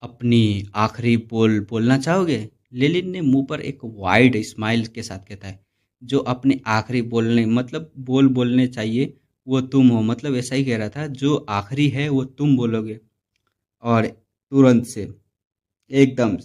अपनी आखिरी बोलना चाहोगे? लेलिन ने मुंह पर एक वाइड स्माइल के साथ कहता है, जो अपने आखिरी बोलने मतलब बोलने चाहिए वो तुम हो, मतलब ऐसा ही कह रहा था, जो आखिरी है वो तुम बोलोगे। और तुरंत से एकदम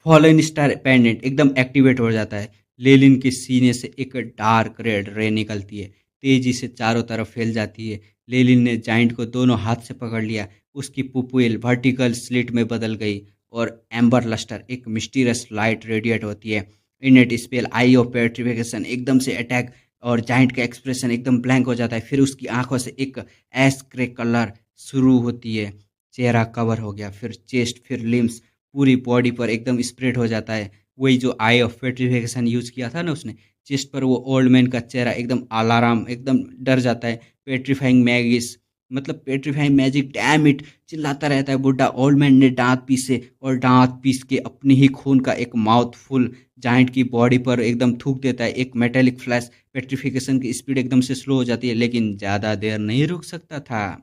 फॉलन स्टार पेंडेंट एकदम एक्टिवेट हो जाता है। लेलिन के सीने से एक डार्क रेड रे निकलती है, तेजी से चारों तरफ फैल जाती है। लेलिन ने जाइंट को दोनों हाथ से पकड़ लिया, उसकी पुपुल वर्टिकल स्लिट में बदल गई और एम्बर लस्टर एक मिस्टीरियस लाइट रेडिएट होती है। इनेट स्पेल आई ऑफ पेट्रिफिकेशन एकदम से अटैक और जाइंट का एक्सप्रेशन एकदम ब्लैंक हो जाता है। फिर उसकी आंखों से एक एस ग्रे कलर शुरू होती है, चेहरा कवर हो गया, फिर चेस्ट, फिर लिम्स, पूरी बॉडी पर एकदम स्प्रेड हो जाता है। वही जो आई ऑफ पेट्रिफिकेशन यूज किया था ना उसने, चेस्ट पर वो ओल्ड मैन का चेहरा एकदम अलाराम एकदम डर जाता है। पेट्रीफाइंग मैगिस मतलब पेट्रीफाइंग मैजिक, डैम इट, चिल्लाता रहता है बुड्ढा। ओल्ड मैन ने दांत पीसे और दांत पीस के अपने ही खून का एक माउथ फुल जाइंट की बॉडी पर एकदम थूक देता है। एक मेटेलिक फ्लैश, पेट्रिफिकेशन की स्पीड एकदम से स्लो हो जाती है, लेकिन ज़्यादा देर नहीं रुक सकता था।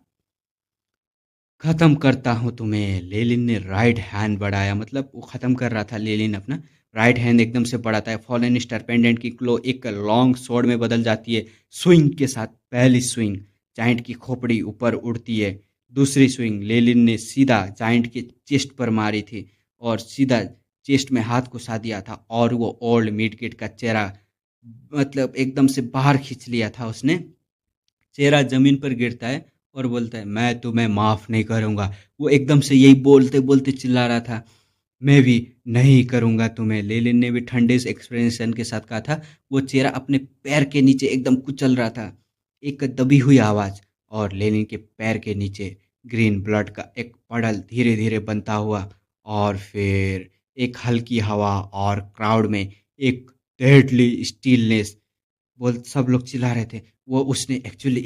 खत्म करता हूँ तुम्हें। लेलिन ने राइट हैंड बढ़ाया, मतलब वो खत्म कर रहा था लेलिन अपना। राइट हैंड एकदम से बढ़ाता है, फॉलन स्टार पेंडेंट की क्लो एक लॉन्ग स्वॉर्ड में बदल जाती है। स्विंग के साथ पहली स्विंग, जाइंट की खोपड़ी ऊपर उड़ती है। दूसरी स्विंग लेलिन ने सीधा जाइंट के चेस्ट पर मारी थी और सीधा चेस्ट में हाथ घुसा दिया था और वो ओल्ड मिडगेट का चेहरा मतलब एकदम से बाहर खींच लिया था उसने। चेहरा जमीन पर गिरता है और बोलता है, मैं तुम्हें माफ नहीं करूंगा। वो एकदम से यही बोलते बोलते चिल्ला रहा था, मैं भी नहीं करूंगा तुम्हें। लेलिन ने भी ठंडे से एक्सप्रेशन के साथ कहा था। वो चेहरा अपने पैर के नीचे एकदम कुचल रहा था। एक दबी हुई आवाज और लेनिन के पैर के नीचे ग्रीन ब्लड का एक पड़ल धीरे धीरे बनता हुआ और फिर एक हल्की हवा और क्राउड में एक डेडली स्टीलनेस। बोल सब लोग चिल्ला रहे थे, वो उसने एक्चुअली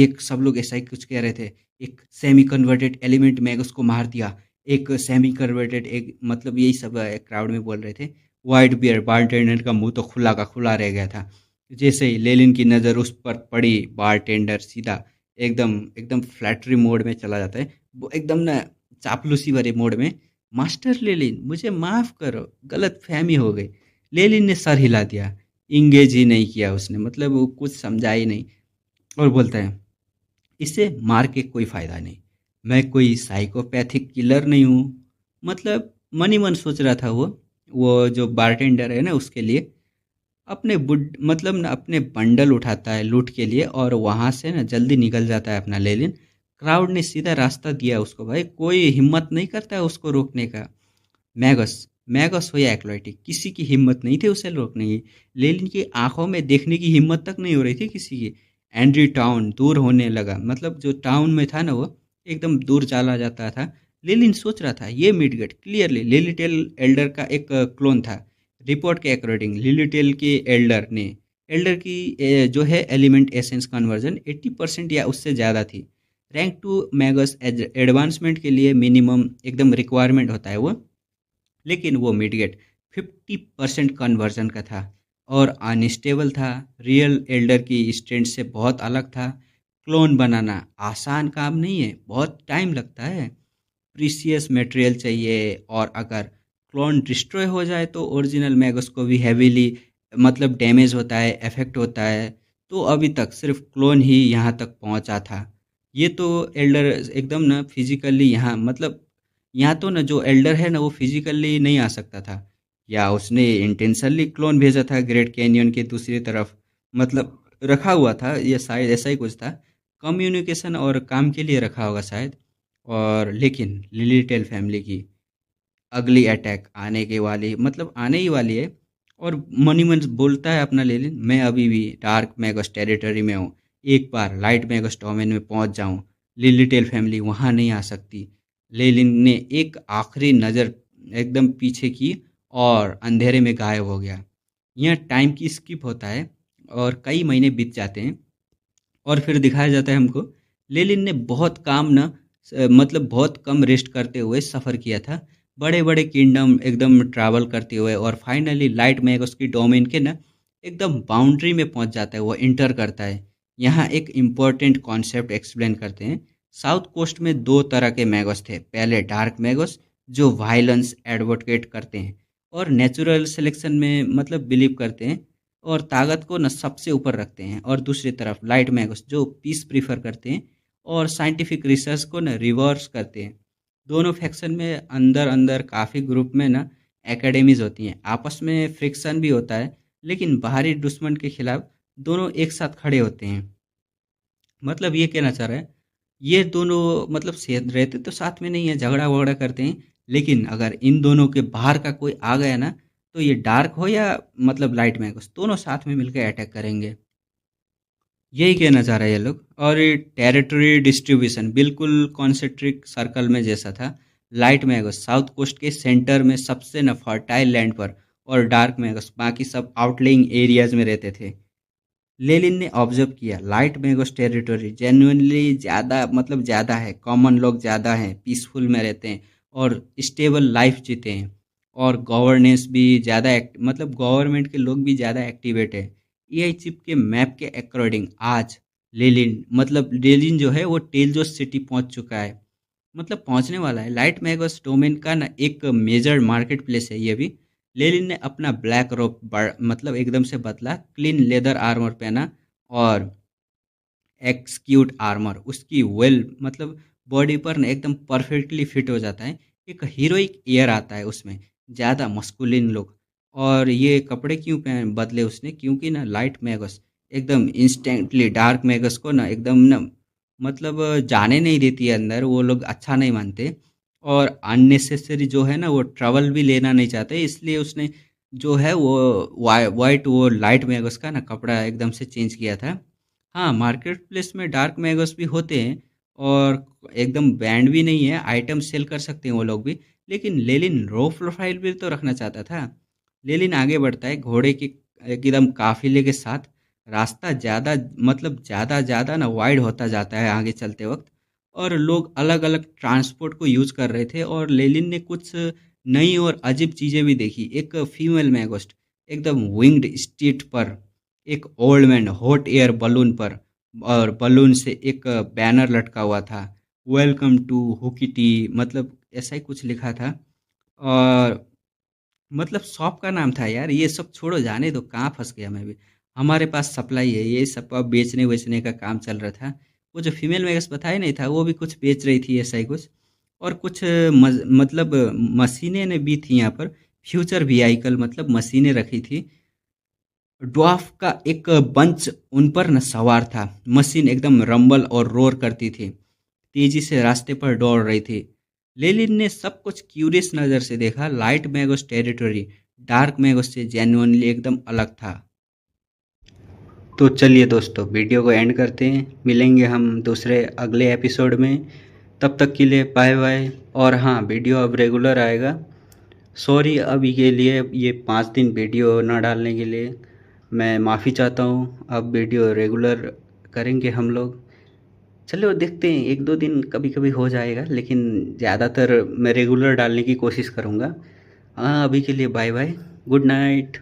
एक सब लोग ऐसा ही कुछ कह रहे थे, एक सेमी कन्वर्टेड एलिमेंट मैगस को मार दिया। एक सेमी कन्वर्टेड एक मतलब यही सब क्राउड में बोल रहे थे। वाइट बियर बारटेंडर का मुंह तो खुला का खुला रह गया था। जैसे ही लेलिन की नज़र उस पर पड़ी, बारटेंडर सीधा एकदम एकदम फ्लैटरी मोड में चला जाता है, वो एकदम ना चापलूसी भरे मोड में। मास्टर लेलिन, मुझे माफ़ करो, गलत फहमी हो गई। लेलिन ने सर हिला दिया, इंगेज ही नहीं किया उसने, मतलब वो कुछ समझा ही नहीं। और बोलता है, इसे मार के कोई फ़ायदा नहीं, मैं कोई साइकोपैथिक किलर नहीं हूँ। मतलब मन ही मन सोच रहा था वो जो बारटेंडर है ना उसके लिए। अपने बुड मतलब ना अपने बंडल उठाता है लूट के लिए और वहाँ से ना जल्दी निकल जाता है अपना लेलिन। क्राउड ने सीधा रास्ता दिया उसको भाई, कोई हिम्मत नहीं करता है उसको रोकने का। मैगस मैगस हो या एक्लोइटी, किसी की हिम्मत नहीं थी उसे रोकने की। लेनिन की आंखों में देखने की हिम्मत तक नहीं हो रही थी किसी की। एंड्री टाउन दूर होने लगा, मतलब जो टाउन में था ना वो एकदम दूर चला जाता था। लेनिन सोच रहा था ये मिडगेट क्लियरली लिलिटेल एल्डर का एक क्लोन था। रिपोर्ट के अकॉर्डिंग लिलिटेल के एल्डर की जो है एलिमेंट एसेंस कन्वर्जन 80% या उससे ज़्यादा थी। रैंक टू मैगस एडवांसमेंट के लिए मिनिमम एकदम रिक्वायरमेंट होता है वो, लेकिन वो मिडगेट 50% कन्वर्जन का था और अनस्टेबल था। रियल एल्डर की स्ट्रेंथ से बहुत अलग था। क्लोन बनाना आसान काम नहीं है, बहुत टाइम लगता है। प्रीसियस मटेरियल चाहिए, और अगर क्लोन डिस्ट्रॉय हो जाए तो ओरिजिनल मैगस को भी हैवीली मतलब डैमेज होता है, इफेक्ट होता है। तो अभी तक सिर्फ क्लोन ही यहाँ तक पहुँचा था। ये तो एल्डर एकदम ना फिजिकली यहाँ मतलब यहाँ तो ना जो एल्डर है ना वो फिजिकली नहीं आ सकता था, या उसने इंटेंशनली क्लोन भेजा था ग्रेट कैनियन के दूसरी तरफ, मतलब रखा हुआ था, ये शायद ऐसा ही कुछ था। कम्युनिकेशन और काम के लिए रखा होगा शायद। और लेकिन लिलिटेल फैमिली की अगली अटैक आने के वाली मतलब आने ही वाली है। और मनीमन बोलता है अपना लेलिन, मैं अभी भी डार्क मैगस टेरिटरी में हूँ, एक बार लाइट मैगस डोमेन में पहुँच जाऊँ लिलिटेल फैमिली वहाँ नहीं आ सकती। लेलिन ने एक आखिरी नज़र एकदम पीछे की और अंधेरे में गायब हो गया। यह टाइम की स्किप होता है और कई महीने बीत जाते हैं और फिर दिखाया जाता है हमको लेलिन ने बहुत काम ना मतलब बहुत कम रेस्ट करते हुए सफ़र किया था, बड़े बड़े किंगडम एकदम ट्रैवल करते हुए, और फाइनली लाइट मैग उसकी डोमेन के ना एकदम बाउंड्री में पहुंच जाता है, वो इंटर करता है। यहाँ एक इम्पोर्टेंट कॉन्सेप्ट एक्सप्लेन करते हैं। साउथ कोस्ट में दो तरह के मैगोस थे, पहले डार्क मैगोस जो वायलेंस एडवोकेट करते हैं और नेचुरल सिलेक्शन में मतलब बिलीव करते हैं और ताकत को न सबसे ऊपर रखते हैं, और दूसरी तरफ लाइट मैगस जो पीस प्रीफर करते हैं और साइंटिफिक रिसर्च को न रिवर्स करते हैं। दोनों फैक्शन में अंदर अंदर काफ़ी ग्रुप में ना एकेडमीज होती हैं, आपस में फ्रिक्शन भी होता है, लेकिन बाहरी दुश्मन के खिलाफ दोनों एक साथ खड़े होते हैं। मतलब ये कहना चाह रहा है ये दोनों मतलब सेहत रहते तो साथ में नहीं है, झगड़ा वगड़ा करते हैं, लेकिन अगर इन दोनों के बाहर का कोई आ गया ना तो ये डार्क हो या मतलब लाइट मैगस दोनों साथ में मिलकर अटैक करेंगे। यही कहना चाह रहा है ये लोग। और टेरिटरी डिस्ट्रीब्यूशन बिल्कुल कॉन्सेंट्रिक सर्कल में जैसा था। लाइट मैगस साउथ कोस्ट के सेंटर में सबसे न फर्टाइल लैंड पर, और डार्क मैगस बाकी सब आउटलेइंग एरियाज में रहते थे। लेलिन ने ऑब्जर्व किया लाइट मैगोस टेरिटरी जेन्युइनली ज़्यादा मतलब ज़्यादा है, कॉमन लोग ज़्यादा हैं, पीसफुल में रहते हैं और स्टेबल लाइफ जीते हैं, और गवर्नेंस भी ज़्यादा मतलब गवर्नमेंट के लोग भी ज़्यादा एक्टिवेट है। एआई चिप के मैप के अकॉर्डिंग आज लेलिन जो है वो टेलजो सिटी पहुंच चुका है, मतलब पहुंचने वाला है। लाइट मैगोस डोमेन का ना एक मेजर मार्केट प्लेस है ये भी। लेलिन ने अपना ब्लैक रोब मतलब एकदम से बदला, क्लीन लेदर आर्मर पहना और एक्सक्यूट आर्मर उसकी वेल मतलब बॉडी पर ना एकदम परफेक्टली फिट हो जाता है। एक हीरोइक एयर आता है उसमें, ज़्यादा मस्कुलिन लुक। और ये कपड़े क्यों पहन बदले उसने, क्योंकि ना लाइट मैगस एकदम इंस्टेंटली डार्क मैगस को ना एकदम ना मतलब जाने नहीं देती है अंदर, वो लोग अच्छा नहीं मानते। और अननेसेसरी जो है ना वो ट्रबल भी लेना नहीं चाहते, इसलिए उसने जो है वो वाइट वो लाइट मैगस का ना कपड़ा एकदम से चेंज किया था। हाँ, मार्केट प्लेस में डार्क मैगस भी होते हैं और एकदम बैंड भी नहीं है, आइटम सेल कर सकते हैं वो लोग भी, लेकिन लेलिन रो प्रोफाइल भी तो रखना चाहता था। लेलिन आगे बढ़ता है घोड़े के एकदम काफिले के साथ। रास्ता ज़्यादा मतलब ज़्यादा ज़्यादा ना वाइड होता जाता है आगे चलते वक्त, और लोग अलग अलग ट्रांसपोर्ट को यूज़ कर रहे थे, और लेलिन ने कुछ नई और अजीब चीज़ें भी देखी। एक फीमेल मैगोस्ट एकदम विंग्ड स्ट्रीट पर, एक old man hot air balloon पर, और बलून से एक बैनर लटका हुआ था, वेलकम टू हुकिटी, मतलब ऐसा ही कुछ लिखा था। और मतलब शॉप का नाम था यार, ये सब छोड़ो जाने दो, कहाँ फंस गया मैं भी। हमारे पास सप्लाई है, ये सब अब बेचने वेचने का काम चल रहा था। वो जो फीमेल मैगस बताया नहीं था वो भी कुछ बेच रही थी ऐसा ही कुछ। और कुछ मतलब मशीनें ने भी थी यहाँ पर, फ्यूचर व्हीकल मतलब मशीनें रखी थी। ड्वार्फ का एक बंच उन पर न सवार था। मशीन एकदम रंबल और रोर करती थी, तेजी से रास्ते पर दौड़ रही थी। लेलिन ने सब कुछ क्यूरियस नज़र से देखा। Light Magos territory dark Magos से जेन्युइनली एकदम अलग था। तो चलिए दोस्तों, वीडियो को एंड करते हैं। मिलेंगे हम दूसरे अगले एपिसोड में। तब तक के लिए बाय बाय। और हाँ, वीडियो अब रेगुलर आएगा। सॉरी अभी के लिए ये 5 दिन वीडियो ना डालने के लिए, मैं माफ़ी चाहता हूँ। अब वीडियो रेगुलर करेंगे हम लोग। चलो देखते हैं, 1-2 दिन कभी कभी हो जाएगा, लेकिन ज़्यादातर मैं रेगुलर डालने की कोशिश करूँगा। हाँ, अभी के लिए बाय बाय, गुड नाइट।